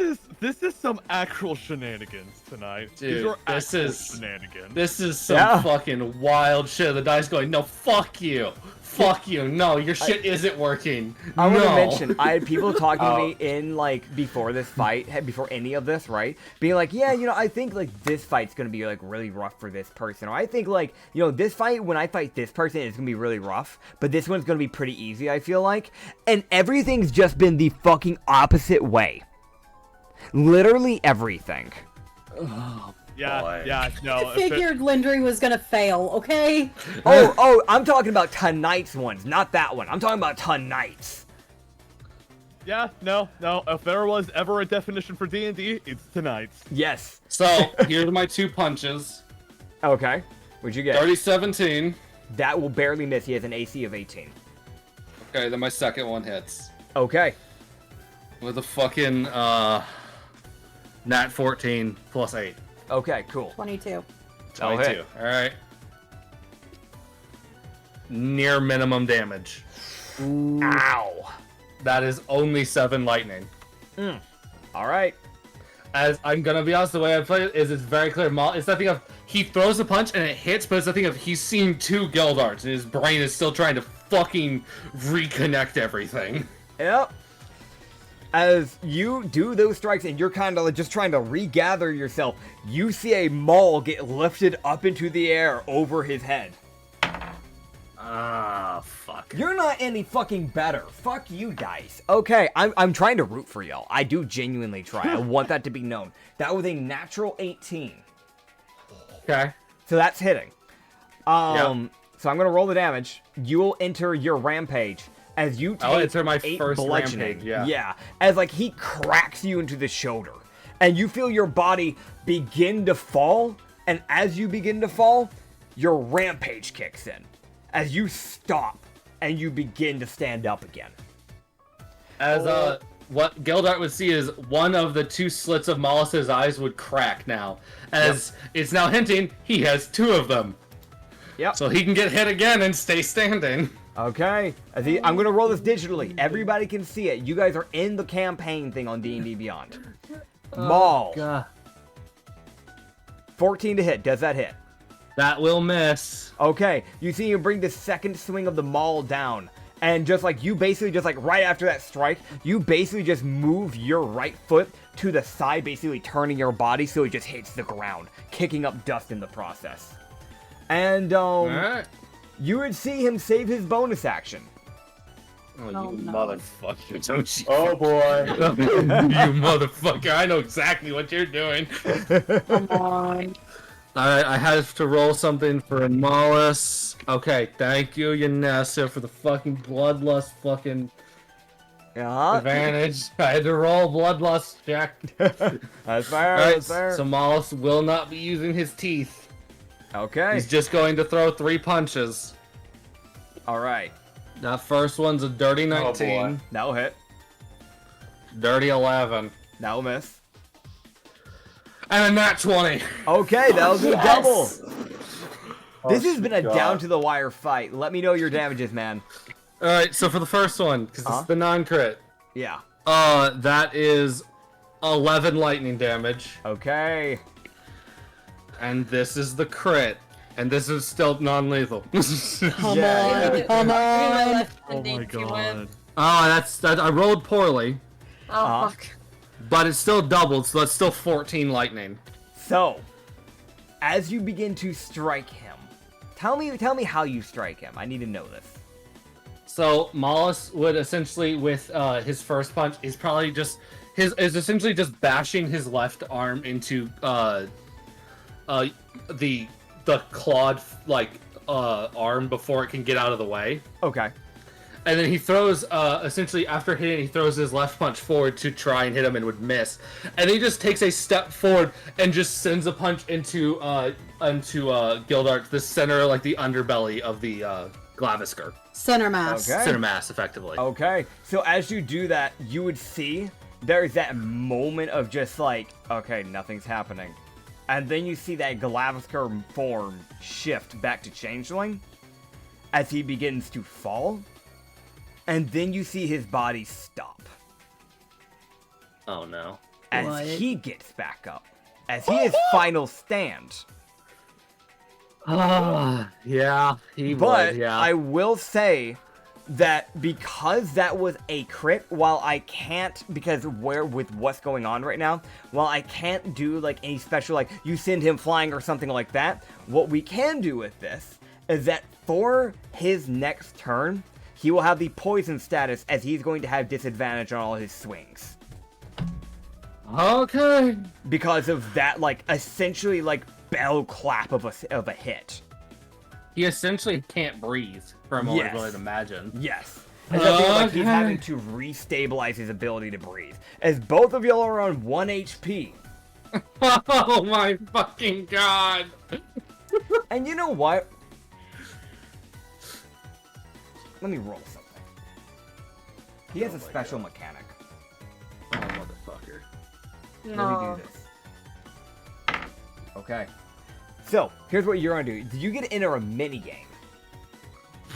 is some actual shenanigans tonight. Dude, These are this actual is shenanigans. This is some fucking wild shit. The dice going, no, fuck you. Fuck you. No, your shit isn't working. I want to mention, I had people talking to me in, like, before this fight, before any of this, right? Being like, yeah, you know, I think, like, this fight's going to be, like, really rough for this person. Or I think, like, you know, this fight, when I fight this person, it's going to be really rough. But this one's going to be pretty easy, I feel like. And everything's just been the fucking opposite way. Literally everything. No. I figured Lindry was gonna fail, okay? I'm talking about tonight's ones, not that one. I'm talking about tonight's. Yeah, no. If there was ever a definition for D&D, it's tonight's. Yes. So, here's my 2 punches. Okay. What'd you get? 30-17. That will barely miss. He has an AC of 18. Okay, then my second one hits. Okay. With a fucking, nat 14 plus 8. Okay, cool. 22. 22. Alright. Near minimum damage. Ooh. Ow. That is only 7 lightning. Alright. As I'm gonna be honest, the way I play it is it's very clear. It's that thing of he throws a punch and it hits, but it's the thing of he's seen 2 Gildarts and his brain is still trying to fucking reconnect everything. Yep. As you do those strikes and you're kind of just trying to regather yourself, you see a maul get lifted up into the air over his head. Ah, fuck. You're not any fucking better. Fuck you guys. Okay, I'm trying to root for y'all. I do genuinely try. I want that to be known. That was a natural 18. Okay. So that's hitting. So I'm gonna roll the damage. You will enter your rampage. As you take I'll enter my 8 first bludgeoning, rampage, yeah. As like he cracks you into the shoulder, and you feel your body begin to fall, and as you begin to fall, your rampage kicks in, as you stop, and you begin to stand up again. As what Gildart would see is one of the 2 slits of Mollus's eyes would crack now, as it's now hinting he has 2 of them. Yep. So he can get hit again and stay standing. Okay, I'm gonna roll this digitally. Everybody can see it. You guys are in the campaign thing on D&D Beyond. Maul. God. 14 to hit. Does that hit? That will miss. Okay, you see him bring the second swing of the maul down. And just like you basically just like right after that strike, you basically just move your right foot to the side, basically turning your body so it just hits the ground, kicking up dust in the process. And Alright. you would see him save his bonus action. Oh, Oh, you no. motherfucker. Don't you... Oh boy. you motherfucker. I know exactly what you're doing. Come on. Alright, I have to roll something for Mollis. Okay, thank you, Yanessa, for the fucking bloodlust fucking advantage. I had to roll bloodlust check. That's fair, Alright, that's fair. so Mollis will not be using his teeth. Okay, He's just going to throw 3 punches. alright. That first one's a dirty 19. boy. That'll hit. Dirty 11. That'll miss. And a nat 20. Okay, that'll do double. This has been a God. down to the wire fight. Let me know your damages, man. Alright, so for the first one, because this is the non-crit, Yeah. that is 11 lightning damage. Okay. And this is the crit. And this is still non-lethal. Come Yeah. on, come on. Oh my god. Oh, that's I rolled poorly, Oh fuck. but it's still doubled, so that's still 14 lightning. So, as you begin to strike him, tell me how you strike him. I need to know this. So Mollis would essentially, with his first punch, is essentially just bashing his left arm into the clawed arm before it can get out of the way. Okay. And then he throws, essentially after hitting, he throws his left punch forward to try and hit him and would miss. And he just takes a step forward and just sends a punch into Gildart, the center, like the underbelly of the Glavisker. Center mass. Okay. Center mass, effectively. Okay. So as you do that, you would see there's that moment of just like, okay, nothing's happening. And then you see that Glavisker form shift back to Changeling as he begins to fall. And then you see his body stop Oh no. as What? he gets back up. As he is final stand. Yeah, he But would, yeah. I will say that because that was a crit, while I can't, because with what's going on right now, while I can't do like any special, like you send him flying or something like that, what we can do with this is that for his next turn, he will have the poison status as he's going to have disadvantage on all his swings. Okay. Because of that, like, essentially, like, bell clap of a hit. He essentially can't breathe, from what Yes. I would imagine. Yes. As I feel like he's Okay. having to restabilize his ability to breathe. As both of y'all are on 1 HP. Oh my fucking god. And you know what? Let me roll something. He has a special mechanic. Oh, motherfucker. Let No. me do this. Okay. So, here's what you're gonna do. You get to enter a mini game.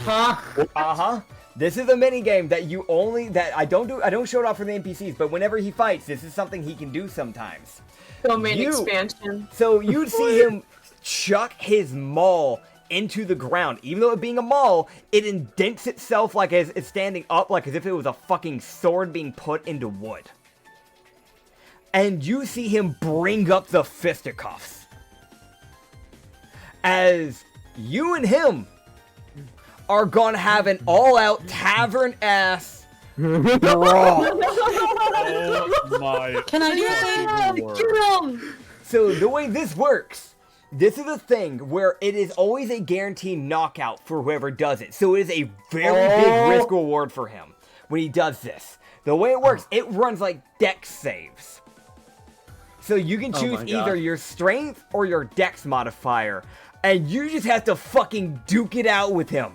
Huh? Uh-huh. This is a mini game that you only I don't show it off for the NPCs, but whenever he fights, this is something he can do sometimes. Domain You- expansion. So you'd see him chuck his maul into the ground. Even though it being a maul, it indents itself like as it's standing up, like as if it was a fucking sword being put into wood. And you see him bring up the fisticuffs. As you and him are gonna have an all-out tavern-ass brawl. Oh my. Can I do Yeah, it? get him! So the way this works, this is a thing where it is always a guaranteed knockout for whoever does it. So it is a very big risk reward for him when he does this. The way it works, it runs like dex saves. So you can choose my God. either your strength or your dex modifier. And you just have to fucking duke it out with him.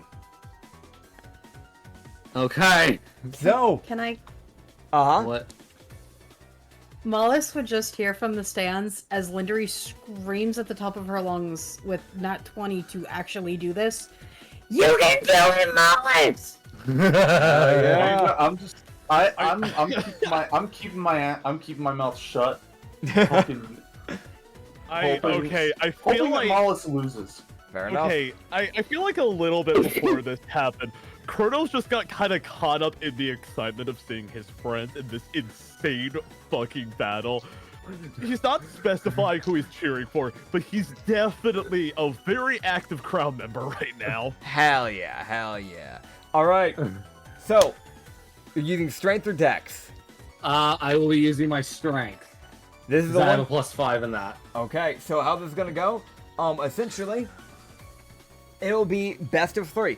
Okay. So, Can I? uh-huh. What? Mollis would just hear from the stands as Lindery screams at the top of her lungs with Nat 20 to actually do this. You can kill him, Mollis! Yeah. I'm keeping my mouth shut. Fucking Okay, I feel hoping that like Mollis loses. Fair enough. okay, I feel like a little bit before this happened, Kronos just got kind of caught up in the excitement of seeing his friends in this insane fucking battle. He's not specifying who he's cheering for, but he's definitely a very active crowd member right now. Hell yeah, hell yeah. Alright, so, you're using strength or dex? I will be using my strength. This is the I have a one. +5 in that. Okay, so how this is gonna go? Essentially, it'll be best of 3.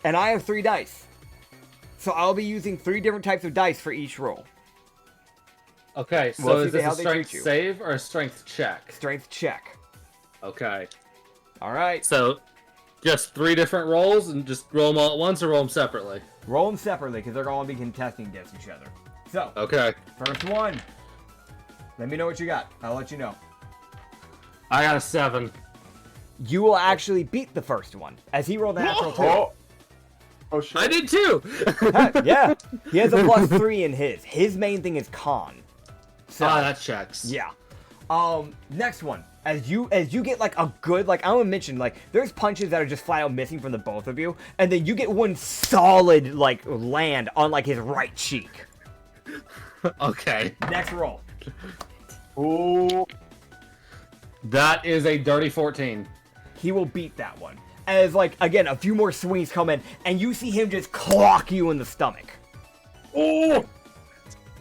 And I have 3 dice. So I'll be using 3 different types of dice for each roll. Okay, so We'll is see this how a they strength treat you. save or a strength check? Strength check. Okay. Alright, So, just 3 different rolls and just roll them all at once or roll them separately? roll them separately because they're going to be contesting against each other. So, Okay. first one. Let me know what you got. I'll let you know. I got a 7. You will actually beat the first one, as he rolled a natural 2. Oh shit. I did too! Yeah, he has a +3 in his. His main thing is con. So, that checks. yeah. Next one. As you get like a good, like I want to mention, like there's punches that are just flat out missing from the both of you, and then you get one solid like land on like his right cheek. Okay. Next roll. Ooh. That is a dirty 14. He will beat that one. As like again, a few more swings come in, and you see him just clock you in the stomach. Oh.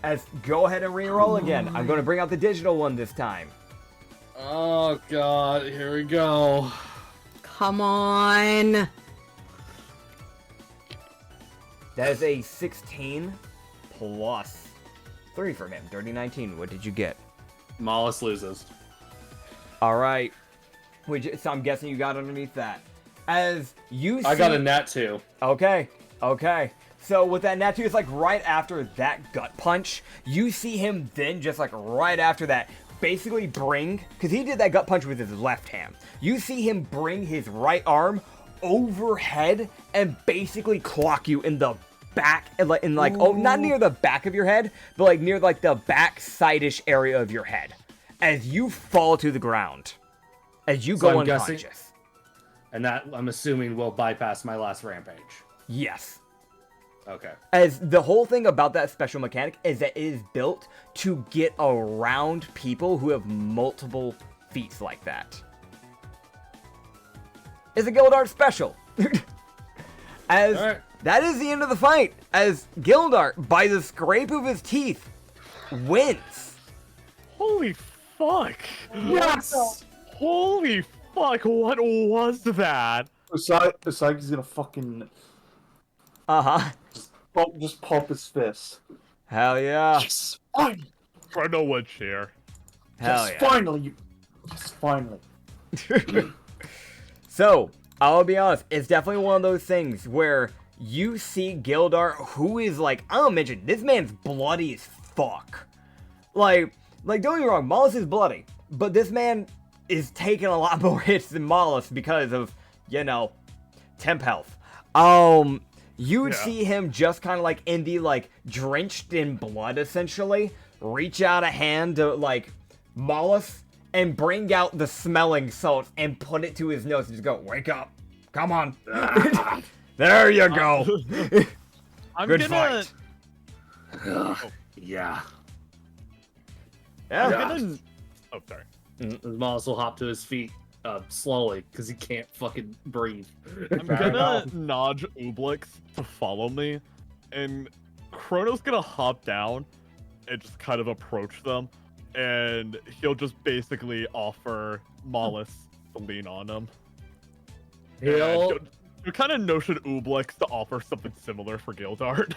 As go ahead and re-roll again. I'm going to bring out the digital one this time. Oh god, here we go. Come on. That is a 16 plus 3 from him. Dirty 19. What did you get? Mollis loses. All right. So I'm guessing you got underneath that. As you see... I got a nat 2. Okay. So with that nat 2, it's like right after that gut punch, you see him then just like right after that basically bring, because he did that gut punch with his left hand. You see him bring his right arm overhead and basically clock you in the back, in like oh, not near the back of your head, but like near like the back side-ish area of your head, as you fall to the ground, as you go unconscious. And that, I'm assuming, will bypass my last rampage. Yes. Okay. As the whole thing about that special mechanic is that it is built to get around people who have multiple feats like that. It's a Gildart special. As right. That is the end of the fight, as Gildart, by the scrape of his teeth, wins. Holy fuck! Yes! Holy fuck, what was that? Usagi's gonna fucking... Uh-huh. Just pop his fist. Hell yeah. Yes, finally. Chrono would cheer. Hell yes, yeah. Finally. Yes, finally. So, I'll be honest, it's definitely one of those things where you see Gildart, who is like, I'll mention, this man's bloody as fuck. Like, don't get me wrong, Mollis is bloody, but this man is taking a lot more hits than Mollis because of, you know, temp health. You would see him just kind of like in the, like, drenched in blood, essentially, reach out a hand to, like, Mollis and bring out the smelling salts and put it to his nose and just go, wake up. Come on. There you go. Good fight. Yeah. Oh, sorry. Mollis will hop to his feet slowly because he can't fucking breathe. I'm gonna nudge Ublix to follow me, and Chrono's gonna hop down and just kind of approach them, and he'll just basically offer Mollis to lean on him. He'll kind of notion Ublix to offer something similar for Gildart.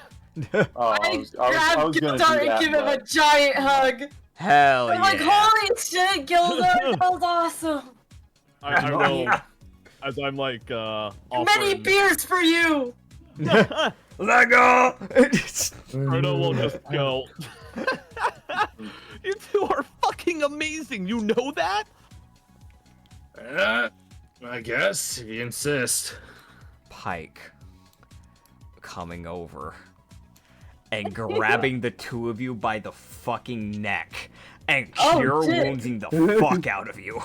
I grab Gildart and give him a giant hug. Hell I'm like, holy shit, Gildart, that was awesome. I will, as I'm like, offering... Many beers for you! Let go! Chrono will just go. You two are fucking amazing, you know that? I guess, if you insist. Pike coming over and grabbing the two of you by the fucking neck and cure woundsing the fuck out of you.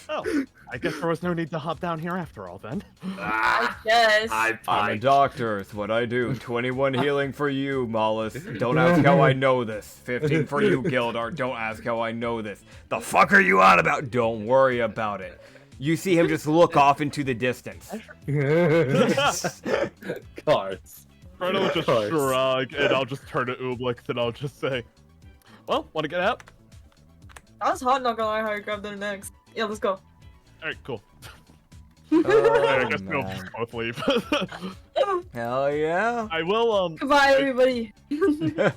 Oh, I guess there was no need to hop down here after all then. I guess. I'm a doctor, it's what I do. 21 healing for you, Mollis. Don't ask how I know this. 15 for you, Gildart. Don't ask how I know this. The fuck are you on about? Don't worry about it. You see him just look off into the distance. Cards. Chrono will just shrug, and I'll just turn to Ublix, and I'll just say, well, wanna get out? That was hot, not gonna lie, how you grabbed their necks. Yeah, let's go. Alright, cool. Oh, I guess we'll both leave. Hell yeah. I will, Goodbye, everybody.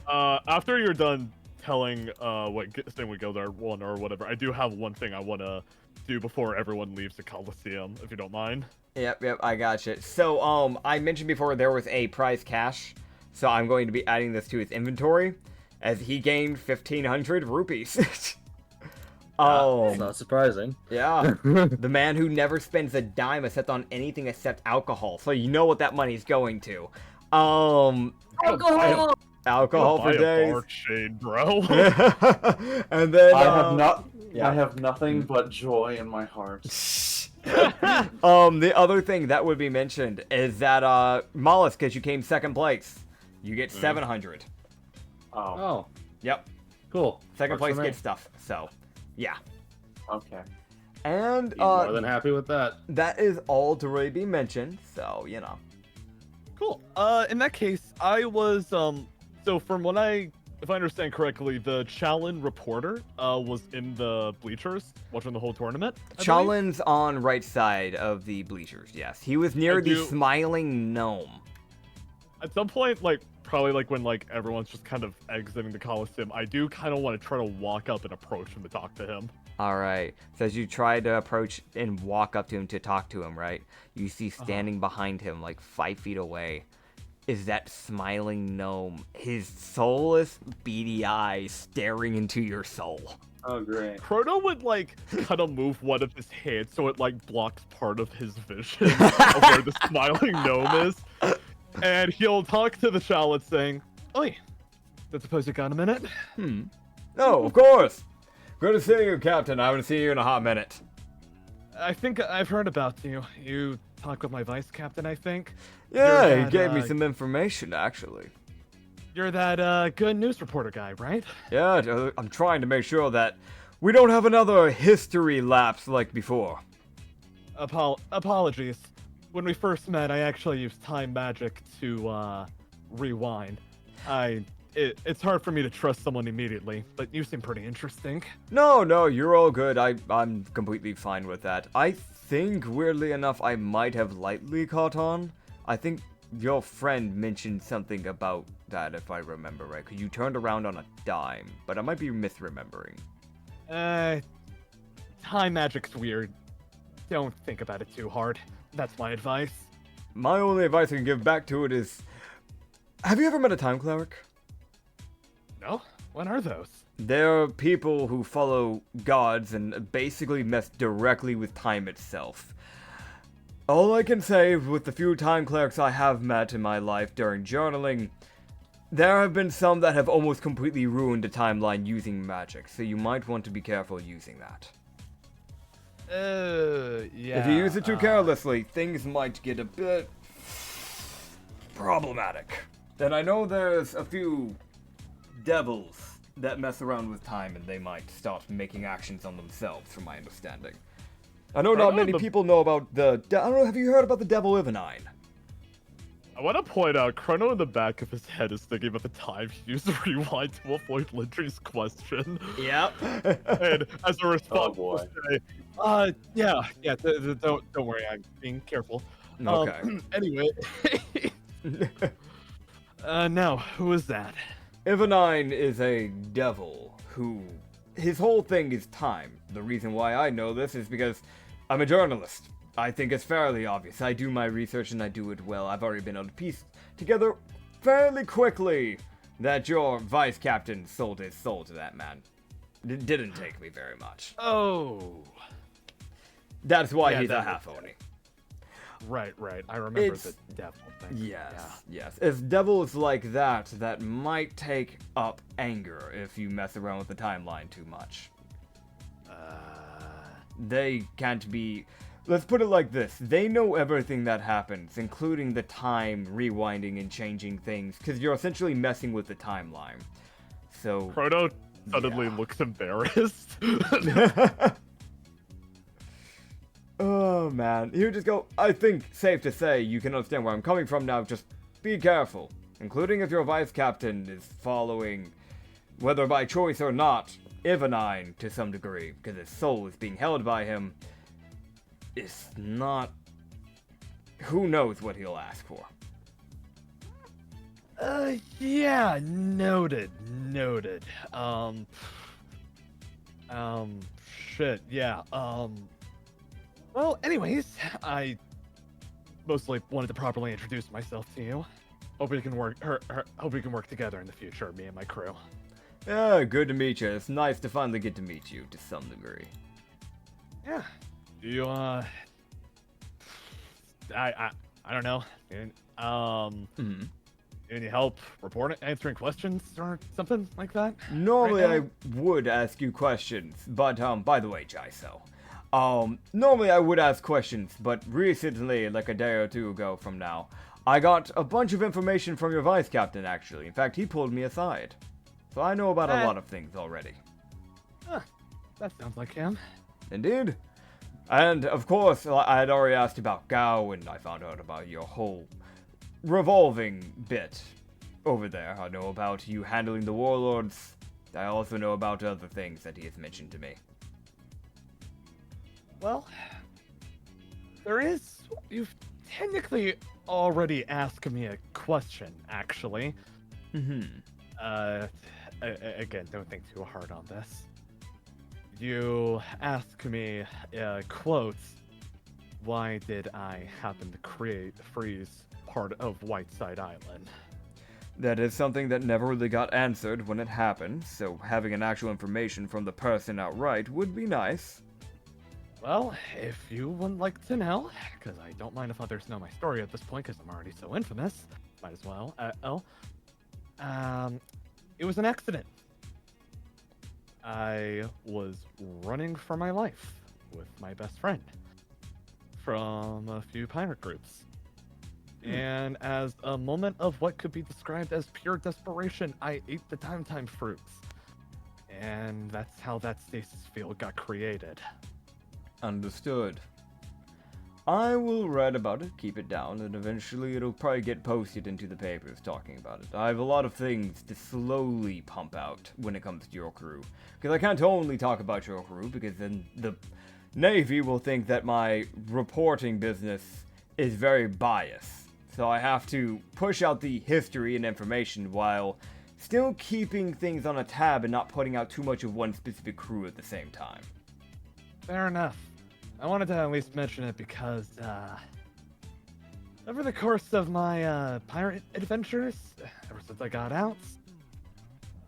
after you're done telling, saying with Gildart 1 or whatever, I do have one thing I wanna do before everyone leaves the Coliseum, if you don't mind. Yep, I gotcha. So, I mentioned before there was a prize cash, so I'm going to be adding this to his inventory, as he gained 1,500 rupees. It's not surprising. Yeah. The man who never spends a dime except on anything except alcohol, so you know what that money's going to. Alcohol! alcohol for Buy a days. bar chain, bro. And then I have nothing but joy in my heart. the other thing that would be mentioned is that Mollusk, because you came second place, you get 700. Oh. Yep. Cool. Second Works place for me. gets stuff. So, yeah. Okay. And Be more than happy with that. that is all to really be mentioned. So, you know. Cool. In that case, I was so from what if I understand correctly, the Challen reporter was in the bleachers watching the whole tournament. Chalin's on right side of the bleachers. Yes, he was near the smiling gnome. At some point, probably when everyone's just kind of exiting the Coliseum, I do kind of want to try to walk up and approach him to talk to him. All right. So as you try to approach and walk up to him to talk to him, right? You see standing behind him, 5 feet away, is that smiling gnome. His soulless, beady eyes staring into your soul. Oh, great. Chrono would kind of move one of his hands so it blocks part of his vision of where the smiling gnome is, and he'll talk to the Charlotte saying, "Oi, don't suppose you got a minute?" No, of course. Good to see you, Captain. I haven't seen you in a hot minute. I think I've heard about you. You talk with my vice captain, I think. Yeah, he gave me some information, actually. You're that good news reporter guy, right? Yeah, I'm trying to make sure that we don't have another history lapse like before. Apologies. When we first met, I actually used time magic to rewind. It's hard for me to trust someone immediately, but you seem pretty interesting. No, you're all good. I'm completely fine with that. I think, weirdly enough, I might have lightly caught on. I think your friend mentioned something about that, if I remember right, because you turned around on a dime, but I might be misremembering. Time magic's weird. Don't think about it too hard. That's my advice. My only advice I can give back to it is, have you ever met a time cleric? No? What are those? They're people who follow gods and basically mess directly with time itself. All I can say with the few time clerics I have met in my life during journaling, there have been some that have almost completely ruined a timeline using magic, so you might want to be careful using that. Yeah. If you use it too carelessly, things might get a bit problematic. And I know there's a few devils that mess around with time and they might start making actions on themselves, from my understanding. I know not many people know about I don't know, have you heard about the devil Ivanine? I want to point out, Chrono in the back of his head is thinking about the time he used to rewind to avoid Lindry's question. Yep. And as a response, Oh, boy. say, don't worry, I'm being careful. Okay. Anyway. Now, who is that? Ivanine is a devil who, his whole thing is time. The reason why I know this is because I'm a journalist. I think it's fairly obvious. I do my research and I do it well. I've already been able to piece together fairly quickly that your vice captain sold his soul to that man. It didn't take me very much. Oh. That's why Yeah, he's a that half makes Oni. Right. I remember It's- the devil thing. Yes. It's devils like that that might take up anger if you mess around with the timeline too much. They can't be... Let's put it like this. They know everything that happens, including the time rewinding and changing things, because you're essentially messing with the timeline. So... Chrono suddenly Yeah. looks embarrassed. Oh, man. You just go, I think, safe to say, you can understand where I'm coming from now, just be careful. Including if your vice captain is following, whether by choice or not, Ivanine to some degree, because his soul is being held by him. It's not... Who knows what he'll ask for. Yeah, noted. Shit, yeah, well, anyways, I mostly wanted to properly introduce myself to you. Hope we can work together in the future, me and my crew. Yeah, good to meet you. It's nice to finally get to meet you, to some degree. Yeah. Do you, I don't know. Any help answering questions or something like that? Normally right I would ask you questions, but by the way, Jaiko, normally I would ask questions, but recently, like a day or two ago from now, I got a bunch of information from your vice captain, actually. In fact, he pulled me aside. So I know about a lot of things already. That sounds like him. Indeed. And, of course, I had already asked about Gao, and I found out about your whole revolving bit over there. I know about you handling the warlords. I also know about other things that he has mentioned to me. Well, you've technically already asked me a question, actually. Again, don't think too hard on this. You asked me, quotes, why did I happen to freeze part of Whiteside Island? That is something that never really got answered when it happened, so having an actual information from the person outright would be nice. Well, if you would like to know, because I don't mind if others know my story at this point, because I'm already so infamous, might as well. It was an accident. I was running for my life with my best friend from a few pirate groups. And as a moment of what could be described as pure desperation, I ate the daunting fruits. And that's how that stasis field got created. Understood. I will write about it, keep it down, and eventually it'll probably get posted into the papers talking about it. I have a lot of things to slowly pump out when it comes to your crew. Because I can't only talk about your crew, because then the Navy will think that my reporting business is very biased. So I have to push out the history and information while still keeping things on a tab and not putting out too much of one specific crew at the same time. Fair enough. I wanted to at least mention it because, over the course of my, pirate adventures, ever since I got out,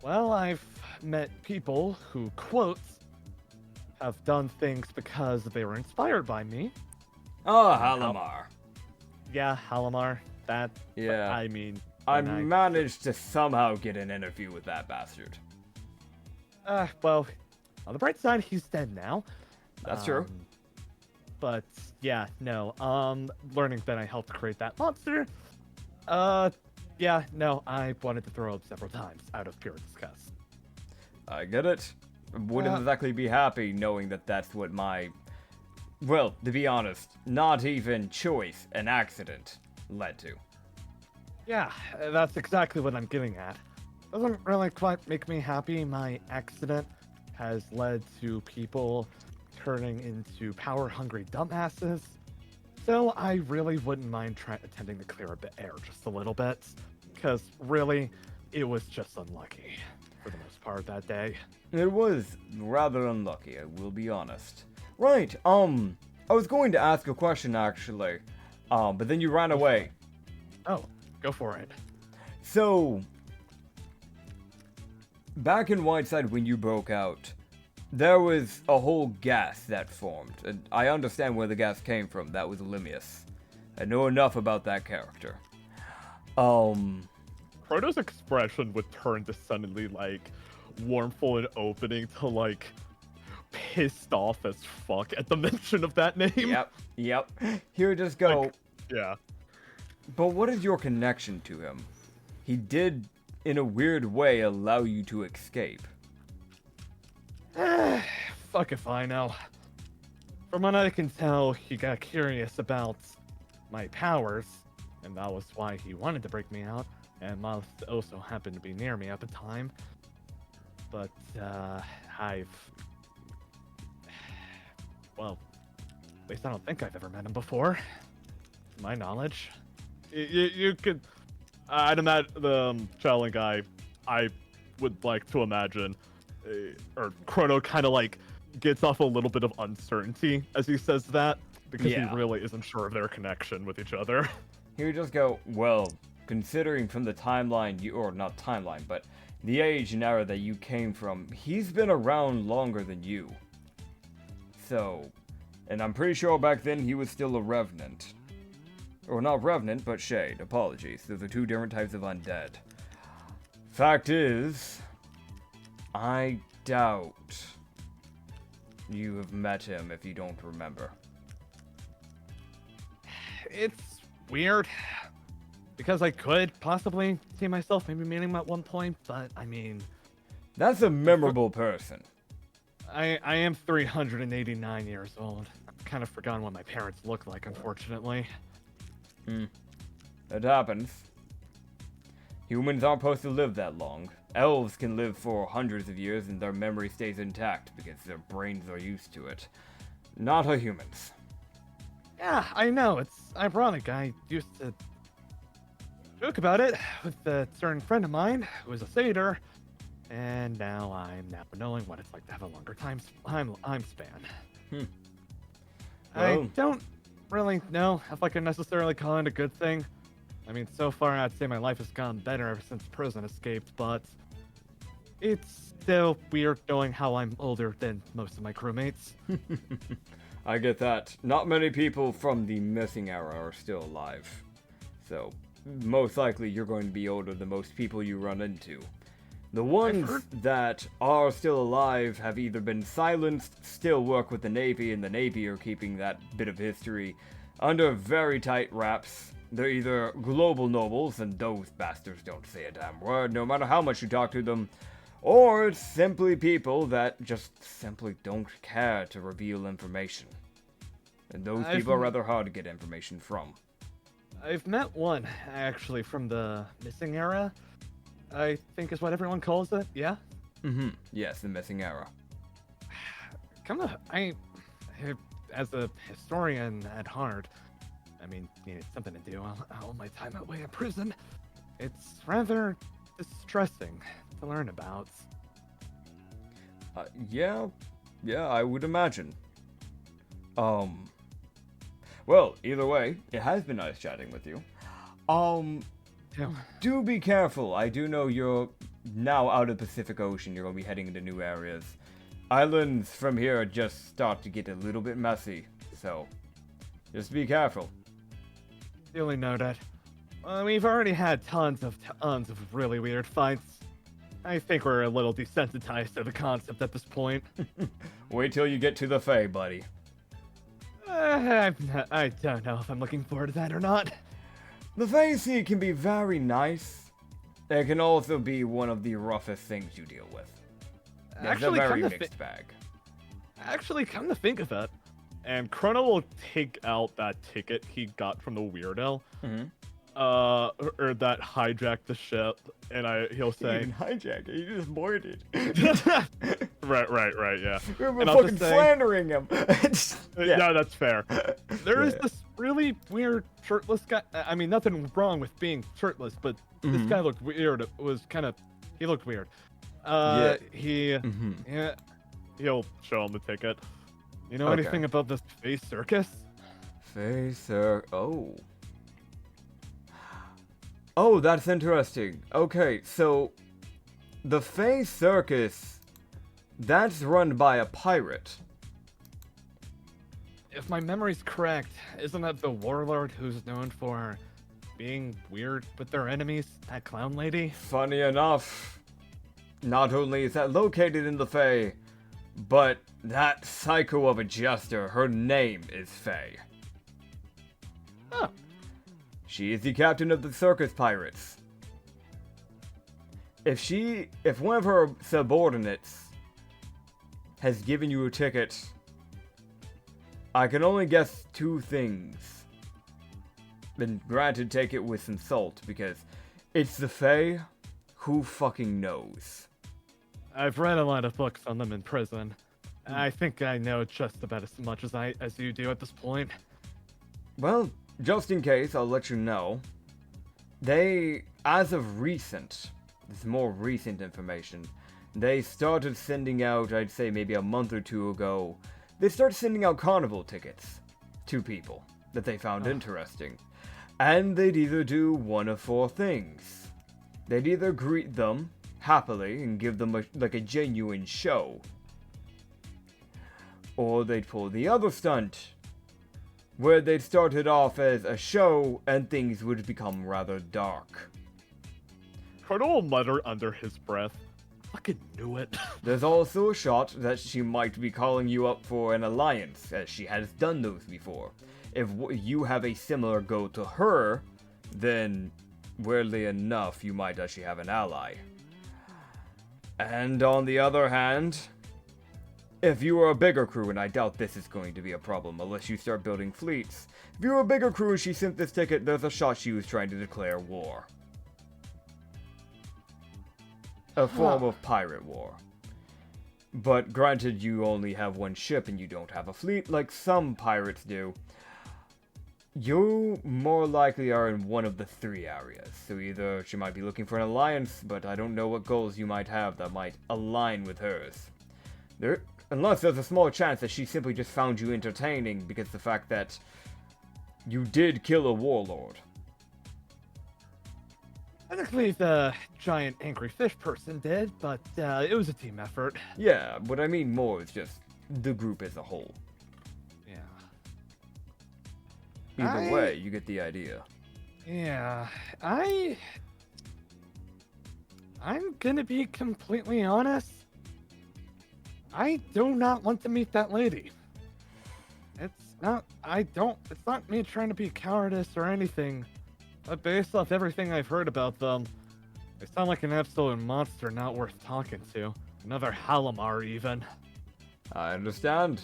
well, I've met people who, quotes, have done things because they were inspired by me. Oh, Halamar. Yeah, Halamar. That, Yeah. I mean... I managed to somehow get an interview with that bastard. Well, on the bright side, he's dead now. That's true. But yeah, no. Learning that I helped create that monster. Yeah, no. I wanted to throw up several times out of pure disgust. I get it. Wouldn't exactly be happy knowing that that's what my, well, to be honest, not even choice, an accident led to. Yeah, that's exactly what I'm getting at. Doesn't really quite make me happy. My accident has led to people turning into power-hungry dumbasses. So I really wouldn't mind attempting to clear up the air just a little bit. Because really, it was just unlucky for the most part that day. It was rather unlucky, I will be honest. Right, I was going to ask a question actually, but then you ran away. Oh, go for it. So, back in Whiteside when you broke out, there was a whole gas that formed, and I understand where the gas came from. That was Limius. I know enough about that character. Chrono's expression would turn to suddenly, like, warmful and opening to, like, pissed off as fuck at the mention of that name. Yep. He would just go, like, yeah. But what is your connection to him? He did, in a weird way, allow you to escape. Fuck if I know. From what I can tell, he got curious about my powers, and that was why he wanted to break me out, and must also happened to be near me at the time. But, well, at least I don't think I've ever met him before, to my knowledge. You could, I'd imagine the channeling guy, I would like to imagine, or Chrono kind of like gets off a little bit of uncertainty as he says that, because he really isn't sure of their connection with each other. He would just go, well, considering from the timeline, or not timeline, but the age and era that you came from, he's been around longer than you. So, and I'm pretty sure back then he was still a revenant. Or not revenant, but shade. Apologies. Those are two different types of undead. Fact is, I doubt you have met him if you don't remember. It's weird. Because I could possibly see myself maybe meeting him at one point, but I mean... That's a memorable person. I am 389 years old. I've kind of forgotten what my parents look like, unfortunately. It happens. Humans aren't supposed to live that long. Elves can live for hundreds of years and their memory stays intact because their brains are used to it. Not our humans. Yeah, I know. It's ironic. I used to joke about it with a certain friend of mine who was a satyr, and now I'm knowing what it's like to have a longer time span. I don't really know if I can necessarily call it a good thing. I mean, so far I'd say my life has gotten better ever since prison escaped, but it's still weird knowing how I'm older than most of my crewmates. I get that. Not many people from the missing era are still alive. So, most likely you're going to be older than most people you run into. The ones that are still alive have either been silenced, still work with the Navy, and the Navy are keeping that bit of history under very tight wraps. They're either global nobles, and those bastards don't say a damn word, no matter how much you talk to them, or it's simply people that just simply don't care to reveal information. And those people are rather hard to get information from. I've met one, actually, from the missing era, I think is what everyone calls it, yeah? Yes, the missing era. As a historian at heart, I mean, needed something to do all my time away in prison. It's rather distressing to learn about. Yeah, I would imagine. Well, either way, it has been nice chatting with you. Do be careful. I do know you're now out of the Pacific Ocean. You're going to be heading into new areas. Islands from here just start to get a little bit messy, so just be careful. Duly noted. We've already had tons of really weird fights. I think we're a little desensitized to the concept at this point. Wait till you get to the Fae, buddy. I don't know if I'm looking forward to that or not. The Fae Sea can be very nice. It can also be one of the roughest things you deal with. It's a very mixed bag. Actually, come to think of it, and Chrono will take out that ticket he got from the weirdo, or that hijacked the ship, and he'll say, "You didn't hijack it, you just boarded." right, yeah. We're fucking slandering him. Yeah, that's fair. There is this really weird shirtless guy. I mean, nothing wrong with being shirtless, but this guy looked weird. He looked weird. He'll show him the ticket. You know anything about this Fae Circus? Fae Oh, that's interesting. Okay, so the Fae Circus, that's run by a pirate. If my memory's correct, isn't that the warlord who's known for being weird with their enemies, that clown lady? Funny enough, not only is that located in the Fae, but that psycho of a jester, her name is Fae. Oh. She is the captain of the circus pirates. If one of her subordinates has given you a ticket, I can only guess two things. And granted, take it with some salt, because it's the Fae. Who fucking knows? I've read a lot of books on them in prison. I think I know just about as much as you do at this point. Well, just in case, I'll let you know. They, as of recent, this more recent information, they started sending out, I'd say maybe a month or two ago, they started sending out carnival tickets to people that they found interesting. And they'd either do one of four things. They'd either greet them happily and give them a genuine show, or they'd pull the other stunt where they started off as a show and things would become rather dark. Colonel will mutter under his breath. Fucking knew it. There's also a shot that she might be calling you up for an alliance, as she has done those before. If you have a similar goal to her, then, weirdly enough, you might actually have an ally. And on the other hand, if you are a bigger crew, and I doubt this is going to be a problem unless you start building fleets, if you're a bigger crew and she sent this ticket, there's a shot she was trying to declare war. A form of pirate war. But granted, you only have one ship and you don't have a fleet like some pirates do. You more likely are in one of the three areas. So either she might be looking for an alliance, but I don't know what goals you might have that might align with hers. Unless there's a small chance that she simply just found you entertaining because the fact that you did kill a warlord. Technically, the giant angry fish person did, but it was a team effort. Yeah, what I mean more is just the group as a whole. Yeah. Either way, you get the idea. Yeah, I'm gonna be completely honest. I do not want to meet that lady. It's not me trying to be cowardice or anything. But based off everything I've heard about them, they sound like an absolute monster not worth talking to. Another Halamar, even. I understand.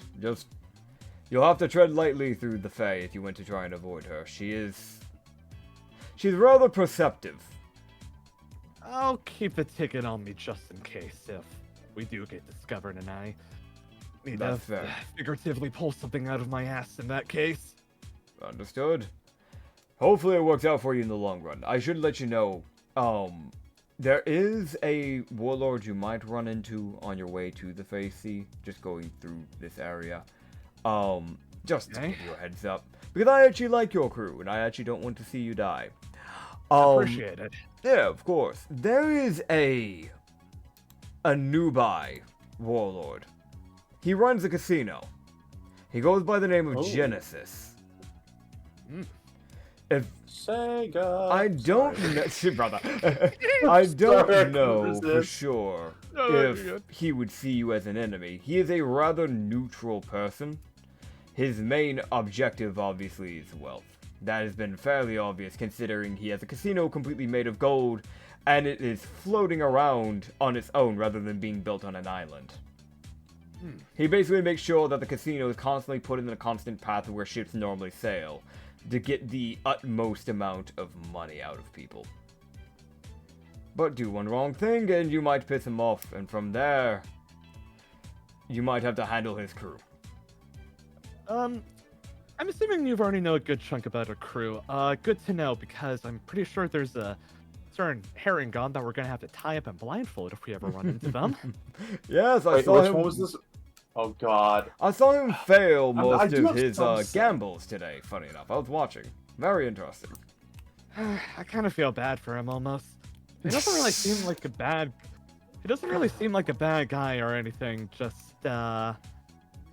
You'll have to tread lightly through the Fae if you want to try and avoid her. She's rather perceptive. I'll keep a ticket on me just in case if we do get discovered and I need to figuratively pull something out of my ass in that case. Understood. Hopefully it works out for you in the long run. I should let you know, there is a warlord you might run into on your way to the Fae Sea, just going through this area. Just to give you a heads up. Because I actually like your crew, and I actually don't want to see you die. Appreciate it. Yeah, of course. There is a Nubai warlord. He runs a casino. He goes by the name of Genesis. If Sega. I don't know, brother. I don't know for sure if he would see you as an enemy. He is a rather neutral person. His main objective, obviously, is wealth. That has been fairly obvious considering he has a casino completely made of gold, and it is floating around on its own rather than being built on an island. He basically makes sure that the casino is constantly put in a constant path where ships normally sail, to get the utmost amount of money out of people. But do one wrong thing and you might piss him off, and from there, you might have to handle his crew. I'm assuming you've already know a good chunk about our crew. Good to know, because I'm pretty sure there's a certain herring gun that we're gonna have to tie up and blindfold if we ever run into them. Yes, I Wait, saw which him. one was this? Oh god. I saw him fail most of his some gambles today, funny enough. I was watching. Very interesting. I kind of feel bad for him almost. He doesn't really seem like a bad guy or anything, just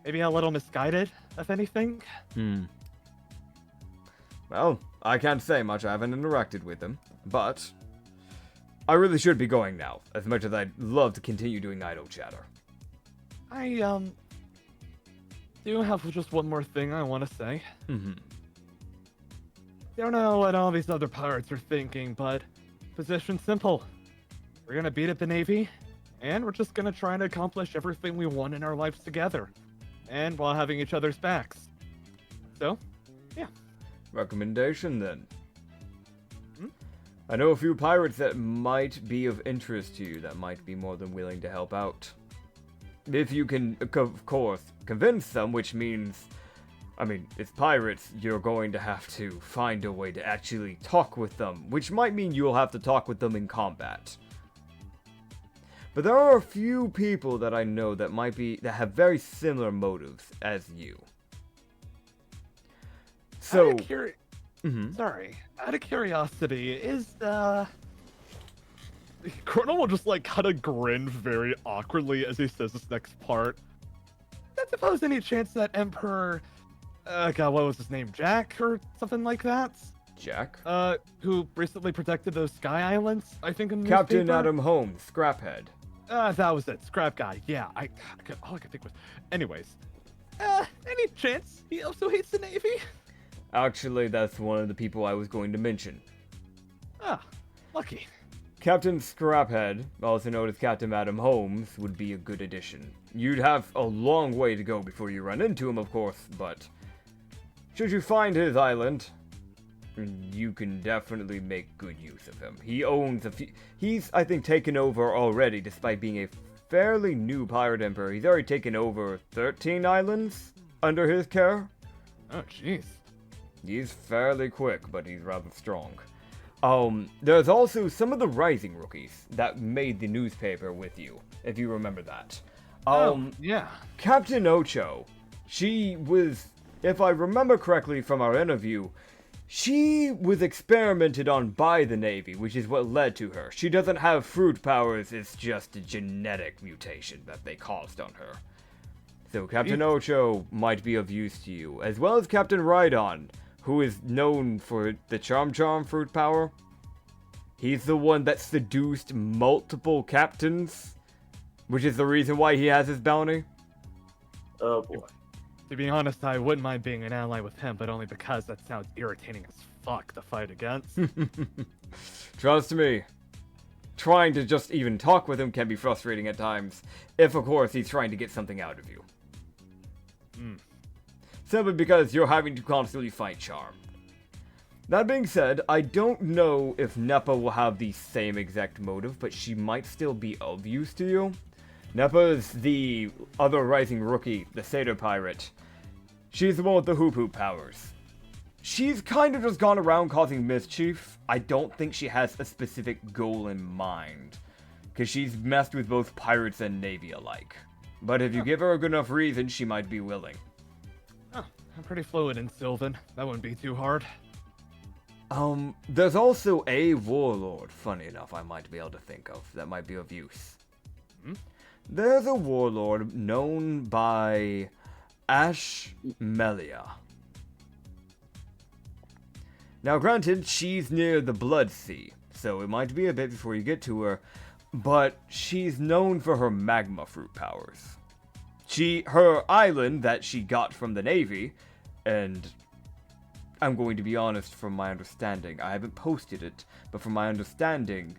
maybe a little misguided, if anything. Well, I can't say much. I haven't interacted with him, but I really should be going now, as much as I'd love to continue doing idle chatter. I do have just one more thing I want to say. Don't know what all these other pirates are thinking, but position simple. We're gonna beat up the Navy, and we're just gonna try and accomplish everything we want in our lives together, and while having each other's backs. So, yeah. Recommendation then. I know a few pirates that might be of interest to you that might be more than willing to help out. If you can, of course, convince them, which means, I mean, it's pirates, you're going to have to find a way to actually talk with them, which might mean you'll have to talk with them in combat. But there are a few people that I know that that have very similar motives as you. So, sorry, out of curiosity, is Colonel will just like kind of grin very awkwardly as he says this next part. I suppose any chance that Emperor God, what was his name? Jack or something like that? Jack? Who recently protected those Sky Islands, I think in the Captain newspaper? Adam Holmes, Scraphead. That was it. Scrap guy. Yeah, all I could think was... Anyways. Any chance he also hates the Navy? Actually, that's one of the people I was going to mention. Ah, lucky. Captain Scraphead, also known as Captain Adam Holmes, would be a good addition. You'd have a long way to go before you run into him, of course, but should you find his island, you can definitely make good use of him. He owns a few... He's, I think, taken over already, despite being a fairly new pirate emperor. He's already taken over 13 islands under his care. Oh, jeez. He's fairly quick, but he's rather strong. There's also some of the rising rookies that made the newspaper with you, if you remember that. Yeah. Captain Ocho, she was, if I remember correctly from our interview, she was experimented on by the Navy, which is what led to her. She doesn't have fruit powers, it's just a genetic mutation that they caused on her. So Captain Ocho might be of use to you, as well as Captain Rhydon, who is known for the Charm fruit power. He's the one that seduced multiple captains, which is the reason why he has his bounty. Oh boy. To be honest, I wouldn't mind being an ally with him, but only because that sounds irritating as fuck to fight against. Trust me. Trying to just even talk with him can be frustrating at times, if of course he's trying to get something out of you. Simply because you're having to constantly fight Charm. That being said, I don't know if Neppa will have the same exact motive, but she might still be of use to you. Neppa's the other rising rookie, the Satyr Pirate. She's the one with the hoop powers. She's kind of just gone around causing mischief. I don't think she has a specific goal in mind, because she's messed with both pirates and Navy alike. But if you give her a good enough reason, she might be willing. Oh, I'm pretty fluid in Sylvan. That wouldn't be too hard. There's also a warlord, funny enough, I might be able to think of, that might be of use. There's a warlord known by Ashmelia. Now granted, she's near the Blood Sea, so it might be a bit before you get to her, but she's known for her magma fruit powers. Her island that she got from the Navy, and I'm going to be honest from my understanding, I haven't posted it, but from my understanding,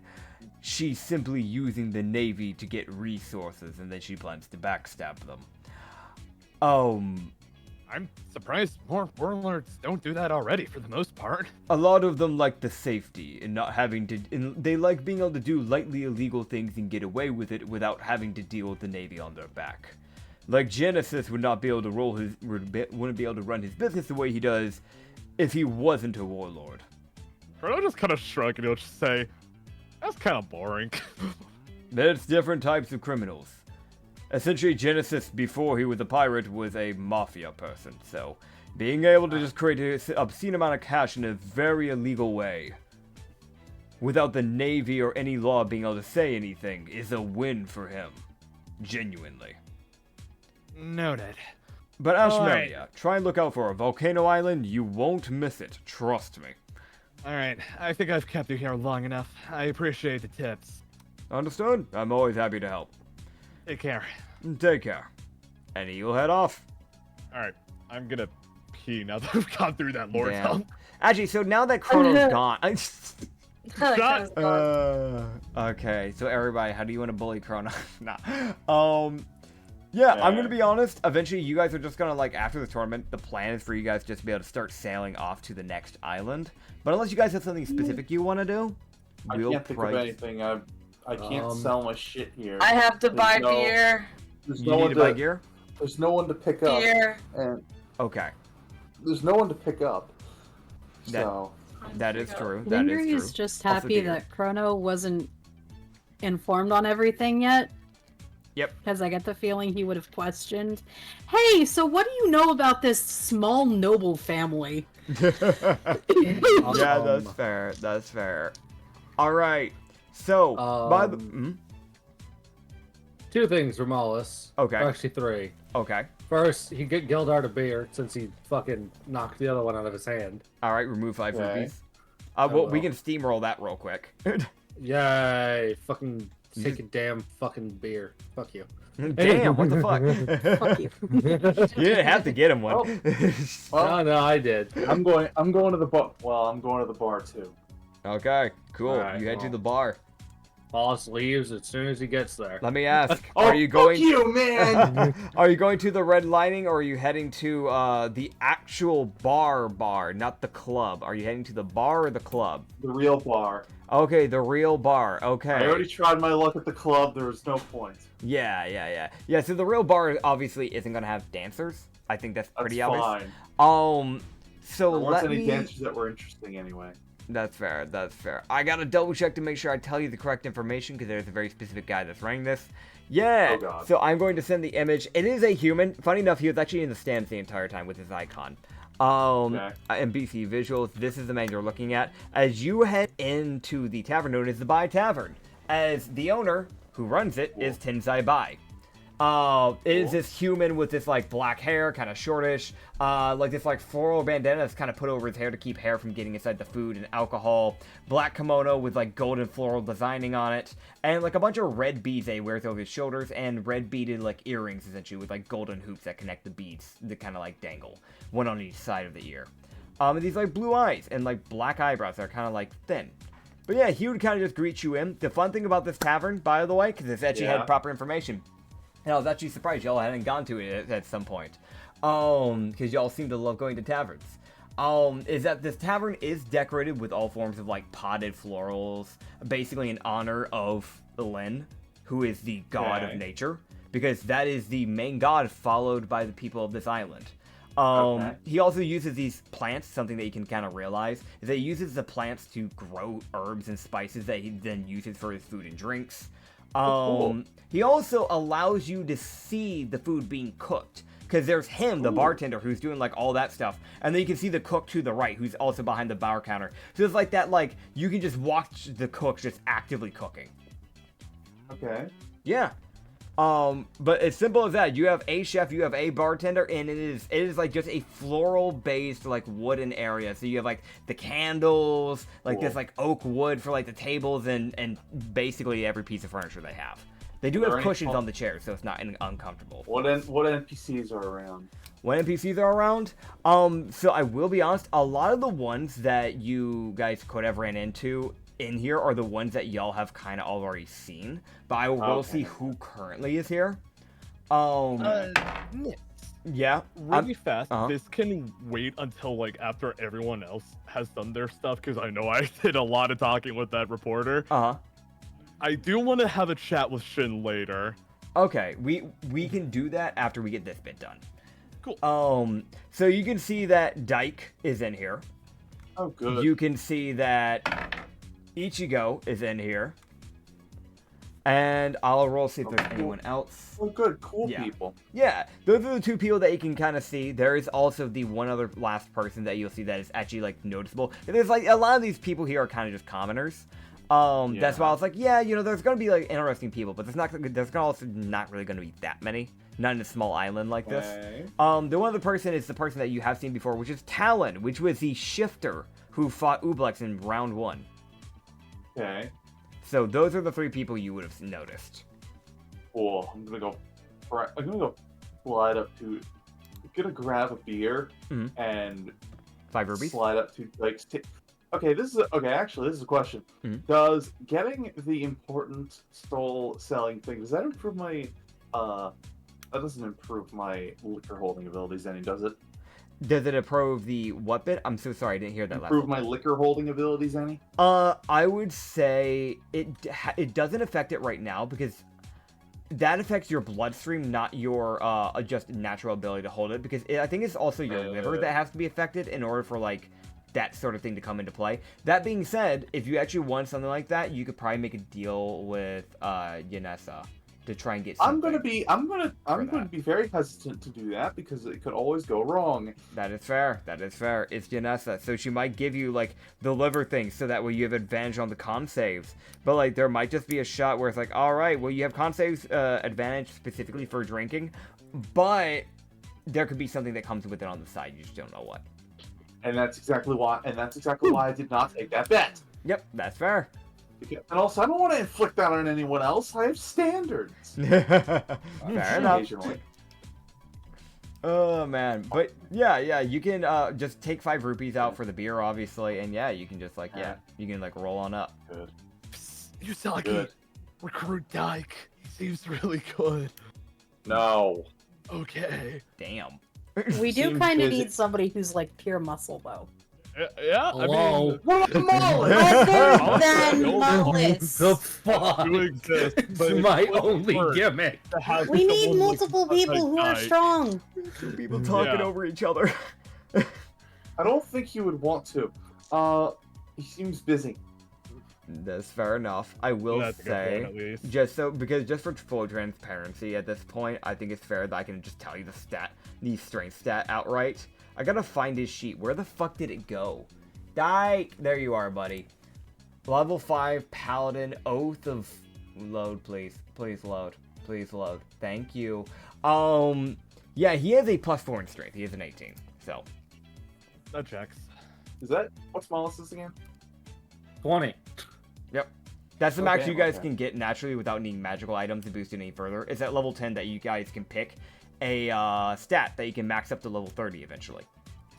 she's simply using the Navy to get resources, and then she plans to backstab them. I'm surprised more warlords don't do that already for the most part. A lot of them like the safety and not having to, and they like being able to do lightly illegal things and get away with it without having to deal with the Navy on their back. Like Genesis would not be able to wouldn't be able to run his business the way he does if he wasn't a warlord. I'll just kind of shrug and he'll just say, that's kind of boring. There's different types of criminals. Essentially, Genesis, before he was a pirate, was a mafia person, so being able to just create an obscene amount of cash in a very illegal way, without the Navy or any law being able to say anything, is a win for him. Genuinely. Noted. But Ashmelia, try and look out for her. Volcano Island, you won't miss it, trust me. Alright, I think I've kept you here long enough. I appreciate the tips. Understood? I'm always happy to help. Take care. Take care. And you'll head off. Alright, I'm gonna pee now that we've gone through that Lord's help. Actually, so now that Chrono's gone... Shut. Okay, so everybody, how do you want to bully Chrono? Nah. Yeah, I'm gonna be honest, eventually you guys are just gonna, like, after the tournament, the plan is for you guys just to be able to start sailing off to the next island. But unless you guys have something specific you want to do, I can't think of anything. I can't sell my shit here. I have to buy beer. There's You no need one to buy gear? There's no one to pick up. Beer. And Okay. there's no one to pick up. That- So That is true. That is true. is just Also happy deer. that Chrono wasn't informed on everything yet. Yep. Because I get the feeling he would have questioned, hey, so what do you know about this small noble family? Yeah, that's fair. That's fair. All right. So, by the... Two things, Romalis. Okay. Actually, three. Okay. First, he get Gildart a beer since he fucking knocked the other one out of his hand. All right, remove 5 Okay. rupees. Well, we can steamroll that real quick. Yay! Fucking take a damn fucking beer. Fuck you. Damn, what the fuck? Fuck you. You didn't have to get him one. No, I did. I'm going to the bar. Well, I'm going to the bar too. Okay, cool. Alright, You head to well. the bar. Boss leaves as soon as he gets there. Let me ask, Oh, are you going? Fuck you, man! Are you going to the Red Lining, or are you heading to the actual bar, not the club? Are you heading to the bar or the club? The real bar. Okay, the real bar. Okay. I already tried my luck at the club. There was no point. Yeah. So the real bar obviously isn't gonna have dancers. I think that's pretty That's obvious. fine. So There let weren't any me. dancers that were interesting anyway. That's fair. I gotta double check to make sure I tell you the correct information because there's a very specific guy that's running this. Yeah. Oh, God. So I'm going to send the image. It is a human. Funny enough, he was actually in the stands the entire time with his icon. NBC visuals. This is the man you're looking at as you head into the tavern known as the Bai Tavern. As the owner who runs it is Tensai Bai. It is this human with this like black hair, kind of shortish, like this like floral bandana that's kind of put over his hair to keep hair from getting inside the food and alcohol. Black kimono with like golden floral designing on it, and like a bunch of red beads that he wears over his shoulders, and red beaded like earrings essentially with like golden hoops that connect the beads that kind of like dangle, one on each side of the ear. And these like blue eyes and like black eyebrows that are kind of like thin. But yeah, he would kind of just greet you in. The fun thing about this tavern, by the way, because it's actually had proper information. And I was actually surprised y'all hadn't gone to it at some point. Because y'all seem to love going to taverns. Is that this tavern is decorated with all forms of like potted florals, basically in honor of Lin, who is the god of nature. Because that is the main god followed by the people of this island. He also uses these plants, something that you can kind of realize, is that he uses the plants to grow herbs and spices that he then uses for his food and drinks. Cool. He also allows you to see the food being cooked. Because there's him, the bartender, who's doing like all that stuff. And then you can see the cook to the right, who's also behind the bar counter. So it's like that, like, you can just watch the cook just actively cooking. Okay. Yeah. But as simple as that, you have a chef, you have a bartender, and it is like just a floral based like wooden area. So you have like the candles, like this like oak wood for like the tables and basically every piece of furniture they have. They do have cushions on the chairs, so it's not uncomfortable. What NPCs are around? What NPCs are around? So I will be honest, a lot of the ones that you guys could have ran into in here are the ones that y'all have kind of already seen, but I will see who currently is here. Nick, Yeah. really fast. This can wait until like after everyone else has done their stuff, because I know I did a lot of talking with that reporter. I do want to have a chat with Shin later. Okay, we can do that after we get this bit done. Cool. So you can see that Dyke is in here. Oh, good. You can see that Ichigo is in here. And I'll roll see if there's anyone else. Oh, good. Cool people. Yeah, those are the two people that you can kind of see. There is also the one other last person that you'll see that is actually, like, noticeable. And there's, like, a lot of these people here are kind of just commoners. That's why I was like, yeah, you know, there's gonna be, like, interesting people, but there's also not really gonna be that many. Not in a small island like this. The one other person is the person that you have seen before, which is Talon, which was the shifter who fought Ublex in round 1. Okay. So those are the 3 people you would have noticed. Cool. I'm gonna go slide up to. I'm gonna grab a beer and 5 rupees. slide up to like. Okay, Actually, this is a question. Does getting the important stole selling thing does that improve my? That doesn't improve my liquor holding abilities any, does it? Does it improve the what bit? I'm so sorry, I didn't hear that last Improve one. my liquor holding abilities any? I would say it doesn't affect it right now because that affects your bloodstream, not your just natural ability to hold it. Because I think it's also your liver that has to be affected in order for like that sort of thing to come into play. That being said, if you actually want something like that, you could probably make a deal with Yanessa to try and get something. I'm gonna be very hesitant to do that because it could always go wrong. That is fair. It's Yanessa, so she might give you like the liver thing, so that way you have advantage on the con saves. But like there might just be a shot where it's like, all right, well you have con saves advantage specifically for drinking, but there could be something that comes with it on the side. You just don't know what. And that's exactly why. I did not take that bet. Yep, that's fair. And also, I don't want to inflict that on anyone else. I have standards. Fair enough. Occasionally. Oh man, but yeah, you can just take 5 rupees out for the beer, obviously, and yeah, you can just like you can like roll on up. Good. Usagi, recruit Dyke. He seems really good. No. Okay. Damn. We do Seems kind of busy. need somebody who's like pure muscle though. Yeah, Hello. I mean, Other than Mollis. The fuck? do exist, but It's my it only works gimmick. to have We need someone multiple like people who are Dyke. strong. People talking Yeah. over each other. I don't think he would want to. He seems busy. That's fair enough. I will That's a good point, say, at least. just for full transparency at this point, I think it's fair that I can just tell you the strength stat outright. I gotta find his sheet. Where the fuck did it go? Dyke! There you are, buddy. Level 5 Paladin, Oath of... Load, please. Please load. Please load. Thank you. Yeah, he has a +4 in strength. He has an 18, so... That checks. Is that what's Mollis's again? 20. Yep. That's the max Okay, you guys okay. can get naturally without needing magical items to boost it any further. It's at level 10 that you guys can pick a stat that you can max up to level 30 eventually.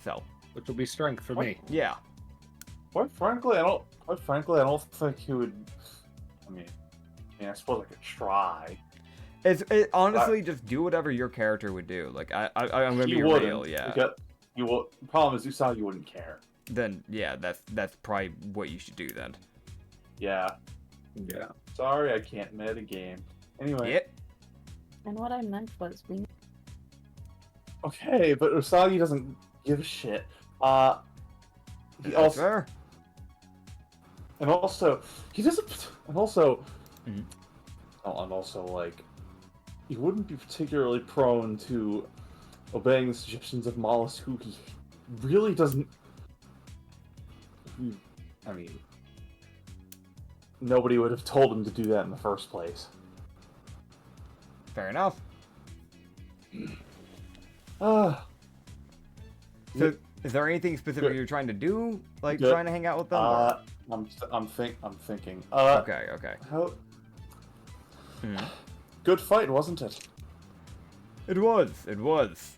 So, Which will be strength for me. yeah. Quite frankly, I don't think he would. I suppose I could try. Honestly, just do whatever your character would do. Like, I'm gonna He be wouldn't. real, yeah. You will. Problem is, Usagi wouldn't care. Then, yeah, that's probably what you should do then. Yeah. Yeah. Sorry, I can't metagame. Anyway. Yep. And what I meant was we. Okay, but Usagi doesn't give a shit. He That's also, fair. and also, he doesn't. And also, Mhm. and also, like, he wouldn't be particularly prone to obeying the suggestions of Mollis, who he really doesn't. Nobody would have told him to do that in the first place. Fair enough. Ah. So, is there anything specific Good. you're trying to do? Like, Good. trying to hang out with them? or- I'm thinking. Okay. How... Mhm. Good fight, wasn't it? It was.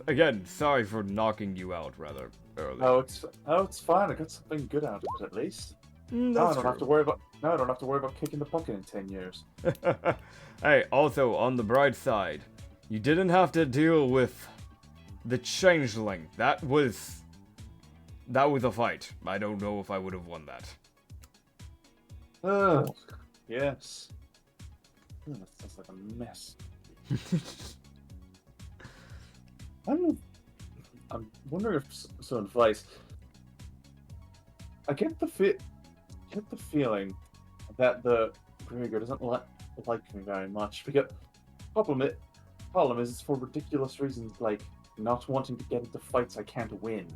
Again, sorry for knocking you out rather early. Oh, it's fine. I got something good out of it at least. Now I don't have to worry about kicking the bucket in 10 years. Hey, also, on the bright side, you didn't have to deal with the changeling. That was a fight. I don't know if I would have won that. Ugh. Yes. Ugh, that sounds like a mess. I'm wondering if some advice. I get the feeling that the Gregor doesn't like me very much. Because problem is it's for ridiculous reasons like not wanting to get into fights I can't win.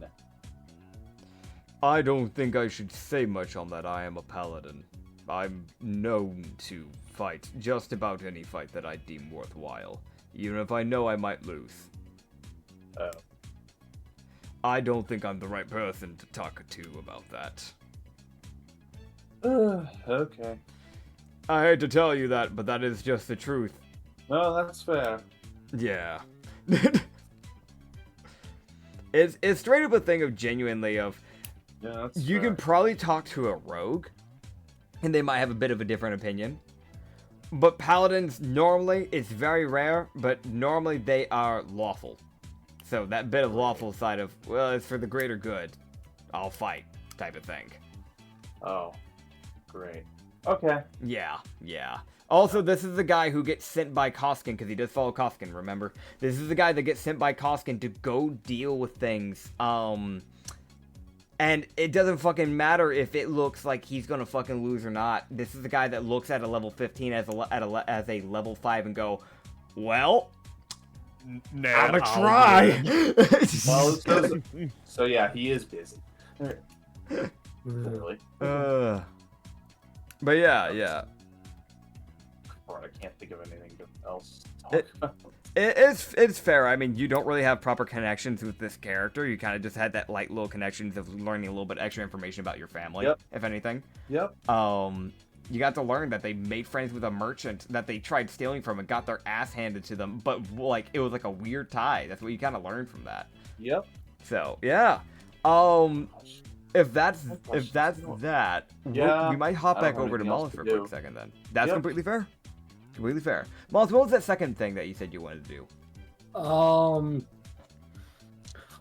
I don't think I should say much on that. I am a paladin. I'm known to fight just about any fight that I deem worthwhile, even if I know I might lose. Oh. I don't think I'm the right person to talk to about that. Okay. I hate to tell you that, but that is just the truth. No, that's fair. Yeah. It's straight up a thing of genuinely of, Yeah, that's you fair. can probably talk to a rogue, and they might have a bit of a different opinion. But paladins, normally, it's very rare, but normally they are lawful. So that bit of lawful side of, well, it's for the greater good, I'll fight, type of thing. Oh, great. Okay. Yeah. Also, this is the guy who gets sent by Koskin, because he does follow Koskin, remember? This is the guy that gets sent by Koskin to go deal with things, and it doesn't fucking matter if it looks like he's gonna fucking lose or not. This is the guy that looks at a level 15 as a level 5 and go, well, Nah, I'ma I'll try. do it. Well, so yeah, he is busy. Clearly. But yeah. Right. can't think of anything else to talk about. It's fair. I mean, you don't really have proper connections with this character. You kind of just had that light little connections of learning a little bit extra information about your family, if anything. Yep. You got to learn that they made friends with a merchant that they tried stealing from and got their ass handed to them, but like it was like a weird tie. That's what you kind of learned from that. Yep. So yeah. If that's that, we might hop back over to Mollis for a quick second then. That's completely fair. Completely fair. Mollis, what was that second thing that you said you wanted to do?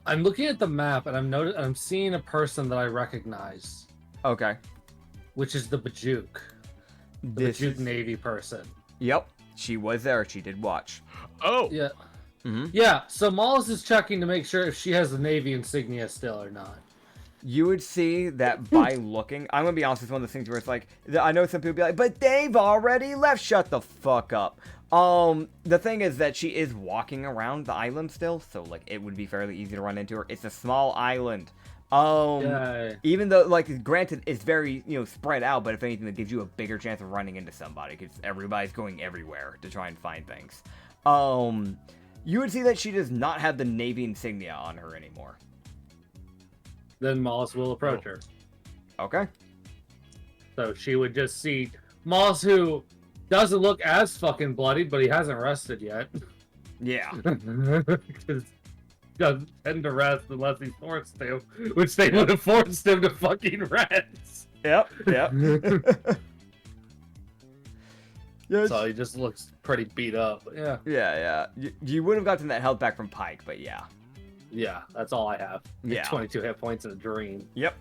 I'm looking at the map and I'm seeing a person that I recognize. Okay. Which is the Bajuk. The Bajuk Navy person. Yep. She was there. She did watch. Oh. Yeah. Mm-hmm. Yeah, so Mollis is checking to make sure if she has the Navy insignia still or not. You would see that by looking. I'm gonna be honest, it's one of those things where it's like, I know some people be like, but they've already left. Shut the fuck up. The thing is that she is walking around the island still, so like it would be fairly easy to run into her. It's a small island. Even though, like, granted, it's very, spread out, but if anything, that gives you a bigger chance of running into somebody, because everybody's going everywhere to try and find things. You would see that she does not have the Navy insignia on her anymore. Then Mollis will approach her. Okay. So she would just see Mollis, who doesn't look as fucking bloodied, but he hasn't rested yet. Yeah. Because doesn't tend to rest unless he's forced to, which they would have forced him to fucking rest. Yep. Yes. So he just looks pretty beat up. Yeah. Yeah. You would have gotten that health back from Pike, but yeah. Yeah, that's all I have. Yeah. 22 hit points in a dream. Yep.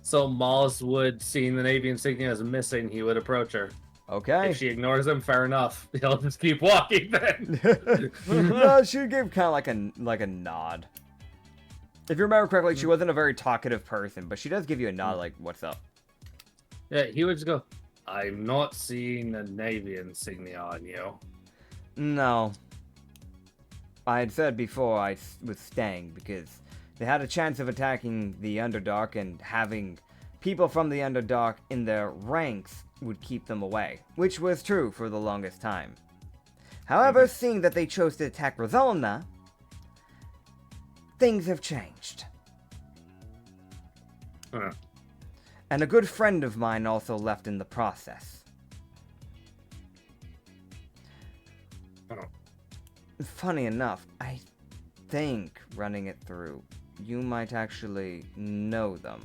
So Mollis would, seeing the Navy insignia as missing, he would approach her. Okay. If she ignores him, fair enough. He'll just keep walking then. No, she would give kind of like a nod. If you remember correctly, she wasn't a very talkative person, but she does give you a nod like, what's up? Yeah, he would just go, I'm not seeing the Navy insignia on you. No. I had said before I was staying because they had a chance of attacking the Underdark, and having people from the Underdark in their ranks would keep them away, which was true for the longest time. However, seeing that they chose to attack Rosalna, things have changed. And a good friend of mine also left in the process. Funny enough, I think, running it through, you might actually know them.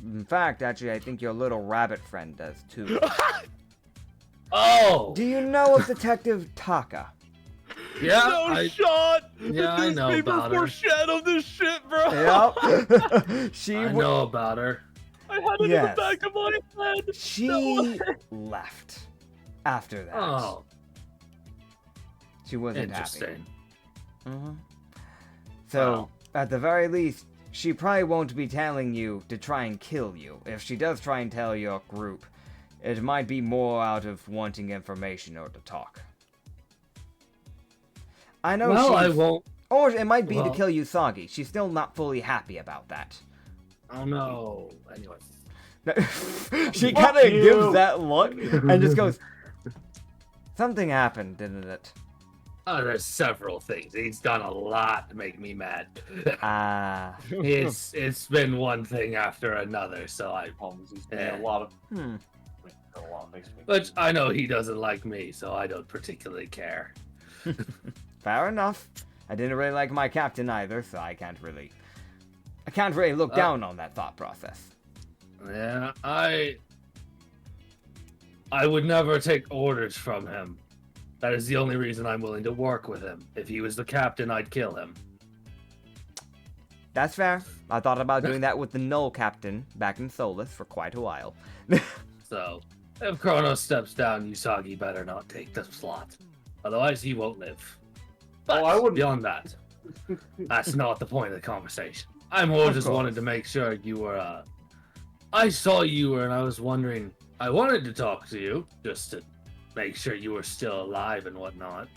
In fact, actually, I think your little rabbit friend does too. Oh! Do you know of Detective Taka? Yeah, I know about her. Foreshadow this shit, bro. Yep. I know about her. I had it in the back of my head. She left after that. Oh. She wasn't Interesting. happy. So, at the very least, she probably won't be telling you to try and kill you. If she does try and tell your group, it might be more out of wanting information or to talk. I know I won't. Or it might be to kill Usagi. She's still not fully happy about that. Oh no. Anyway. She kind of gives that look and just goes, something happened, didn't it? Oh, there's several things. He's done a lot to make me mad. It's been one thing after another, so He's been a lot of But I know he doesn't like me, so I don't particularly care. Fair enough. I didn't really like my captain either, so I can't really look down on that thought process. Yeah, I would never take orders from him. That is the only reason I'm willing to work with him. If he was the captain, I'd kill him. That's fair. I thought about doing that with the Null captain back in Solus for quite a while. So, if Kronos steps down, Usagi better not take the slot. Otherwise, he won't live. But I wouldn't. Beyond that, that's not the point of the conversation. I more just wanted to make sure you were, I saw you and I was wondering, I wanted to talk to you, just to make sure you were still alive and whatnot.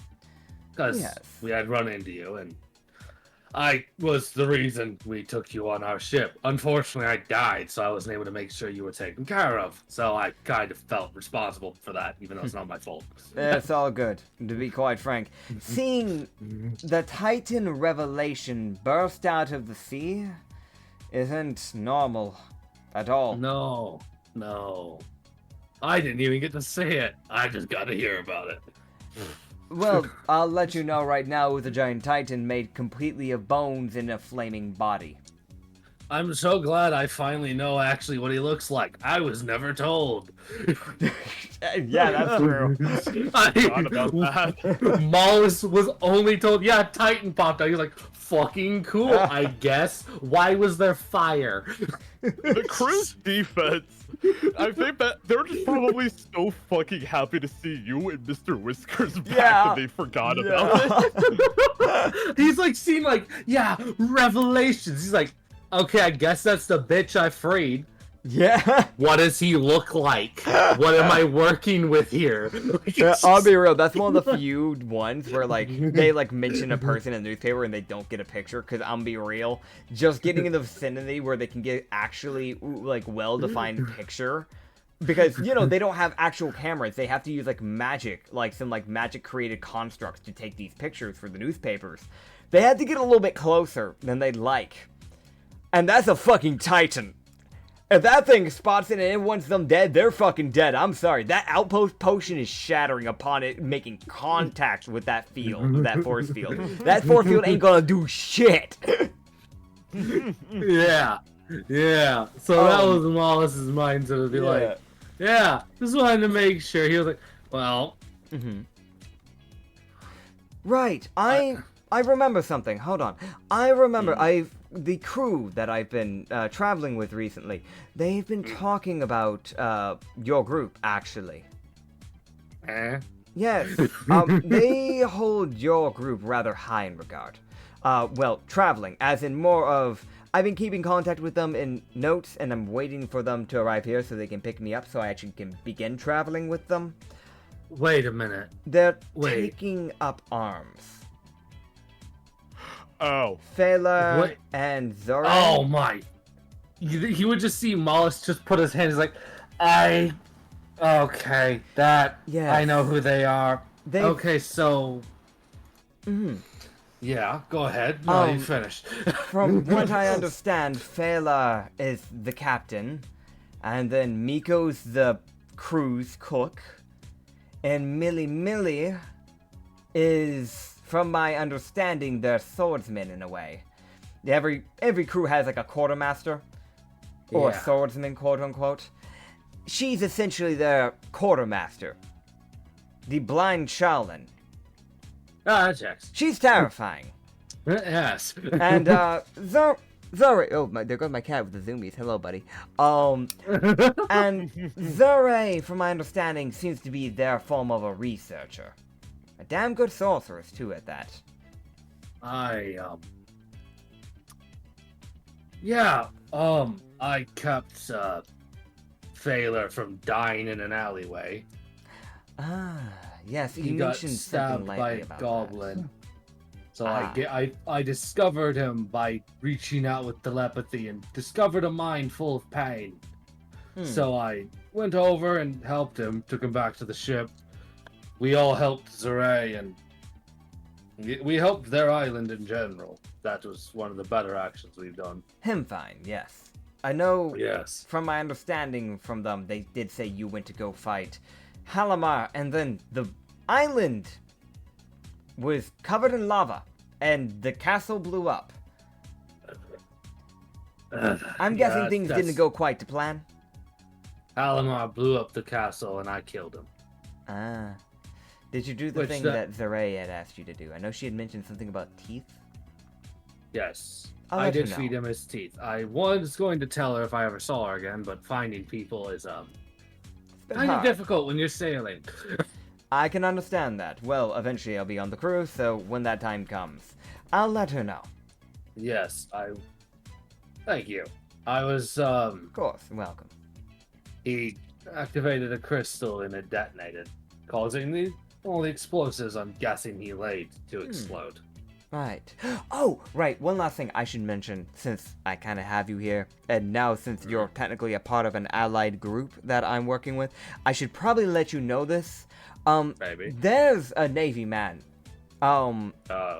Because we had run into you, and I was the reason we took you on our ship. Unfortunately, I died, so I wasn't able to make sure you were taken care of. So I kind of felt responsible for that, even though it's not my fault. It's all good, to be quite frank. Seeing the Titan revelation burst out of the sea isn't normal at all. No. I didn't even get to say it. I just got to hear about it. Well, I'll let you know right now, it was a giant Titan made completely of bones in a flaming body. I'm so glad I finally know actually what he looks like. I was never told. Yeah, that's true. Forgot about that. Mollis was only told, yeah, Titan popped out. He's like, fucking cool, I guess. Why was there fire? The crew's defense. I think that they're just probably so fucking happy to see you and Mr. Whiskers back that they forgot about it. He's like, seen like, yeah, revelations. He's like, okay, I guess that's the bitch I freed. Yeah. What does he look like? What am I working with here? I'll be real. That's one of the few ones where like they like mention a person in the newspaper and they don't get a picture. Cause I'll be real, just getting in the vicinity where they can get actually like well-defined picture. Because you know they don't have actual cameras. They have to use like magic, like some like magic created constructs to take these pictures for the newspapers. They had to get a little bit closer than they'd like. And that's a fucking Titan. If that thing spots it and it wants them dead, they're fucking dead. I'm sorry. That outpost potion is shattering upon it, making contact with that field, that force field. That force field ain't gonna do shit. Yeah. So that was Mollis's mindset to be like, yeah, just wanted to make sure. He was like, well. Right. I remember something. Hold on. I remember the crew that I've been traveling with recently, they've been talking about your group, actually. Yes. They hold your group rather high in regard. Well, traveling, as in more of, I've been keeping contact with them in notes, and I'm waiting for them to arrive here so they can pick me up so I actually can begin traveling with them. Wait a minute. They're taking up arms. Oh. Fela and Zora. Oh my. He would just see Mollis just put his hand, he's like, okay, that, yes. I know who they are. Okay, so... Yeah, go ahead. No, you finished. From what I understand, Fela is the captain, and then Miko's the crew's cook, and Millie is... From my understanding, they're swordsmen in a way. Every crew has like a quartermaster, or a swordsman, quote unquote. She's essentially their quartermaster, the blind Shaolin. That checks. She's terrifying. Yes. And Zore, oh my, there goes my cat with the zoomies. Hello, buddy. And Zore, from my understanding, seems to be their form of a researcher. A damn good sorceress, too, at that. I kept, Failer from dying in an alleyway. Ah, yes, he got stabbed by a goblin. So I discovered him by reaching out with telepathy and discovered a mind full of pain. So I went over and helped him, took him back to the ship. We all helped Zeray, and we helped their island in general. That was one of the better actions we've done. Him fine, yes. I know, yes. From my understanding from them, they did say you went to go fight Halamar, and then the island was covered in lava, and the castle blew up. I'm guessing things didn't go quite to plan. Halamar blew up the castle, and I killed him. Ah. Did you do the thing that Zeray had asked you to do? I know she had mentioned something about teeth. Yes. I did feed him his teeth. I was going to tell her if I ever saw her again, but finding people is kind of difficult when you're sailing. I can understand that. Well, eventually I'll be on the cruise, so when that time comes, I'll let her know. Yes, Thank you. I was, Of course, welcome. He activated a crystal and it detonated, causing all the explosives I'm guessing he laid to explode. Right. Oh, right. One last thing I should mention, since I kind of have you here, and now since you're technically a part of an allied group that I'm working with, I should probably let you know this. Maybe. There's a Navy man.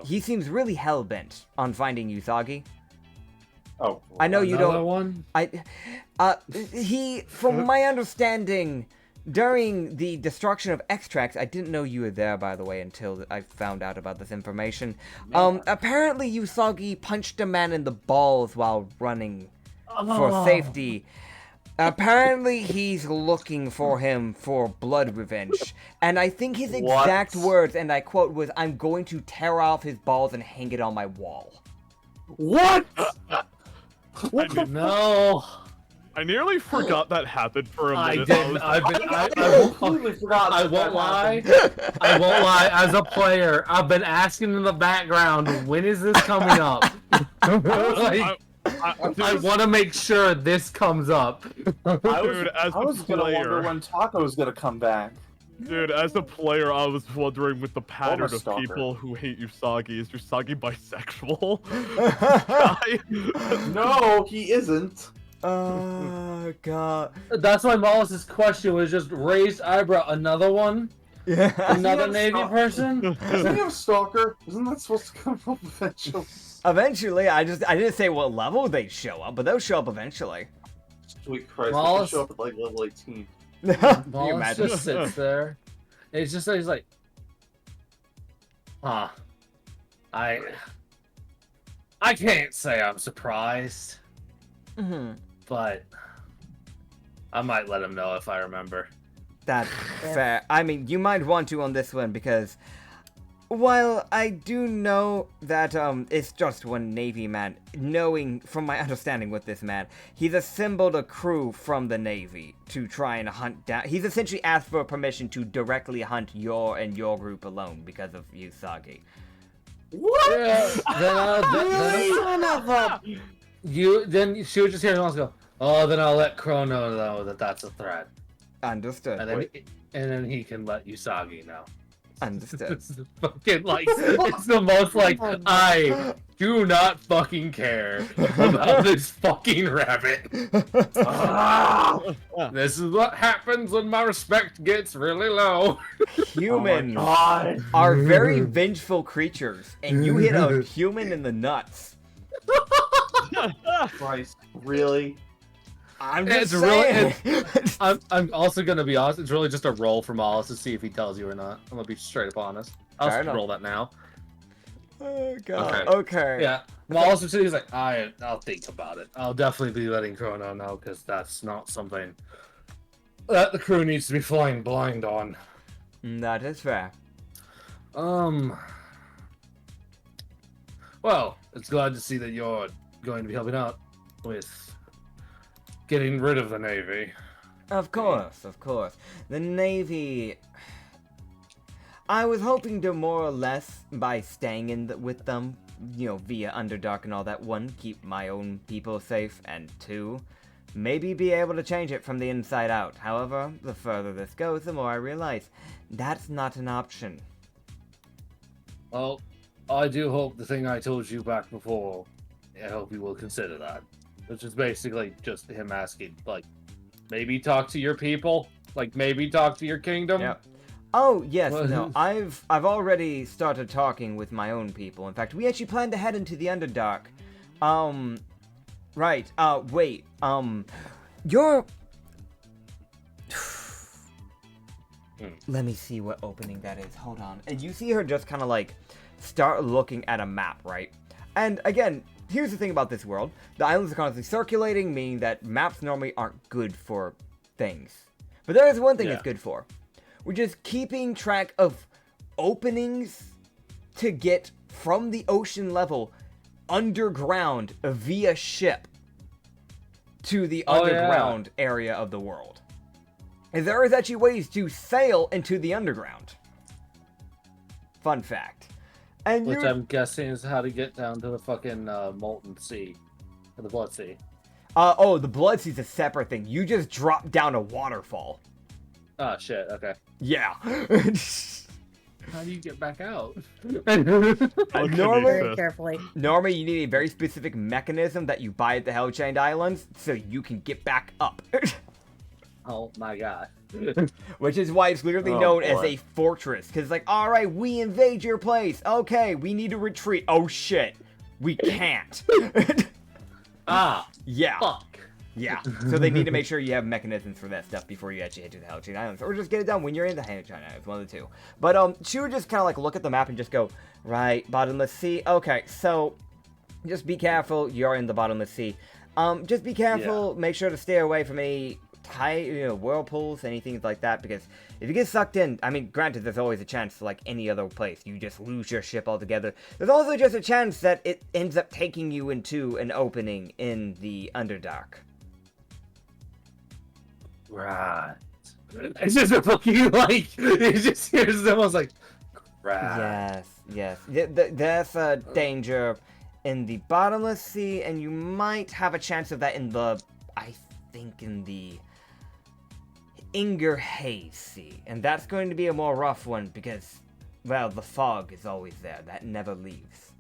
He seems really hell-bent on finding Usagi. Oh, I know you Another don't. one? He, from my understanding, during the destruction of Extracts, I didn't know you were there, by the way, until I found out about this information. Apparently Usagi punched a man in the balls while running for safety. Apparently he's looking for him for blood revenge. And I think his exact words, and I quote, was, "I'm going to tear off his balls and hang it on my wall." What? What the no? I nearly forgot that happened for a minute. I won't lie. I won't lie. As a player, I've been asking in the background, when is this coming up? I want to make sure this comes up. I was gonna wonder when Taco's gonna come back. Dude, as a player, I was wondering with the pattern of stalker. people who hate Usagi. Is Usagi bisexual? No, he isn't. Oh, God. That's why Mollus's question was just raised eyebrow. Another one? Yeah. Another Navy person? Isn't he a stalker? Isn't that supposed to come up eventually? Eventually, I didn't say what level they'd show up, but they'll show up eventually. Sweet Christ, they Wallace- show up at like level 18. You Wallace imagine? just sits there. It's just he's like, huh. I can't say I'm surprised, but I might let him know if I remember. That's fair. I mean, you might want to on this one because while I do know that it's just one Navy man, knowing from my understanding with this man, he's assembled a crew from the Navy to try and hunt down. He's essentially asked for permission to directly hunt your group alone because of Usagi. What? Then she would just hear him go, "Oh, then I'll let Chrono know that that's a threat." Understood. And then he can let Usagi know. Understood. It's the fucking it's the most I do not fucking care about this fucking rabbit. This is what happens when my respect gets really low. Humans are very vengeful creatures, and you hit a human in the nuts. Christ, really? I'm just It's saying. I'm also gonna be honest. It's really just a roll for Mollis to see if he tells you or not. I'm gonna be straight up honest. I'll Fair just enough. roll that now. Oh god. Okay. Okay. Yeah. Mollis would say he's like, I'll think about it. I'll definitely be letting Chrono know because that's not something that the crew needs to be flying blind on. That is fair. Well, it's glad to see that you're going to be helping out with getting rid of the Navy. Of course, of course. The Navy. I was hoping to more or less, by staying with them, via Underdark and all that, one, keep my own people safe, and two, maybe be able to change it from the inside out. However, the further this goes, the more I realize that's not an option. Well, I do hope the thing I told you back before, I hope you will consider that. Which is basically just him asking, maybe talk to your people? Maybe talk to your kingdom? Yep. Oh, yes, no, I've already started talking with my own people. In fact, we actually plan to head into the Underdark. Right, wait, you're... Let me see what opening that is, hold on. And you see her just kind of start looking at a map, right? And again, here's the thing about this world. The islands are constantly circulating, meaning that maps normally aren't good for things. But there is one thing it's good for. We're just keeping track of openings to get from the ocean level underground via ship to the underground area of the world. And there is actually ways to sail into the underground. Fun fact. And Which I'm guessing is how to get down to the fucking molten sea. Or the blood sea. The blood sea's a separate thing. You just drop down a waterfall. Oh shit, okay. Yeah. How do you get back out? Very carefully. Normally, you need a very specific mechanism that you buy at the Hellchained Islands so you can get back up. Oh my god. Which is why it's literally known as a fortress. Because it's like, alright, we invade your place. Okay, we need to retreat. Oh shit. We can't. Yeah. Fuck. Yeah. So they need to make sure you have mechanisms for that stuff before you actually head to the Hellchained Islands. Or just get it done when you're in the Hellchained Islands. One of the two. But she would just kind of like look at the map and just go, right, bottomless sea. Okay, so just be careful. You're in the bottomless sea. Just be careful. Yeah. Make sure to stay away from any whirlpools, anything like that, because if you get sucked in, I mean, granted, there's always a chance, like any other place, you just lose your ship altogether. There's also just a chance that it ends up taking you into an opening in the Underdark. Right. It's just a fucking, like, it just hears almost like, right. Yes. There's a danger in the bottomless sea, and you might have a chance of that in the, I think, in the Ingerhay Sea, and that's going to be a more rough one because, well, the fog is always there. That never leaves.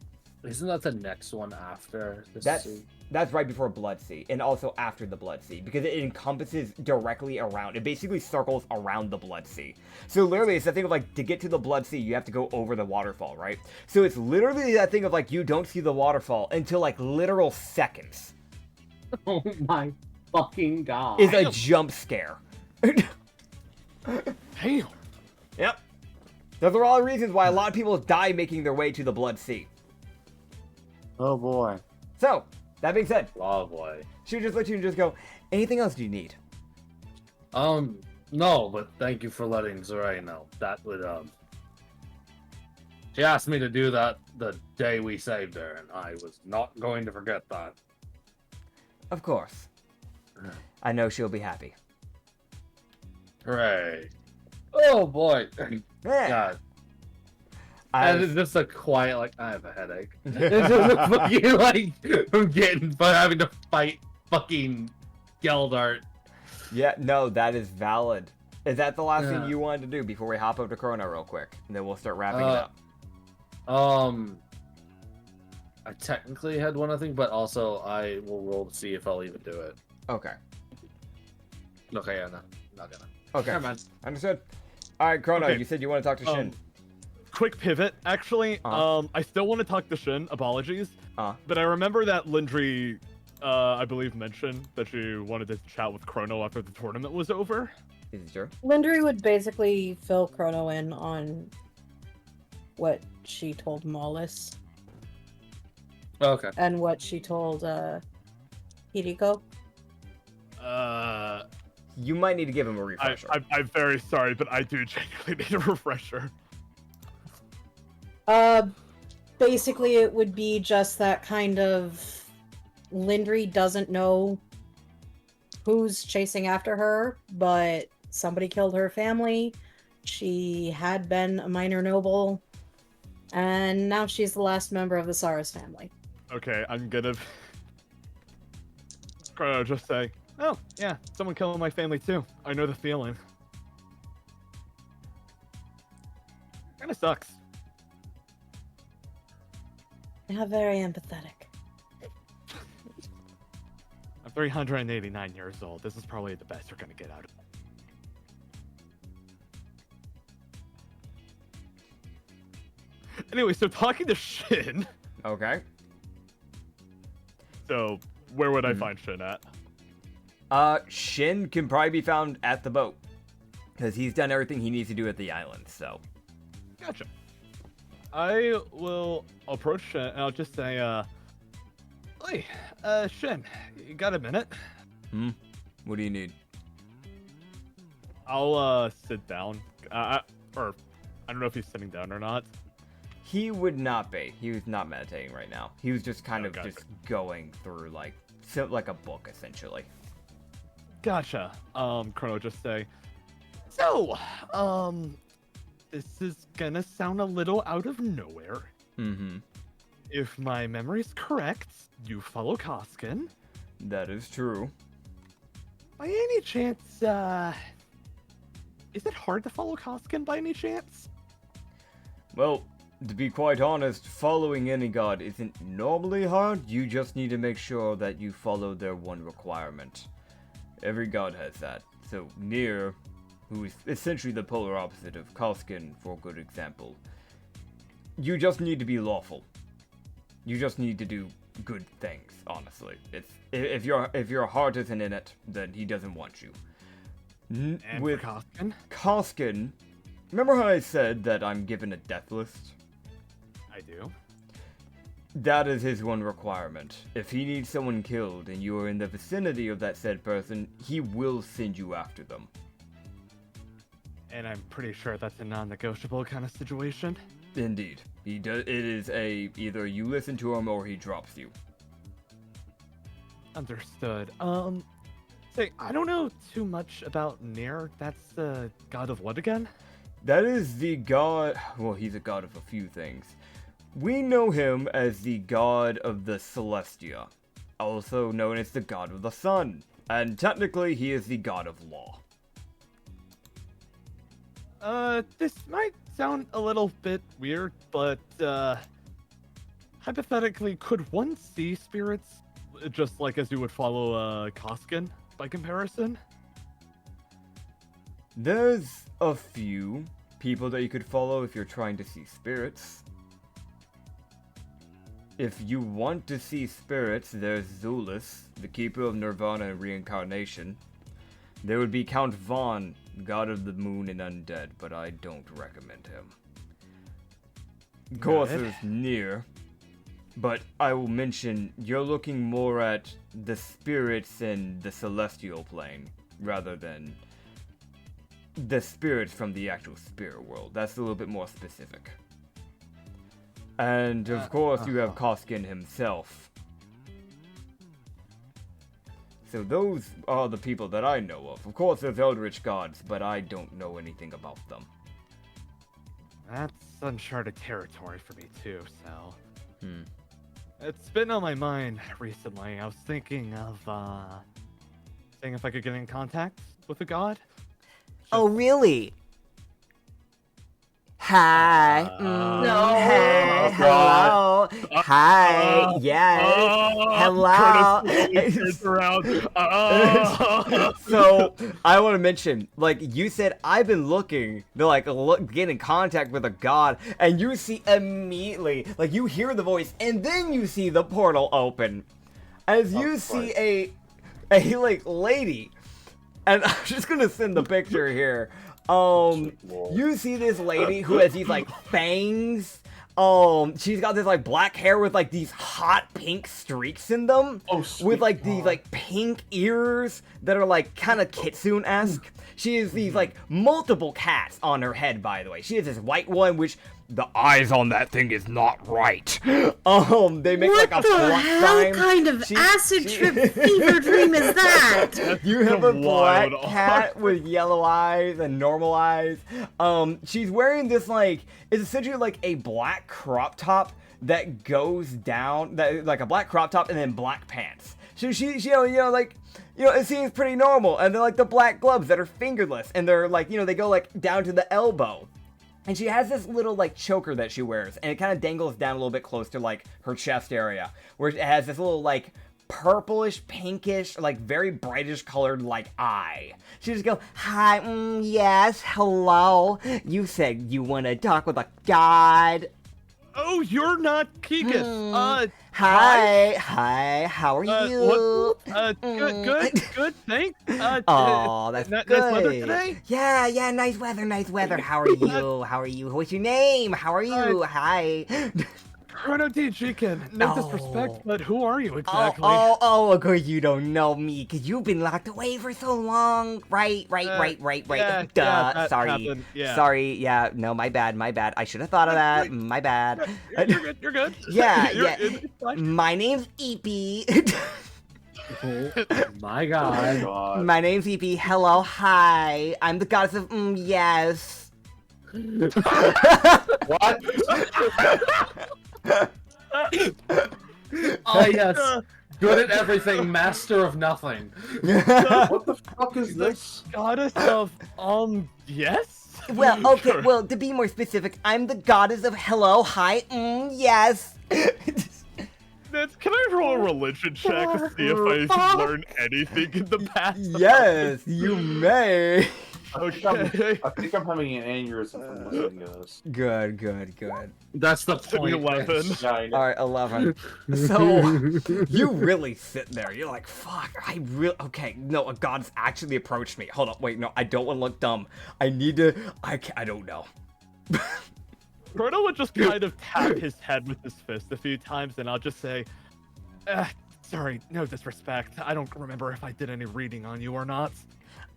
Isn't that the next one after the sea? That's right before Blood Sea, and also after the Blood Sea, because it encompasses directly around. It basically circles around the Blood Sea. So literally, it's that thing of like, to get to the Blood Sea, you have to go over the waterfall, right? So it's literally that thing of like, you don't see the waterfall until like literal seconds. Oh my fucking god. Is a jump scare. Damn. Yep. Those are all the reasons why a lot of people die making their way to the Blood Sea. Oh boy. So, that being said, oh boy. She would just let you and just go, anything else do you need? No, but thank you for letting Zorai know. That would, she asked me to do that the day we saved her, and I was not going to forget that. Of course. I know she'll be happy. Hooray. Oh boy. Yeah. God. And it's just a quiet, like, I have a headache. It's just a fucking, like, from having to fight fucking Geldart. Yeah, no, that is valid. Is that the last thing you wanted to do before we hop over to Chrono real quick? And then we'll start wrapping it up. I technically had one, I think, but also I will roll to see if I'll even do it. Okay. Okay, yeah, no, not gonna. Okay, Never mind. Understood. Alright, Chrono, Okay. You said you want to talk to Shin. Quick pivot. Actually, I still want to talk to Shin. Apologies. But I remember that Lindri, I believe, mentioned that she wanted to chat with Chrono after the tournament was over. Is it true? Lindri would basically fill Chrono in on what she told Mollis. Okay. And what she told Hiriko. You might need to give him a refresher. I'm very sorry, but I do genuinely need a refresher. Basically it would be just that kind of Lindri doesn't know who's chasing after her, but somebody killed her family. She had been a minor noble, and now she's the last member of the Saras family. Okay, I'm gonna just say, oh, yeah, someone killed my family too. I know the feeling. Kinda sucks. Yeah, very empathetic. I'm 389 years old. This is probably the best you're gonna get out of it. Anyway, so talking to Shin. Okay. So, where would I find Shin at? Shin can probably be found at the boat. Because he's done everything he needs to do at the island, so. Gotcha. I will approach Shin and I'll just say, hey, Shin, you got a minute? What do you need? I'll, sit down. Or, I don't know if he's sitting down or not. He would not be. He was not meditating right now. He was just kind of just going through, like a book, essentially. Gotcha. Chrono just say, so, this is gonna sound a little out of nowhere. If my memory's correct, you follow Koskin. That is true. By any chance, is it hard to follow Koskin by any chance? Well, to be quite honest, following any god isn't normally hard. You just need to make sure that you follow their one requirement. Every god has that. So Nier, who is essentially the polar opposite of Koskin, for a good example, you just need to be lawful. You just need to do good things, honestly. If your heart isn't in it, then he doesn't want you. And with Koskin? Koskin, remember how I said that I'm given a death list? I do. That is his one requirement. If he needs someone killed and you are in the vicinity of that said person, he will send you after them. And I'm pretty sure that's a non-negotiable kind of situation. Indeed. He does. It is either you listen to him or he drops you. Understood. Say, I don't know too much about Nier. That's the god of what again? That is the god. Well, he's a god of a few things. We know him as the god of the Celestia, also known as the god of the sun, and technically he is the god of law. This might sound a little bit weird, but, hypothetically, could one see spirits just like as you would follow, Koskin, by comparison? There's a few people that you could follow if you're trying to see spirits. If you want to see spirits, there's Zulus, the keeper of Nirvana and reincarnation. There would be Count Vaughn, god of the moon and undead, but I don't recommend him. Of course, there's Nier, but I will mention you're looking more at the spirits in the celestial plane, rather than the spirits from the actual spirit world. That's a little bit more specific. And of course, you have Koskin himself. So those are the people that I know of. Of course, there's Eldritch gods, but I don't know anything about them. That's uncharted territory for me too, so... It's been on my mind recently. I was thinking of, seeing if I could get in contact with a god. Oh, really? Hi. No. Hey. Hello. Hi. Yes. Hello. So I want to mention, like you said, I've been looking to get in contact with a god, and you see immediately, like you hear the voice, and then you see the portal open, as you see a lady, and I'm just gonna send the picture here. You see this lady who has these like fangs. She's got this like black hair with like these hot pink streaks in them. With like these like pink ears that are like kind of kitsune-esque. She has these like multiple cats on her head, by the way. She has this white one, which the eyes on that thing is not right. They make like a plus sign. What kind of acid trip fever dream is that? You have a black cat with yellow eyes and normal eyes. She's wearing this like, it's essentially like a black crop top that goes down, like a black crop top and then black pants. So she it seems pretty normal. And they're like the black gloves that are fingerless, and they're like, they go like down to the elbow. And she has this little like choker that she wears, and it kind of dangles down a little bit close to like her chest area, where it has this little like purplish, pinkish, like very brightish colored like eye. She just goes, "Hi, yes, hello. You said you want to talk with a god." Oh, you're not Keegan. Hi, how are you? Good, thanks. Oh, that's good. Nice weather today? Yeah, nice weather. How are you? What's your name? How are you? Hi. Chrono D. Jikin. No disrespect, but who are you exactly? Of course you don't know me, because you've been locked away for so long. Right. Yeah, Duh, sorry. happened, yeah. Sorry, yeah, no, my bad. I should have thought of that. My bad. You're good. Yeah. It's fine. My name's Eepy. Oh my god. My name's Eepy. Hello, hi. I'm the goddess of yes. What? Oh yes. Good at everything, master of nothing. What the fuck is this? Goddess of, yes? Well, okay, well, to be more specific, I'm the goddess of hello, hi, yes. Can I roll a religion check to see if I learned anything in the past? Yes, you may. Okay. I think I'm having an aneurysm from listening to this. Good. That's the point. 11. Yeah, I know. All right, 11. So, you really sit there. You're like, fuck, okay, no, a god's actually approached me. Hold up, wait, no, I don't want to look dumb. I don't know. Frodo would just kind of tap his head with his fist a few times, and I'll just say, sorry, no disrespect. I don't remember if I did any reading on you or not.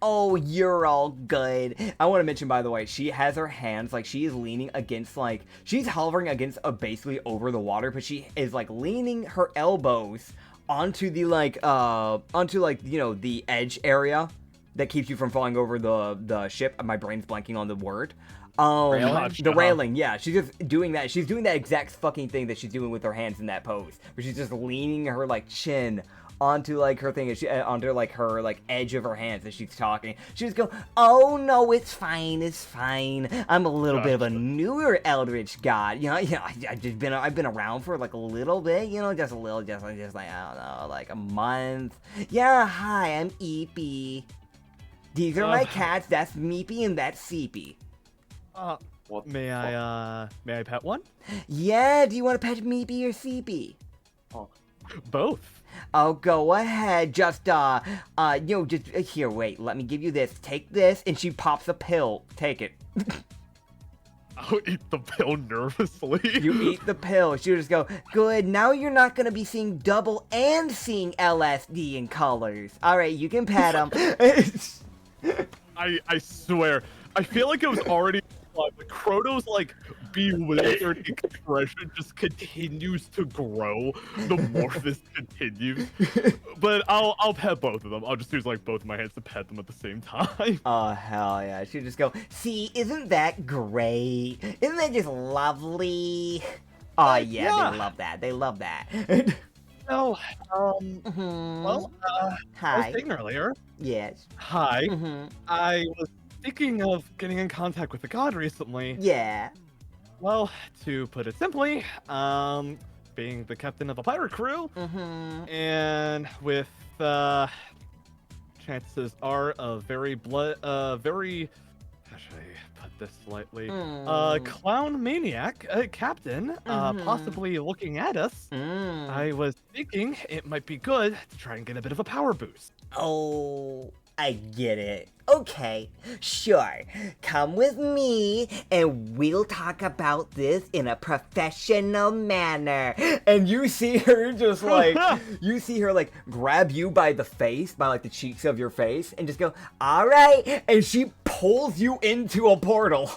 Oh, you're all good. I want to mention, by the way, she has her hands, like, she is leaning against, like, she's hovering against, basically over the water, but she is, like, leaning her elbows onto the, like, you know, the edge area that keeps you from falling over the ship. My brain's blanking on the word. The railing, yeah. She's just doing that. She's doing that exact fucking thing that she's doing with her hands in that pose, where she's just leaning her, like, chin onto, like, her thing, onto, like, her, like, edge of her hands as she's talking. She just go, oh, no, it's fine. I'm a little bit of a newer Eldritch God. You know, I've been around for, like, a little bit, you know, just like, I don't know, like, a month. Yeah, hi, I'm Eepy. These are my cats. That's Meepy and that's Seepy. May I pet one? Yeah, do you want to pet Meepy or Seepy? Oh. Both. Oh, go ahead. Just, just, here, wait, let me give you this. Take this, and she pops a pill. Take it. I'll eat the pill nervously. You eat the pill. She'll just go, good, now you're not gonna be seeing double and seeing LSD in colors. Alright, you can pet him. I swear, I feel like it was already but Croto's, like, bewildered expression just continues to grow the more this continues. But I'll pet both of them. I'll just use, like, both of my hands to pet them at the same time. Oh, hell yeah. She'll just go, see, isn't that great? Isn't that just lovely? Oh, yeah, they love that. Well, Hi. I was saying earlier. Yes. Hi. I was thinking of getting in contact with a god recently. Yeah. Well, to put it simply, being the captain of a pirate crew, and with chances are a very how should I put this lightly? Clown maniac captain, possibly looking at us. I was thinking it might be good to try and get a bit of a power boost. Oh, I get it. Okay, sure. Come with me, and we'll talk about this in a professional manner. And you see her just like, grab you by the face, by like the cheeks of your face, and just go, all right. And she pulls you into a portal.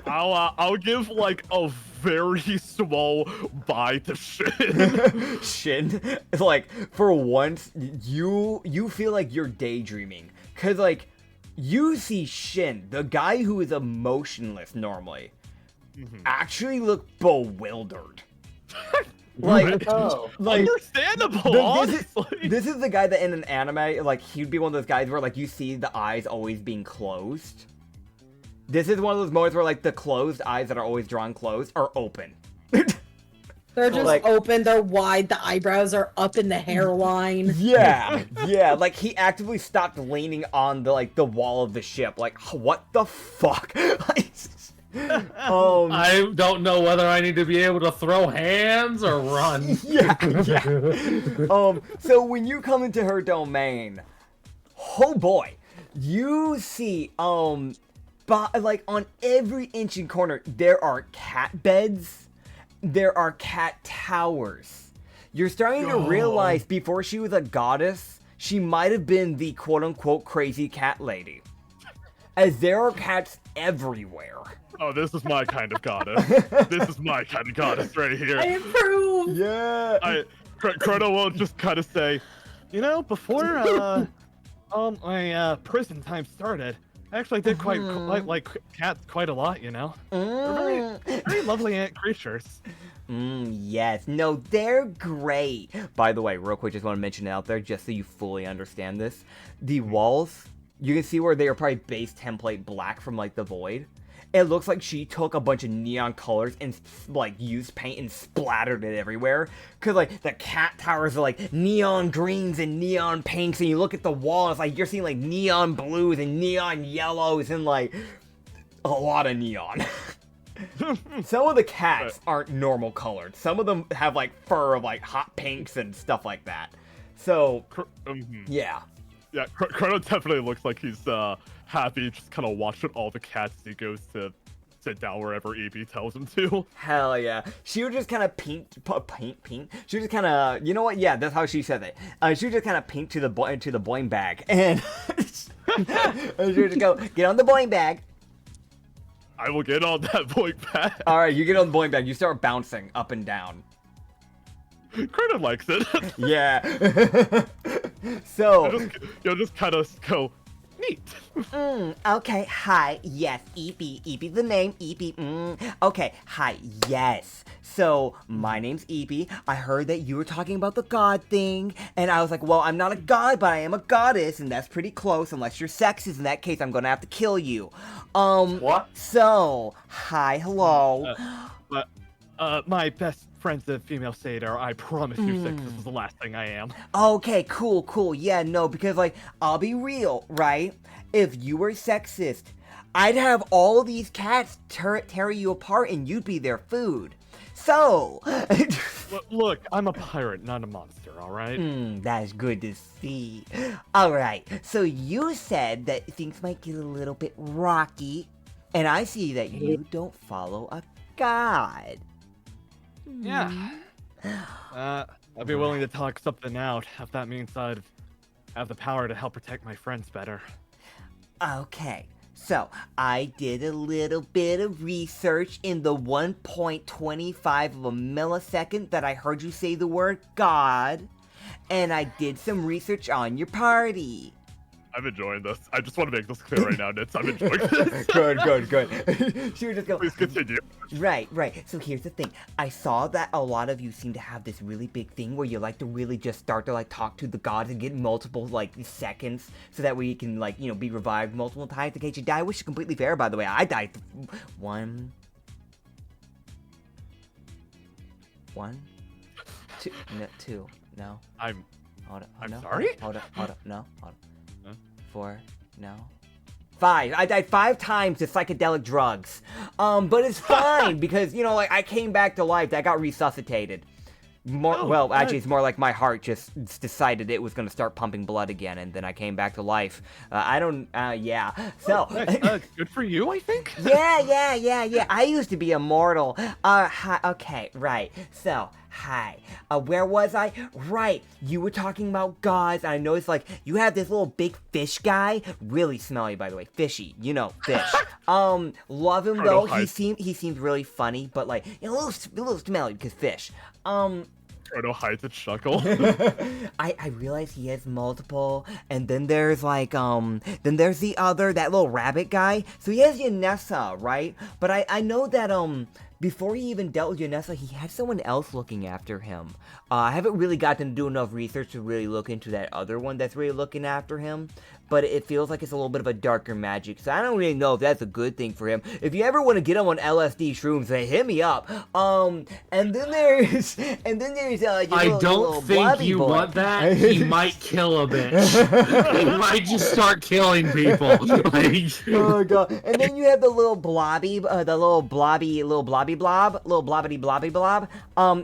I'll give like a very small bye to Shin. Shin, like for once, you feel like you're daydreaming, cause like you see Shin, the guy who is emotionless normally, actually look bewildered. Like, like understandable. Honestly, this is the guy that in an anime, like he'd be one of those guys where like you see the eyes always being closed. This is one of those moments where, like, the closed eyes that are always drawn closed are open. They're just like, open, they're wide, the eyebrows are up in the hairline. Yeah, like, he actively stopped leaning on the, like, the wall of the ship. Like, what the fuck? I don't know whether I need to be able to throw hands or run. Yeah. So when you come into her domain, oh boy, you see, but, like, on every inch and corner, there are cat beds. There are cat towers. You're starting to realize before she was a goddess, she might have been the quote-unquote crazy cat lady. As there are cats everywhere. Oh, this is my kind of goddess. This is my kind of goddess right here. I approve! Yeah! Chrono will just kind of say, you know, before, my prison time started, I actually did quite like cats quite a lot, you know? They're very lovely creatures. Yes. No, they're great. By the way, real quick, just want to mention it out there just so you fully understand this. The walls you can see where they are probably base template black from like the void. It looks like she took a bunch of neon colors and like used paint and splattered it everywhere. Cause like the cat towers are like neon greens and neon pinks, and you look at the walls, like you're seeing like neon blues and neon yellows and like a lot of neon. Some of the cats aren't normal colored. Some of them have like fur of like hot pinks and stuff like that. So yeah. Yeah, Chrono definitely looks like he's happy, just kind of watching all the cats as he goes to sit down wherever EB tells him to. Hell yeah. She would just kind of paint. She would just kind of, you know what? Yeah, that's how she said it. She would just kind of paint to the boing bag, and she would just go, get on the boing bag. I will get on that boing bag. All right, you get on the boing bag. You start bouncing up and down. Chrono likes it. Yeah. So you'll just kind of go, neat. Okay, hi, yes, Eepy. Eepy's the name, Eepy. Okay, hi, yes. So, my name's Eepy. I heard that you were talking about the god thing, and I was like, well, I'm not a god, but I am a goddess, and that's pretty close, unless you're sexist. In that case, I'm gonna have to kill you. What? So, hi, hello. My best friend's a female satyr. I promise you, sexist is the last thing I am. Okay, cool. Yeah, no, because, like, I'll be real, right? If you were sexist, I'd have all these cats tear you apart and you'd be their food. So... Look, I'm a pirate, not a monster, alright? That's good to see. Alright, so you said that things might get a little bit rocky, and I see that you don't follow a god. Yeah. I'd be willing to talk something out if that means I'd have the power to help protect my friends better. Okay, so I did a little bit of research in the 1.25 of a millisecond that I heard you say the word God, and I did some research on your party. I'm enjoying this. I just want to make this clear right now, Nits. I'm enjoying this. Good. She would just go, please continue. Right. So here's the thing. I saw that a lot of you seem to have this really big thing where you like to really just start to like talk to the gods and get multiple like seconds so that we can like, you know, be revived multiple times in case you die, which is completely fair, by the way. I died one, two. No. I'm no. sorry? Hold up. No. 4, no. 5. I died 5 times to psychedelic drugs. But it's fine because, you know, like I came back to life. I got resuscitated. Actually, it's more like my heart just decided it was going to start pumping blood again, and then I came back to life. Yeah. So, good for you, I think. Yeah. I used to be immortal. Hi, okay, right. So, hi. Where was I? Right. You were talking about gods. I noticed, like, you have this little big fish guy. Really smelly, by the way. Fishy. You know, fish. Love him, though. He seems really funny, but, like, a little smelly because fish. Frodo hides a chuckle. I realize he has multiple, and then there's like, then there's that little rabbit guy. So he has Yanessa, right? But I know that, before he even dealt with Yanessa, he had someone else looking after him. I haven't really gotten to do enough research to really look into that other one that's really looking after him. But it feels like it's a little bit of a darker magic, so I don't really know if that's a good thing for him. If you ever want to get him on LSD shrooms, then hit me up. And then there's I don't think you want that. He might kill a bitch. He might just start killing people. Oh god! And then you have the little blobby, little blobbity blob.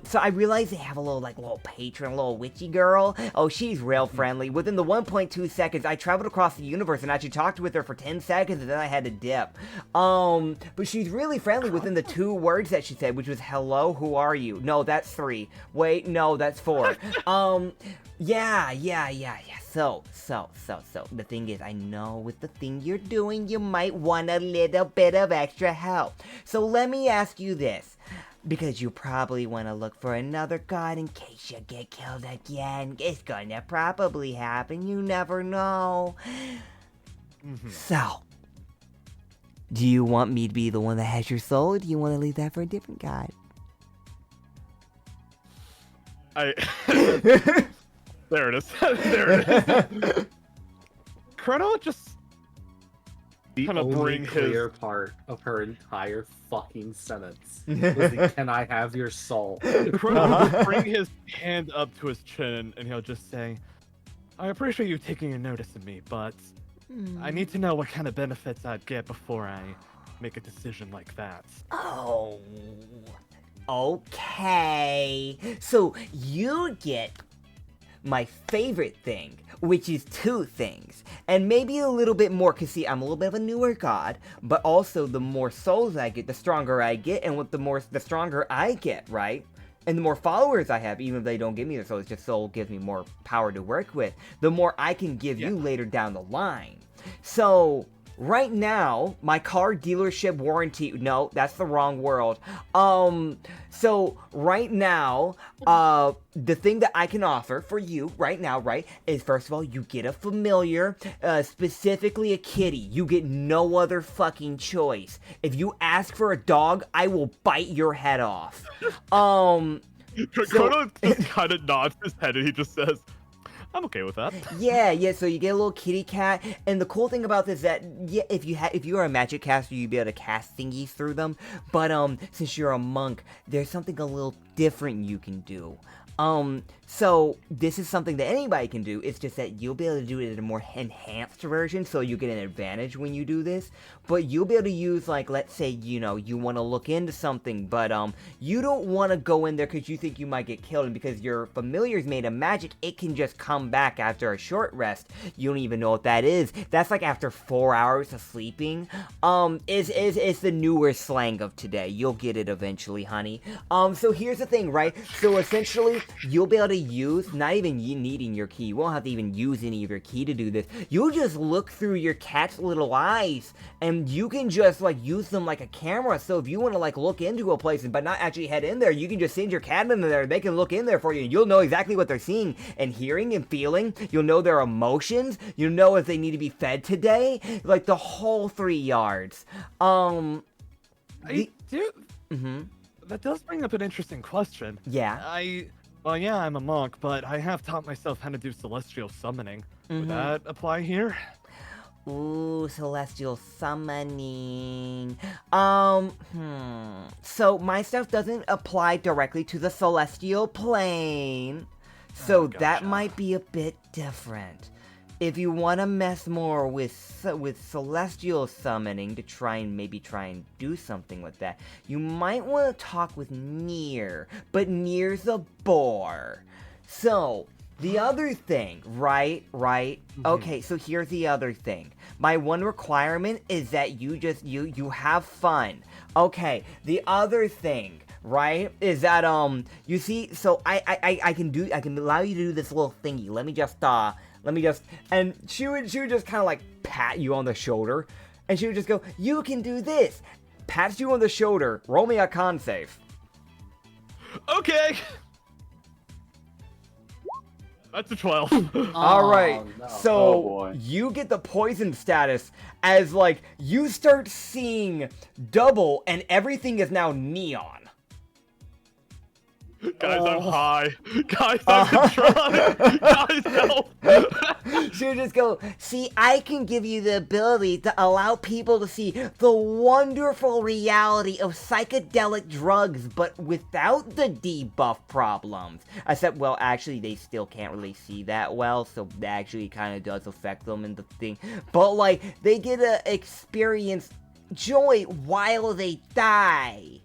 So I realize they have a little patron, a little witchy girl. Oh, she's real friendly. Within the 1.2 seconds, I traveled across the universe and actually talked with her for 10 seconds, and then I had to dip. But she's really friendly within the 2 words that she said, which was hello, who are you? No, that's 3. Wait, no, that's 4. Yeah. So, the thing is, I know with the thing you're doing, you might want a little bit of extra help. So let me ask you this. Because you probably want to look for another god in case you get killed again. It's gonna probably happen, you never know. So, do you want me to be the one that has your soul, or do you want to leave that for a different god? There it is. Chrono just The kind of only bring clear part of her entire fucking sentence was the, "Can I have your soul?" Chrono will bring his hand up to his chin and he'll just say, "I appreciate you taking a notice of me, but I need to know what kind of benefits I'd get before I make a decision like that." Oh, okay. So you get my favorite thing, which is 2 things, and maybe a little bit more, because see, I'm a little bit of a newer god, but also the more souls I get, the stronger I get, and with the stronger I get, right? And the more followers I have, even if they don't give me the souls, just soul gives me more power to work with, the more I can give you later down the line. So, right now, my car dealership warranty, no, that's the wrong world. So right now, the thing that I can offer for you right now, right, is first of all, you get a familiar, specifically a kitty. You get no other fucking choice. If you ask for a dog, I will bite your head off. Chrono just kind of nods his head and he just says, "I'm okay with that." Yeah, so you get a little kitty cat, and the cool thing about this is that, yeah, if you are a magic caster, you'd be able to cast thingies through them, but, since you're a monk, there's something a little different you can do. So this is something that anybody can do, it's just that you'll be able to do it in a more enhanced version, so you get an advantage when you do this, but you'll be able to use, like, let's say, you know, you want to look into something, but, you don't want to go in there because you think you might get killed, and because your familiar's made of magic, it can just come back after a short rest. You don't even know what that is. That's like after 4 hours of sleeping. It's the newer slang of today. You'll get it eventually, honey. So here's the thing, right? So essentially, you'll be able to use, not even you needing your key, you won't have to even use any of your key to do this, you'll just look through your cat's little eyes, and you can just, like, use them like a camera, so if you want to, like, look into a place, but not actually head in there, you can just send your cat in there, they can look in there for you, and you'll know exactly what they're seeing, and hearing, and feeling, you'll know their emotions, you'll know if they need to be fed today, like, the whole 3 yards. I do... That does bring up an interesting question. Yeah. Well, yeah, I'm a monk, but I have taught myself how to do celestial summoning. Would that apply here? Ooh, celestial summoning. So my stuff doesn't apply directly to the celestial plane. So that might be a bit different. If you want to mess more with celestial summoning to try and do something with that, you might want to talk with Nier, but Nier's a bore. So, the other thing, right? Okay, so here's the other thing. My one requirement is that you have fun. Okay, the other thing, right, is that, you see, so I can allow you to do this little thingy. Let me just, and she would just kind of like pat you on the shoulder, and she would just go, "You can do this." Pats you on the shoulder. Roll me a con save. Okay. That's a 12. All right. no. So you get the poison status as, like, you start seeing double, and everything is now neon. Guys, I'm high. Guys, I'm trying. Guys, help. She'll just go, "See, I can give you the ability to allow people to see the wonderful reality of psychedelic drugs, but without the debuff problems." Except, well, actually, they still can't really see that well, so that actually kind of does affect them in the thing. But, like, they get to experience joy while they die.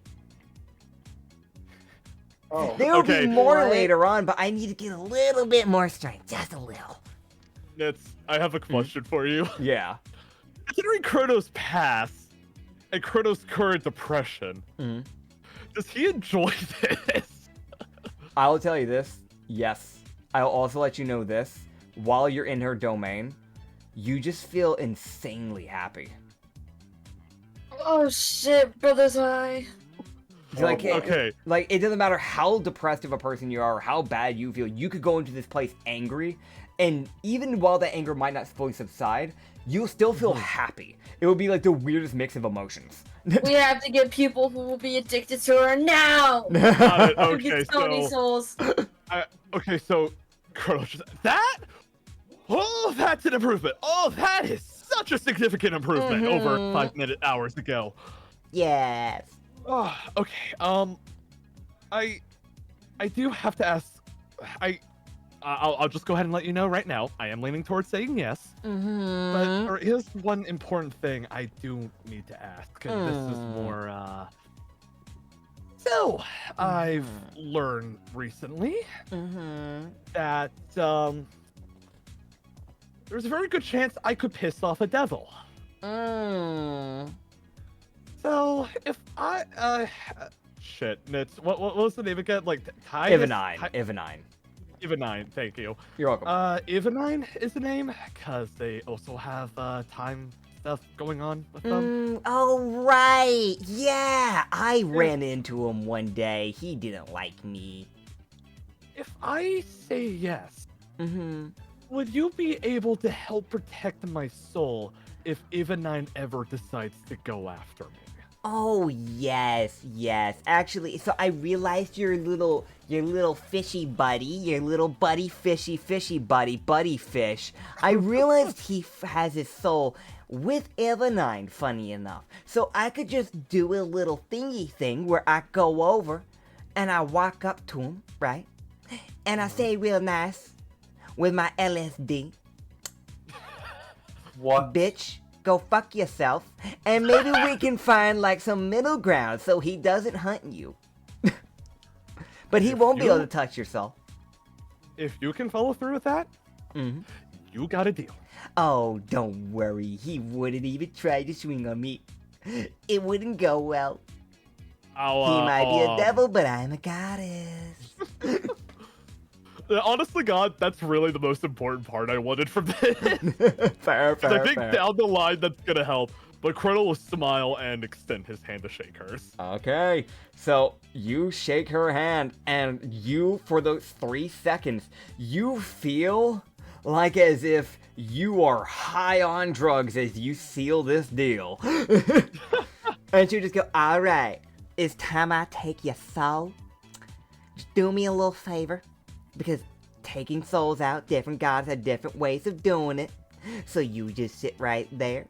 There will be more later on, but I need to get a little bit more strength, just a little. I have a question for you. Yeah. Considering Chrono's past and Chrono's current depression, does he enjoy this? I will tell you this. Yes. I'll also let you know this. While you're in her domain, you just feel insanely happy. Oh shit, brother's eye. Like, okay. Like, it doesn't matter how depressed of a person you are or how bad you feel, you could go into this place angry, and even while that anger might not fully subside, you'll still feel happy. It will be like the weirdest mix of emotions. We have to get people who will be addicted to her now! Got it. Okay, get so many souls. Okay, so, Chrono, that? Oh, that's an improvement. Oh, that is such a significant improvement over 5 hours ago. Yes. Oh, okay. I do have to ask. I'll just go ahead and let you know right now. I am leaning towards saying yes. But there is one important thing I do need to ask, and this is more. So I've learned recently that there's a very good chance I could piss off a devil. So if I shit, Nits, what was the name again? Like Ivanine. Ivanine, thank you. You're welcome. Ivanine is the name, because they also have time stuff going on with them. Oh, right. Yeah, I ran into him one day. He didn't like me. If I say yes, would you be able to help protect my soul if Ivanine ever decides to go after me? Oh, yes. Actually, so I realized your little fishy buddy, your little buddy fishy buddy fish. I realized he has his soul with Ivanine, funny enough. So I could just do a little thingy thing where I go over and I walk up to him, right? And I say real nice with my LSD. What? Bitch, go fuck yourself, and maybe we can find like some middle ground so he doesn't hunt you. But he won't be able to touch your soul. If you can follow through with that, you got a deal. Oh, don't worry, he wouldn't even try to swing on me. It wouldn't go well. He might be a devil, but I'm a goddess. Honestly, God, that's really the most important part I wanted from this. fair. I think down the line that's gonna help. But Crono will smile and extend his hand to shake hers. Okay, so you shake her hand, and you, for those 3 seconds, you feel like as if you are high on drugs as you seal this deal. And you just go, all right, it's time I take your soul. Just do me a little favor. Because taking souls out, different gods have different ways of doing it. So you just sit right there.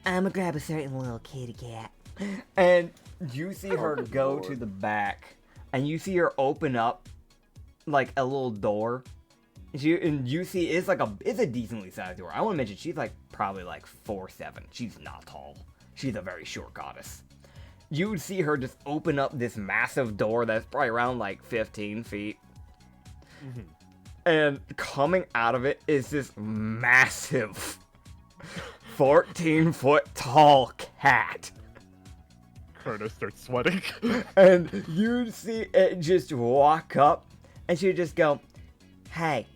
I'm gonna grab a certain little kitty cat. And you see her go to the back. And you see her open up like a little door. And you see it's a decently sized door. I want to mention she's like probably like 4'7". She's not tall. She's a very short goddess. You would see her just open up this massive door that's probably around like 15 feet. And coming out of it is this massive 14-foot tall cat. Crono starts sweating. And you'd see it just walk up, and she'd just go, "Hey,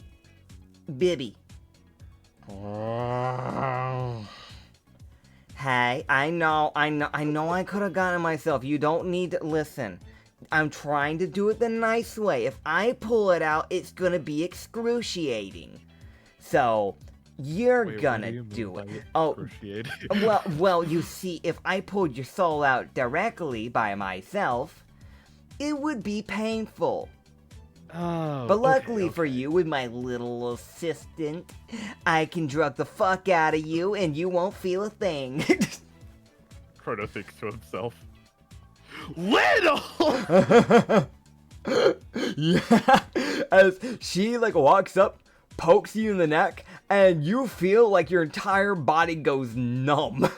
Bibby." Hey, I know I could have gotten it myself. You don't need to listen. I'm trying to do it the nice way. If I pull it out, it's gonna be excruciating. So, you're gonna do it. Oh, well, you see, if I pulled your soul out directly by myself, it would be painful. Oh, but luckily for you, with my little assistant, I can drug the fuck out of you and you won't feel a thing. Crono thinks to himself, little! Yeah, as she like walks up, pokes you in the neck, and you feel like your entire body goes numb.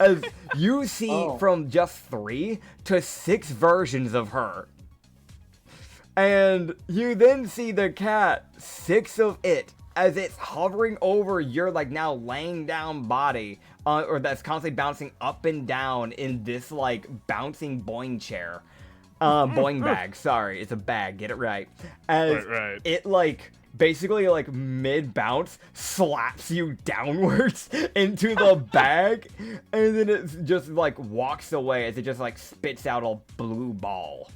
As you see from just 3 to 6 versions of her. And you then see the cat, 6 of it, as it's hovering over your like now laying down body, or that's constantly bouncing up and down in this like bouncing boing chair. Boing bag, sorry, it's a bag, get it right. As right. It like basically like mid bounce slaps you downwards into the bag, and then it just like walks away as it just like spits out a blue ball.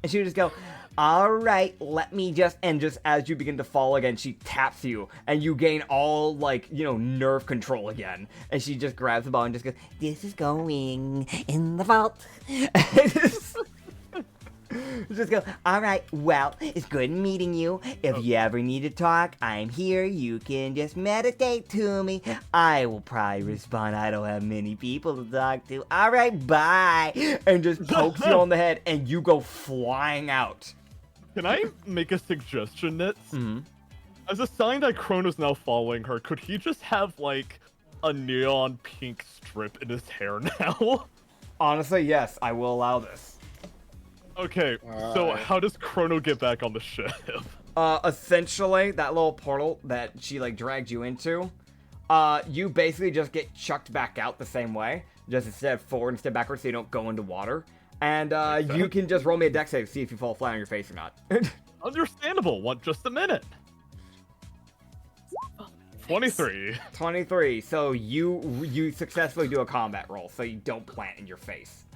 And she would just go, "Alright, let me just," and just as you begin to fall again, she taps you, and you gain all, like, you know, nerve control again. And she just grabs the ball and just goes, "This is going in the vault." Just go, alright, well, it's good meeting you. If you ever need to talk, I'm here. You can just meditate to me. I will probably respond, I don't have many people to talk to. Alright, bye. And just pokes you on the head, and you go flying out. Can I make a suggestion, Nits? Mm-hmm. As a sign that Chrono's now following her, could he just have, like, a neon pink strip in his hair now? Honestly, yes, I will allow this. Okay, so how does Chrono get back on the ship? Essentially, that little portal that she, like, dragged you into, you basically just get chucked back out the same way. Just instead of forward, instead backwards, so you don't go into water. And, you can just roll me a dex save to see if you fall flat on your face or not. Understandable. Want just a minute. 23. 23. So you successfully do a combat roll, so you don't plant in your face.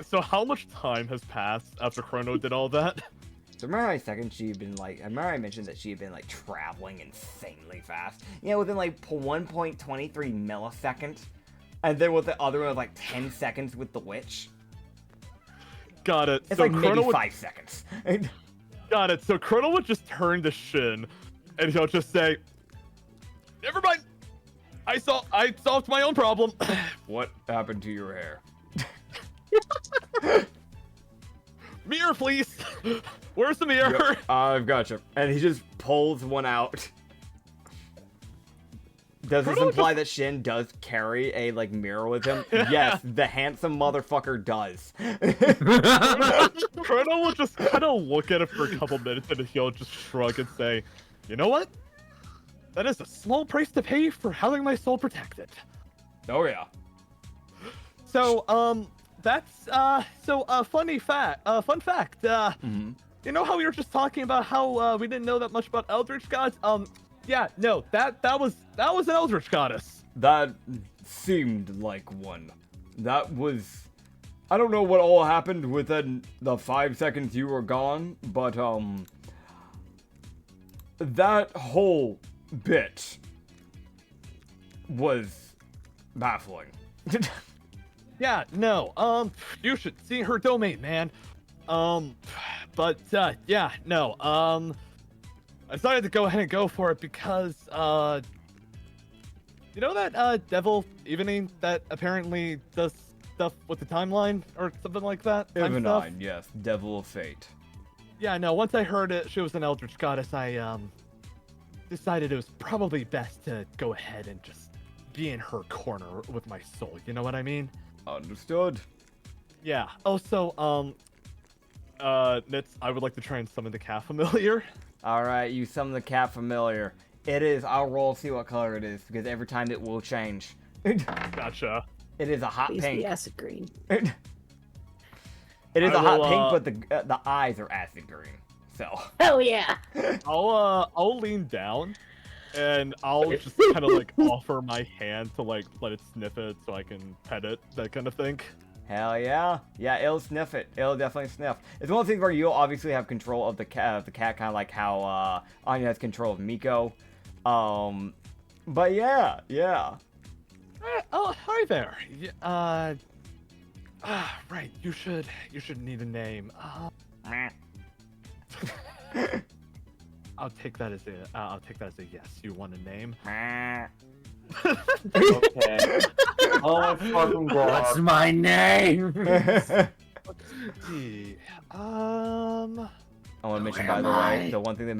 So how much time has passed after Chrono did all that? So remember how I mentioned that she had been like traveling insanely fast? Yeah, within like 1.23 milliseconds. And then with the other one was like 10 seconds with the witch. Got it. It's so like Chrono maybe 5 seconds. Got it. So Chrono would just turn to Shin, and he'll just say, "Never mind. I solved my own problem." What happened to your hair? Mirror, please. Where's the mirror? Yep, I've got you. And he just pulls one out. Does this imply that Shin does carry a, like, mirror with him? Yes, the handsome motherfucker does. Chrono will just kind of look at it for a couple minutes, and he'll just shrug and say, "You know what? That is a small price to pay for having my soul protected." Oh, yeah. So, that's, fun fact, you know how we were just talking about how, we didn't know that much about Eldritch Gods? Yeah, no, that was an Eldritch Goddess. That seemed like one. That was... I don't know what all happened within the 5 seconds you were gone, but, that whole bit was baffling. Yeah, no, you should see her domain, man. Yeah, no, I decided to go ahead and go for it because, you know that, devil evening that apparently does stuff with the timeline or something like that? Evenine, yes, Devil of Fate. Yeah, no, once I heard it, she was an Eldritch Goddess, I, decided it was probably best to go ahead and just be in her corner with my soul, you know what I mean? Understood. Yeah, also, Nits, I would like to try and summon the cat familiar. Alright, you summon the cat familiar. It is, I'll roll see what color it is, because every time it will change. Gotcha. It is a hot Please pink. be acid green. It is a hot pink, but the eyes are acid green. So. Oh yeah. I'll lean down, and I'll just kind of like offer my hand to like let it sniff it so I can pet it, that kind of thing. Hell yeah. Yeah, it'll sniff it. It'll definitely sniff. It's one of the things where you'll obviously have control of the cat, kind of like how Anya has control of Miko. But yeah. Oh, hi there. Right. You should need a name. I'll take that as a yes. You want a name? Okay. Oh my fucking god. What's my name? Let's see. I want to mention, by the way, the one thing that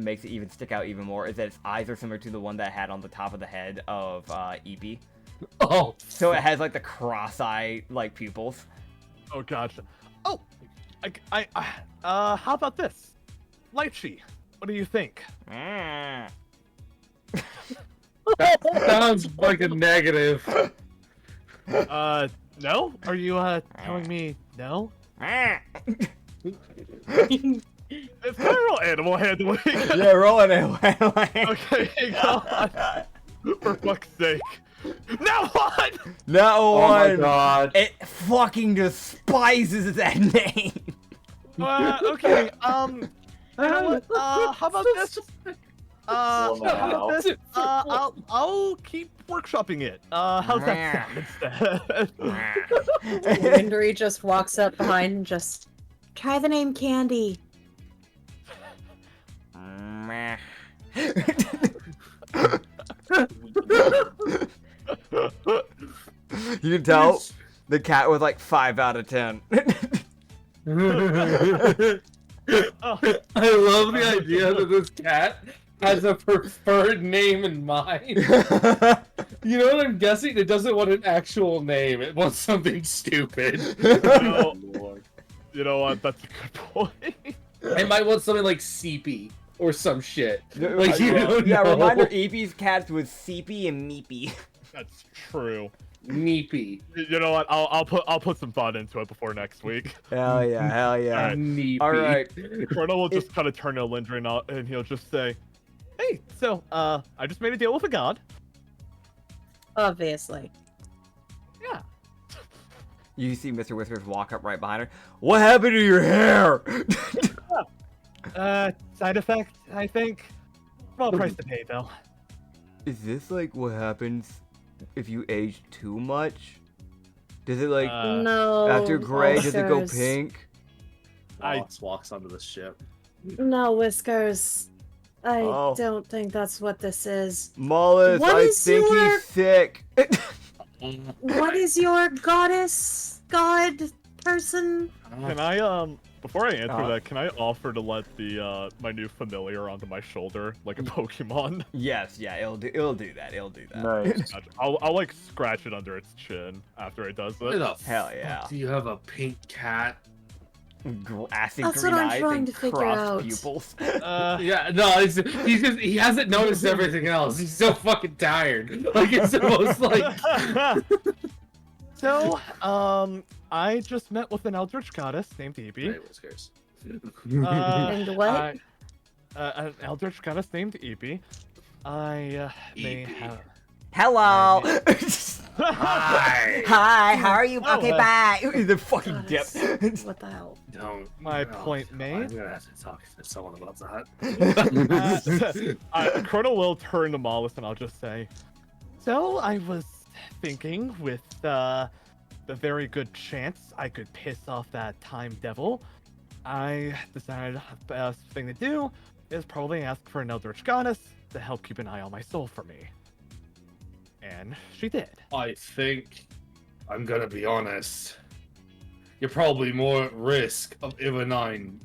makes it even stick out even more is that its eyes are similar to the one that I had on the top of the head of Eepee. Oh. So it has like the cross-eye like pupils. Oh gotcha. Oh, how about this? Lychee. What do you think? That sounds like a negative. No? Are you telling me no? It's kind of real animal handling. Yeah, roll an animal handling. Okay, God. For fuck's sake. No one! No Oh one! my god. It fucking despises that name. Okay, you know what? How about this? How about this? I'll keep workshopping it. How's that sound instead? Winry just walks up behind and just... Try the name Candy. You can tell the cat was like 5 out of 10. I love the idea that this cat has a preferred name in mind. You know what I'm guessing? It doesn't want an actual name. It wants something stupid. You know what? That's a good point. It might want something like Seepy or some shit. Like, you don't yeah, know. reminder Eepee's cats was Seepy and Meepy. That's true. Meepy. You know what? I'll put some thought into it before next week. Hell yeah, hell yeah. Alright. Meepy. Alright. Chrono will just kind of turn to Lindrin and he'll just say, "Hey, so I just made a deal with a god." Obviously. Yeah. You see Mr. Whiskers walk up right behind her. What happened to your hair? Side effect, I think. Small price to pay, though. Is this like what happens if you age too much? Does it like No. after gray does it go Whiskers. pink? Wallace walks onto the ship. No, Whiskers. I Oh. don't think that's what this is. Mollis, What I is think your- he's sick. What is your goddess, god, person? Can I before I answer Uh. that, can I offer to let the my new familiar onto my shoulder like a Pokemon? Yes, yeah, it'll do that. It'll do that. Nice. I'll like scratch it under its chin after it does Why it. the Hell fuck yeah. do you have a pink cat? Acid That's green what I'm eyes trying and to figure crossed out. pupils. Yeah, no, he hasn't noticed everything else. He's so fucking tired. Like, it's almost like... So, I just met with an eldritch goddess named Eevee. Hey, Whiskers. And what? An eldritch goddess named Eevee. I may Eevee. have. Hello. Hi. Hi. How are you? Oh, Okay, bye. The fucking dip. Goddess. What the hell? Don't. My point I'm made. gonna have to talk to someone about that. Chrono will turn to Mollis and I'll just say, so I was thinking with the very good chance I could piss off that time devil, I decided the best thing to do is probably ask for an eldritch goddess to help keep an eye on my soul for me. And she did. I think I'm gonna be honest. You're probably more at risk of Ivanine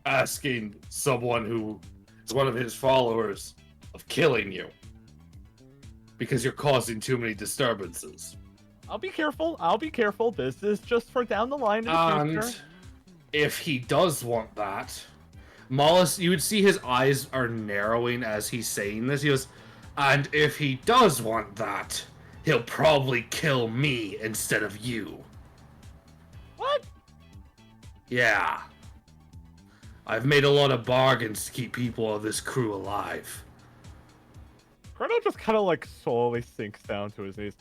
asking someone who is one of his followers of killing you. Because you're causing too many disturbances. I'll be careful. I'll be careful. This is just for down the line in the And future. if he does want that, Mollis, you would see his eyes are narrowing as he's saying this. He goes, and if he does want that, he'll probably kill me instead of you. What? Yeah. I've made a lot of bargains to keep people of this crew alive. Chrono just kind of like slowly sinks down to his knees.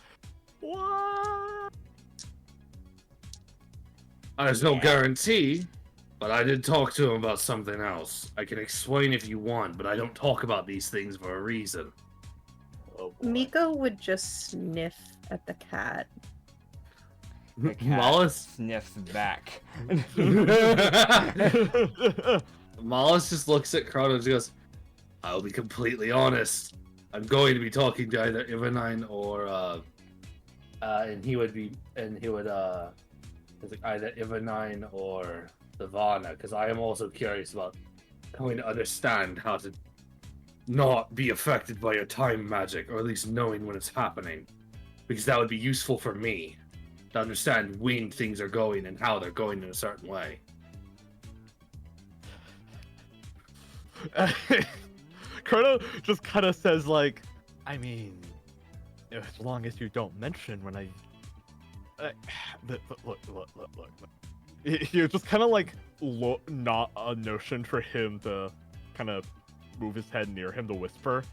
What? There's no guarantee, but I did talk to him about something else. I can explain if you want, but I don't talk about these things for a reason. Oh, boy. Miko would just sniff at the cat. The cat Mollis? sniffs back. Mollis just looks at Chrono and goes, I'll be completely honest. I'm going to be talking to either Ivanine or it's like either Ivanine or Savannah, because I am also curious about going to understand how to not be affected by your time magic, or at least knowing when it's happening. Because that would be useful for me to understand when things are going and how they're going in a certain way. Chrono just kind of says like, I mean, as long as you don't mention when I... look. He just kind of like not a notion for him to kind of move his head near him to whisper.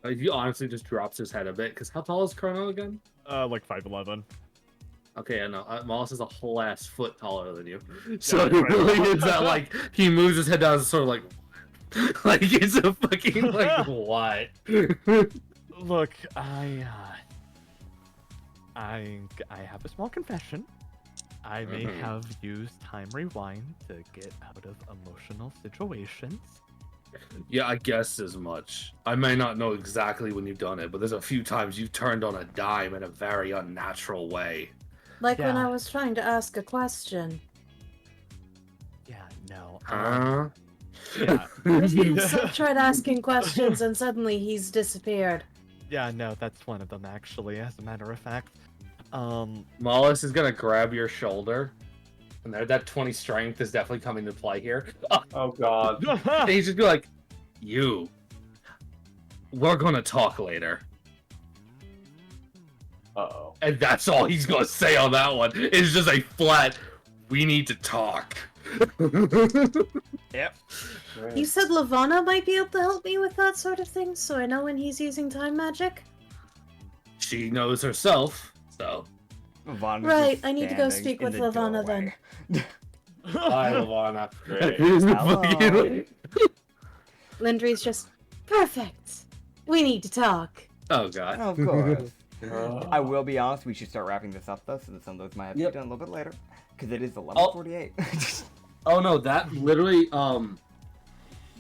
Like, he honestly just drops his head a bit, because how tall is Chrono again? Like 5'11". Okay, I know. Mollis is a whole ass foot taller than you. So Yeah, it really is that, like, he moves his head down and sort of like Like, it's a fucking, like, what? Look, I have a small confession. I may have used time rewind to get out of emotional situations. Yeah, I guess as much. I may not know exactly when you've done it, but there's a few times you've turned on a dime in a very unnatural way. Like when Yeah. I was trying to ask a question. Yeah, no. Huh? Yeah. So tried asking questions and suddenly he's disappeared. Yeah, no, that's one of them actually, as a matter of fact. Mollis is gonna grab your shoulder. And there, that 20 strength is definitely coming to play here. Oh god. And he's just be like, you. We're gonna talk later. Uh-oh. And that's all he's gonna say on that one. It's just a flat, we need to talk. Yep. You said Lavana might be able to help me with that sort of thing, so I know when he's using time magic? She knows herself, so. Lavana's Right, just I need to go standing speak in with the Lavana doorway. Bye, Lavana. Great. Hello. Lindry's just, perfect! We need to talk. Oh god. Of course. I will be honest, we should start wrapping this up though, so that some of those might have to Yep. be done a little bit later. Because it is 11:48. Oh no, that literally,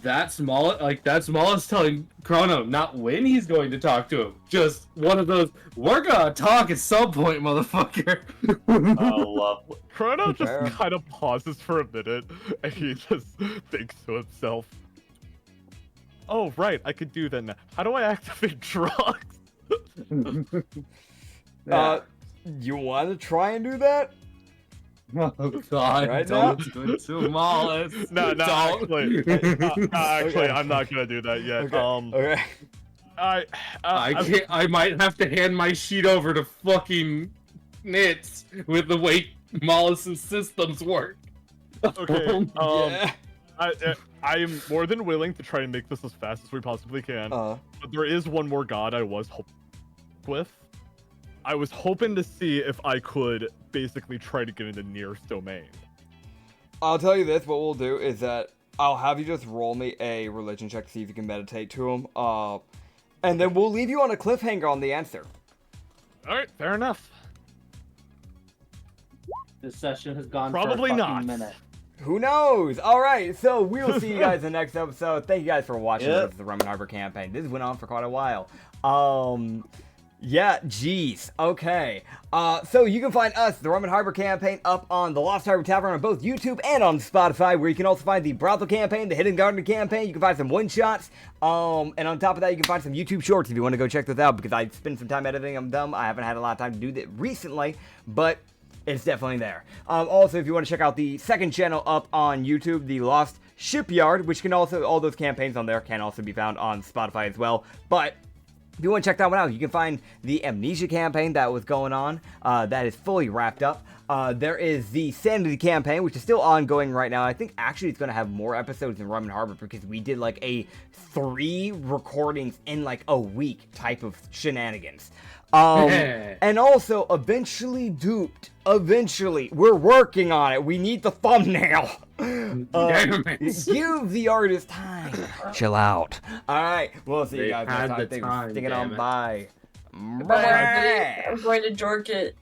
that smallest telling Chrono not when he's going to talk to him. Just one of those, we're gonna talk at some point, motherfucker. Oh, lovely. Chrono just Fair. kind of pauses for a minute, and he just thinks to himself, "Oh, right, I could do that now. How do I activate drugs?" You want to try and do that? Oh god, Right don't do it to Mollis. No, Don't. actually, Okay. I'm not gonna do that yet. Okay. I might have to hand my sheet over to fucking Nits with the way Mollis' systems work. Okay. Yeah. I am more than willing to try and make this as fast as we possibly can. But there is one more god I was hoping with. I was hoping to see if I could basically try to get into Nearest domain. I'll tell you this, what we'll do is that I'll have you just roll me a religion check to see if you can meditate to him. And then we'll leave you on a cliffhanger on the answer. Alright, fair enough. This session has gone Probably for a not. fucking minute. Who knows? Alright, so we'll see you guys in the next episode. Thank you guys for watching. Yep. This is the Rum and Harbor campaign. This went on for quite a while. Yeah, jeez. Okay. So you can find us, the Rum and Harbor campaign, up on the Lost Harbor Tavern on both YouTube and on Spotify, where you can also find the Brothel campaign, the Hidden Garden campaign. You can find some one-shots. And on top of that, you can find some YouTube shorts if you want to go check those out, because I spent some time editing them. I haven't had a lot of time to do that recently, but it's definitely there. Also, if you want to check out the second channel up on YouTube, the Lost Shipyard, which can also, all those campaigns on there can also be found on Spotify as well. But if you want to check that one out, you can find the Amnesia campaign that was going on. That is fully wrapped up. There is the Sanity campaign, which is still ongoing right now. I think actually it's going to have more episodes than Rum and Harbor, because we did like a 3 recordings in like a week type of shenanigans. And also, eventually duped. Eventually. We're working on it. We need the thumbnail. Damn it. Give the artist time. Chill out. Alright, we'll see you They guys had next time. the Thanks for time, sticking damn on it. by. Bye, everybody. I'm going to jork it.